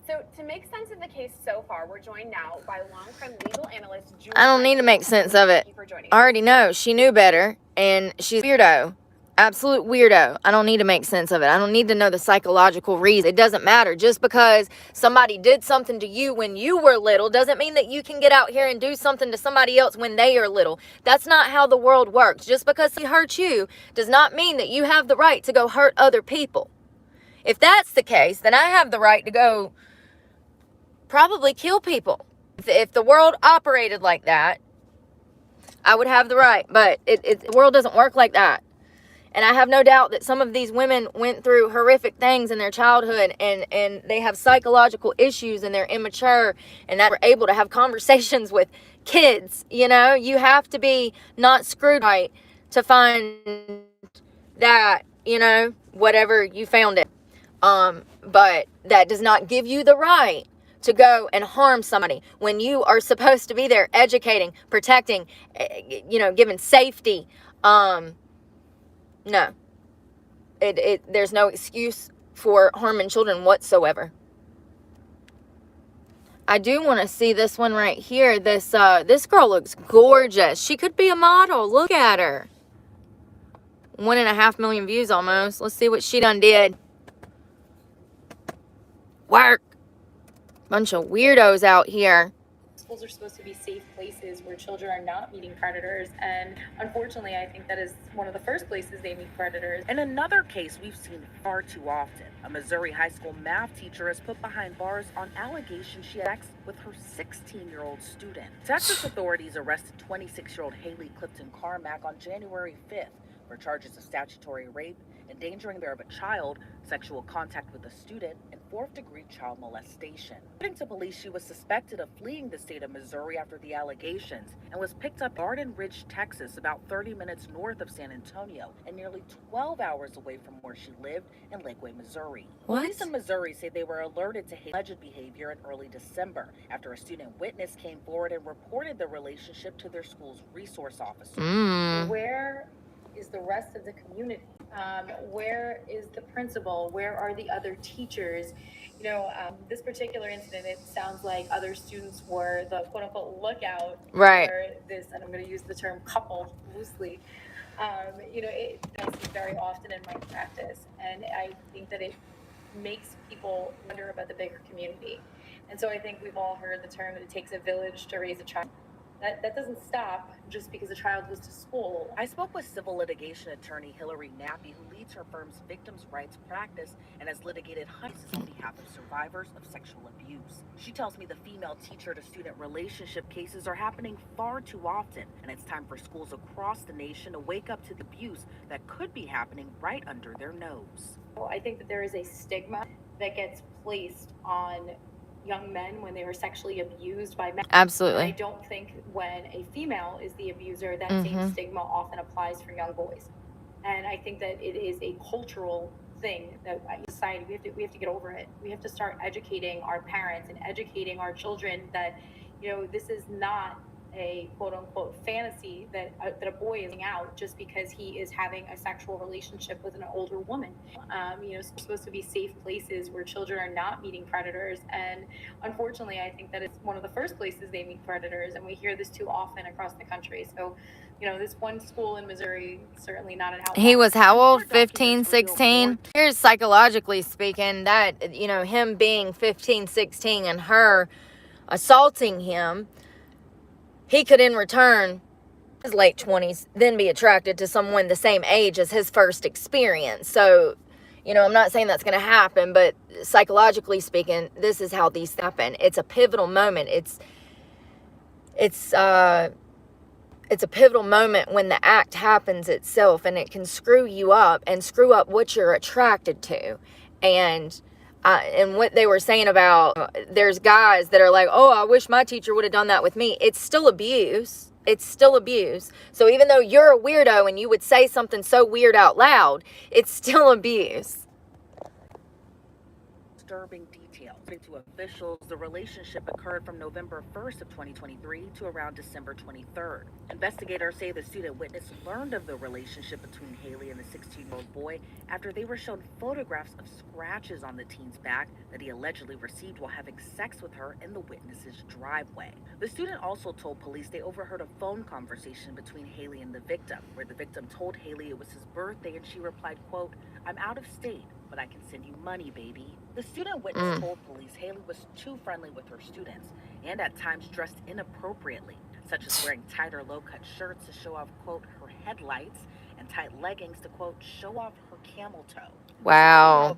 So to make sense of the case so far, we're joined now by long-term legal analyst Julie. I don't need to make sense of it. I already know. She knew better, and she's a weirdo. Absolute weirdo. I don't need to make sense of it. I don't need to know the psychological reason. It doesn't matter. Just because somebody did something to you when you were little doesn't mean that you can get out here and do something to somebody else when they are little. That's not how the world works. Just because he hurt you does not mean that you have the right to go hurt other people. If that's the case, then I have the right to go probably kill people. If the world operated like that, I would have the right. But the world doesn't work like that. And I have no doubt that some of these women went through horrific things in their childhood, and they have psychological issues, and they're immature, and that we're able to have conversations with kids. You know, you have to be not screwed right to find that, whatever you found it. But that does not give you the right to go and harm somebody when you are supposed to be there educating, protecting, giving safety. No. There's no excuse for harming children whatsoever. I do want to see this one right here. This girl looks gorgeous. She could be a model. Look at her. 1.5 million views almost. Let's see what she done did. Work. Bunch of weirdos out here. Schools are supposed to be safe places where children are not meeting predators, and unfortunately I think that is one of the first places they meet predators. In another case we've seen far too often, a Missouri high school math teacher is put behind bars on allegations she had sex with her 16-year-old student. Texas authorities arrested 26-year-old Haley Clifton Carmack on January 5th for charges of statutory rape, endangering the of a child, sexual contact with a student, and 4th-degree child molestation. According to police, she was suspected of fleeing the state of Missouri after the allegations and was picked up in Garden Ridge, Texas, about 30 minutes north of San Antonio and nearly 12 hours away from where she lived in Lakeway, Missouri. What? Police in Missouri say they were alerted to alleged behavior in early December after a student witness came forward and reported the relationship to their school's resource officer. Where is the rest of the community? Where is the principal? Where are the other teachers? You know, this particular incident, it sounds like other students were the quote-unquote lookout Right. for this, and I'm going to use the term couple loosely. You know, I see very often in my practice, and I think that it makes people wonder about the bigger community. And so I think we've all heard the term that it takes a village to raise a child. That doesn't stop just because a child goes to school. I spoke with civil litigation attorney Hillary Nappy, who leads her firm's victims' rights practice and has litigated hundreds on behalf of survivors of sexual abuse. She tells me the female teacher-to-student relationship cases are happening far too often, and it's time for schools across the nation to wake up to the abuse that could be happening right under their nose. I think that there is a stigma that gets placed on young men when they were sexually abused by men. Absolutely. And I don't think when a female is the abuser, that same stigma often applies for young boys. And I think that it is a cultural thing that in society we have to get over it. We have to start educating our parents and educating our children that, you know, this is not a quote-unquote fantasy that a boy is out just because he is having a sexual relationship with an older woman. You know, it's supposed to be safe places where children are not meeting predators, and unfortunately I think that it's one of the first places they meet predators, and we hear this too often across the country. So, you know, this one school in Missouri, certainly not an outlier. He was how old? 15, 16? Here's psychologically speaking that, you know, him being 15, 16 and her assaulting him, he could in return, his late 20s, then be attracted to someone the same age as his first experience. So, you know, I'm not saying that's going to happen, but psychologically speaking, this is how these happen. It's a pivotal moment. It's a pivotal moment when the act happens itself, and it can screw you up and screw up what you're attracted to. And what they were saying about, there's guys that are like, oh, I wish my teacher would have done that with me. It's still abuse. It's still abuse. So even though you're a weirdo and you would say something so weird out loud, it's still abuse. Disturbing details. To officials, the relationship occurred from November 1st of 2023 to around December 23rd. Investigators say the student witness learned of the relationship between Haley and the 16-year-old boy after they were shown photographs of scratches on the teen's back that he allegedly received while having sex with her in the witness's driveway. The student also told police they overheard a phone conversation between Haley and the victim, where the victim told Haley it was his birthday and she replied, quote, "I'm out of state, but I can send you money, baby." The student witness told police Haley was too friendly with her students and at times dressed inappropriately, such as wearing tight or low-cut shirts to show off, quote, her headlights and tight leggings to, quote, show off her camel toe. Wow.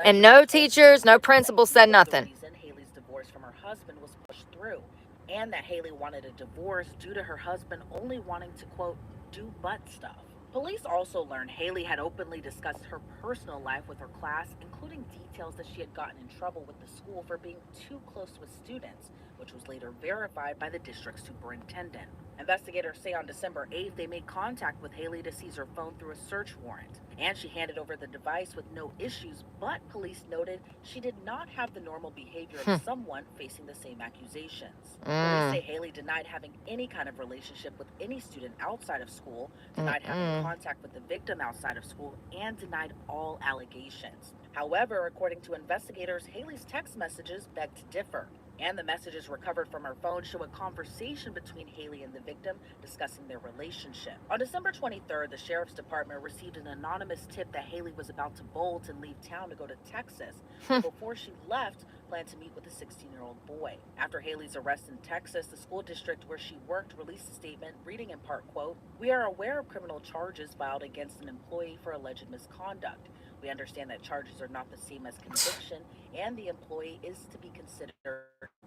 And no teachers, no principals said nothing. The reason Haley's divorce from her husband was pushed through, and that Haley wanted a divorce due to her husband only wanting to, quote, do butt stuff. Police also learned Haley had openly discussed her personal life with her class, including including details that she had gotten in trouble with the school for being too close with students, which was later verified by the district superintendent. Investigators say on December 8th, they made contact with Haley to seize her phone through a search warrant, and she handed over the device with no issues, but police noted she did not have the normal behavior of someone facing the same accusations. Police say Haley denied having any kind of relationship with any student outside of school, denied having contact with the victim outside of school, and denied all allegations. However, according to investigators, Haley's text messages beg to differ. And the messages recovered from her phone show a conversation between Haley and the victim discussing their relationship. On December 23rd, the sheriff's department received an anonymous tip that Haley was about to bolt and leave town to go to Texas. Before she left, planned to meet with a 16-year-old boy. After Haley's arrest in Texas, the school district where she worked released a statement reading in part, quote, "We are aware of criminal charges filed against an employee for alleged misconduct. We understand that charges are not the same as conviction, and the employee is to be considered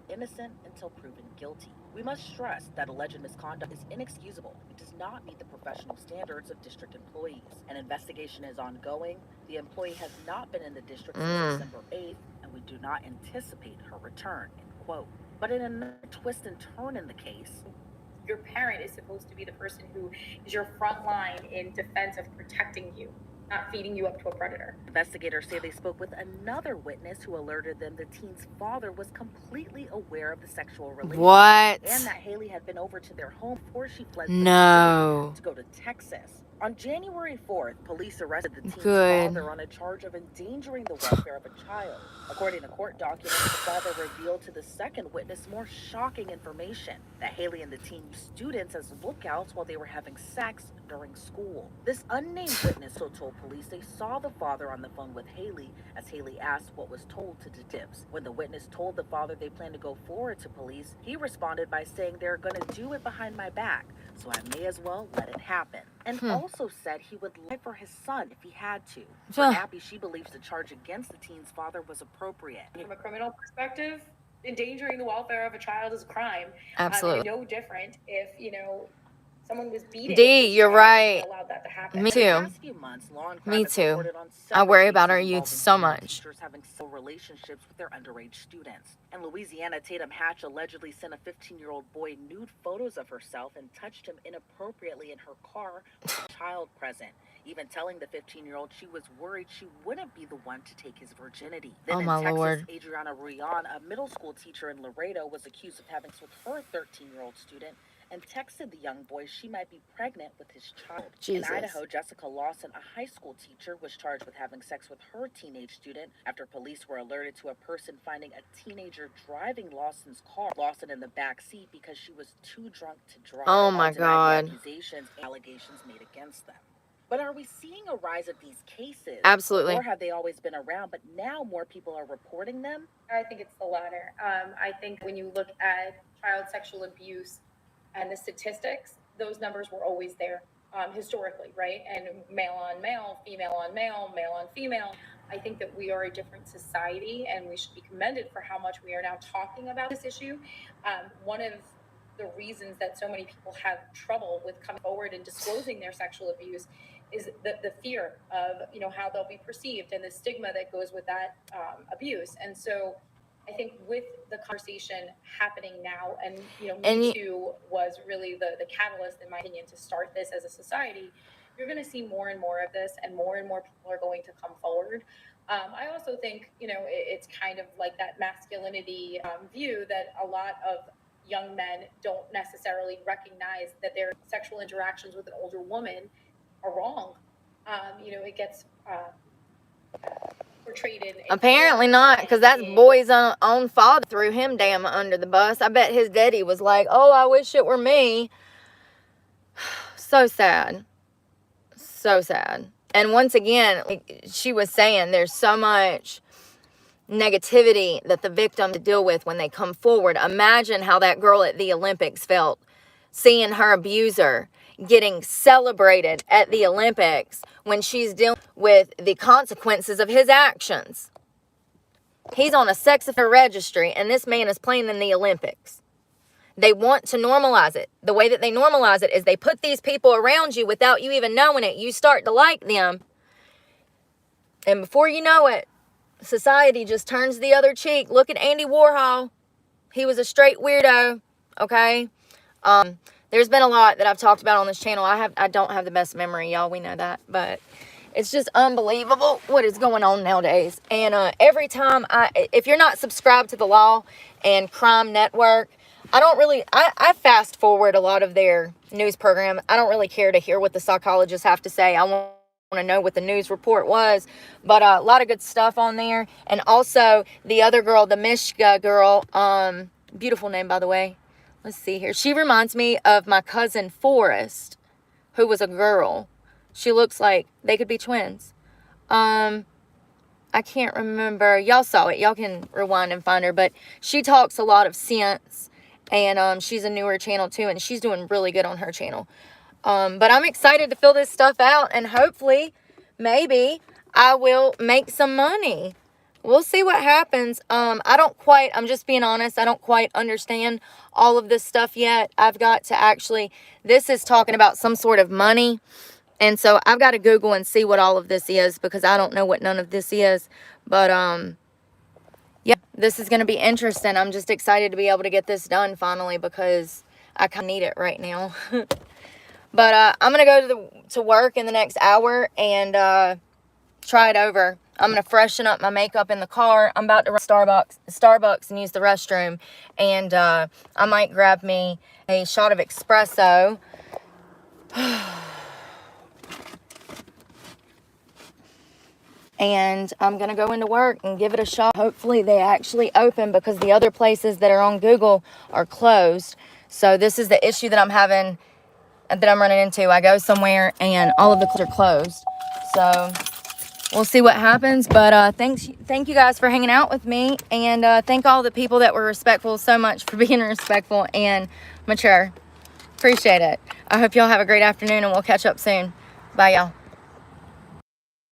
innocent until proven guilty. We must stress that alleged misconduct is inexcusable. It does not meet the professional standards of district employees. An investigation is ongoing. The employee has not been in the district since December 8th, and we do not anticipate her return," end quote. But in another twist and turn in the case, your parent is supposed to be the person who is your front line in defense of protecting you, not feeding you up to a predator. Investigators say they spoke with another witness who alerted them the teen's father was completely aware of the sexual relationship. What? And that Haley had been over to their home before she fled No. to go to Texas. On January 4th, police arrested the teen's Good. father on a charge of endangering the welfare of a child. According to court documents, the father revealed to the second witness more shocking information, that Haley and the teen used students as lookouts while they were having sex during school. This unnamed witness told police they saw the father on the phone with Haley as Haley asked what was told to detectives. When the witness told the father they planned to go forward to police, he responded by saying they're going to do it behind my back, so I may as well let it happen. And also said he would lie for his son if he had to. For Abby, she believes the charge against the teen's father was appropriate. From a criminal perspective, endangering the welfare of a child is a crime. Absolutely. No different if, someone was beating. D, you're right. Allowed that to happen. Me In the too. past few months, law and crime Me has too. reported on I several worry about our cases youth involving so female much. teachers having sexual relationships with their underage students. In Louisiana, Tatum Hatch allegedly sent a 15-year-old boy nude photos of herself and touched him inappropriately in her car with a child present, even telling the 15-year-old she was worried she wouldn't be the one to take his virginity. Then in my Texas, Lord. Adriana Ruyan, a middle school teacher in Laredo, was accused of having sex with her 13-year-old student and texted the young boy she might be pregnant with his child. Jesus. In Idaho, Jessica Lawson, a high school teacher, was charged with having sex with her teenage student after police were alerted to a person finding a teenager driving Lawson's car, Lawson in the back seat because she was too drunk to drive. Oh my All denied God. the accusations and allegations made against them. But are we seeing a rise of these cases? Absolutely. Or have they always been around, but now more people are reporting them? I think it's the latter. I think when you look at child sexual abuse and the statistics, those numbers were always there historically, right? And male on male, female on male, male on female. I think that we are a different society and we should be commended for how much we are now talking about this issue. One of the reasons that so many people have trouble with coming forward and disclosing their sexual abuse is the fear of, how they'll be perceived and the stigma that goes with that abuse. And so I think with the conversation happening now, and Me Too was really the catalyst, in my opinion, to start this as a society. You're going to see more and more of this, and more people are going to come forward. I also think, it's kind of like that masculinity view that a lot of young men don't necessarily recognize that their sexual interactions with an older woman are wrong. It gets portrayed in Apparently not, because that's boy's own father threw him damn under the bus. I bet his daddy was like, oh, I wish it were me. So sad. So sad. And once again, like she was saying, there's so much negativity that the victim to deal with when they come forward. Imagine how that girl at the Olympics felt, seeing her abuser getting celebrated at the Olympics when she's dealing with the consequences of his actions. He's on a sex offender registry, and this man is playing in the Olympics. They want to normalize it. The way that they normalize it is they put these people around you without you even knowing it. You start to like them, and before you know it, society just turns the other cheek. Look at Andy Warhol. He was a straight weirdo, okay? There's been a lot that I've talked about on this channel. I don't have the best memory, y'all. We know that, but it's just unbelievable what is going on nowadays. And every time if you're not subscribed to the Law and Crime Network, I fast forward a lot of their news program. I don't really care to hear what the psychologists have to say. I want to know what the news report was, but a lot of good stuff on there. And also the other girl, the Mishka girl, beautiful name, by the way. Let's see here. She reminds me of my cousin Forrest, who was a girl. She looks like they could be twins. I can't remember. Y'all saw it. Y'all can rewind and find her. But she talks a lot of sense. And she's a newer channel too. And she's doing really good on her channel. But I'm excited to fill this stuff out. And hopefully, maybe, I will make some money. We'll see what happens. I'm just being honest, I don't quite understand all of this stuff yet. I've got to actually, this is talking about some sort of money. And so I've got to Google and see what all of this is, because I don't know what none of this is. But, yeah, this is going to be interesting. I'm just excited to be able to get this done finally, because I kind of need it right now. But I'm going to go to work in the next hour and try it over. I'm going to freshen up my makeup in the car. I'm about to run to Starbucks and use the restroom. And I might grab me a shot of espresso. And I'm going to go into work and give it a shot. Hopefully they actually open, because the other places that are on Google are closed. So this is the issue that I'm having, that I'm running into. I go somewhere and all of the clubs are closed. So we'll see what happens. But thank you guys for hanging out with me. And thank all the people that were respectful so much for being respectful and mature. Appreciate it. I hope y'all have a great afternoon, and we'll catch up soon. Bye, y'all.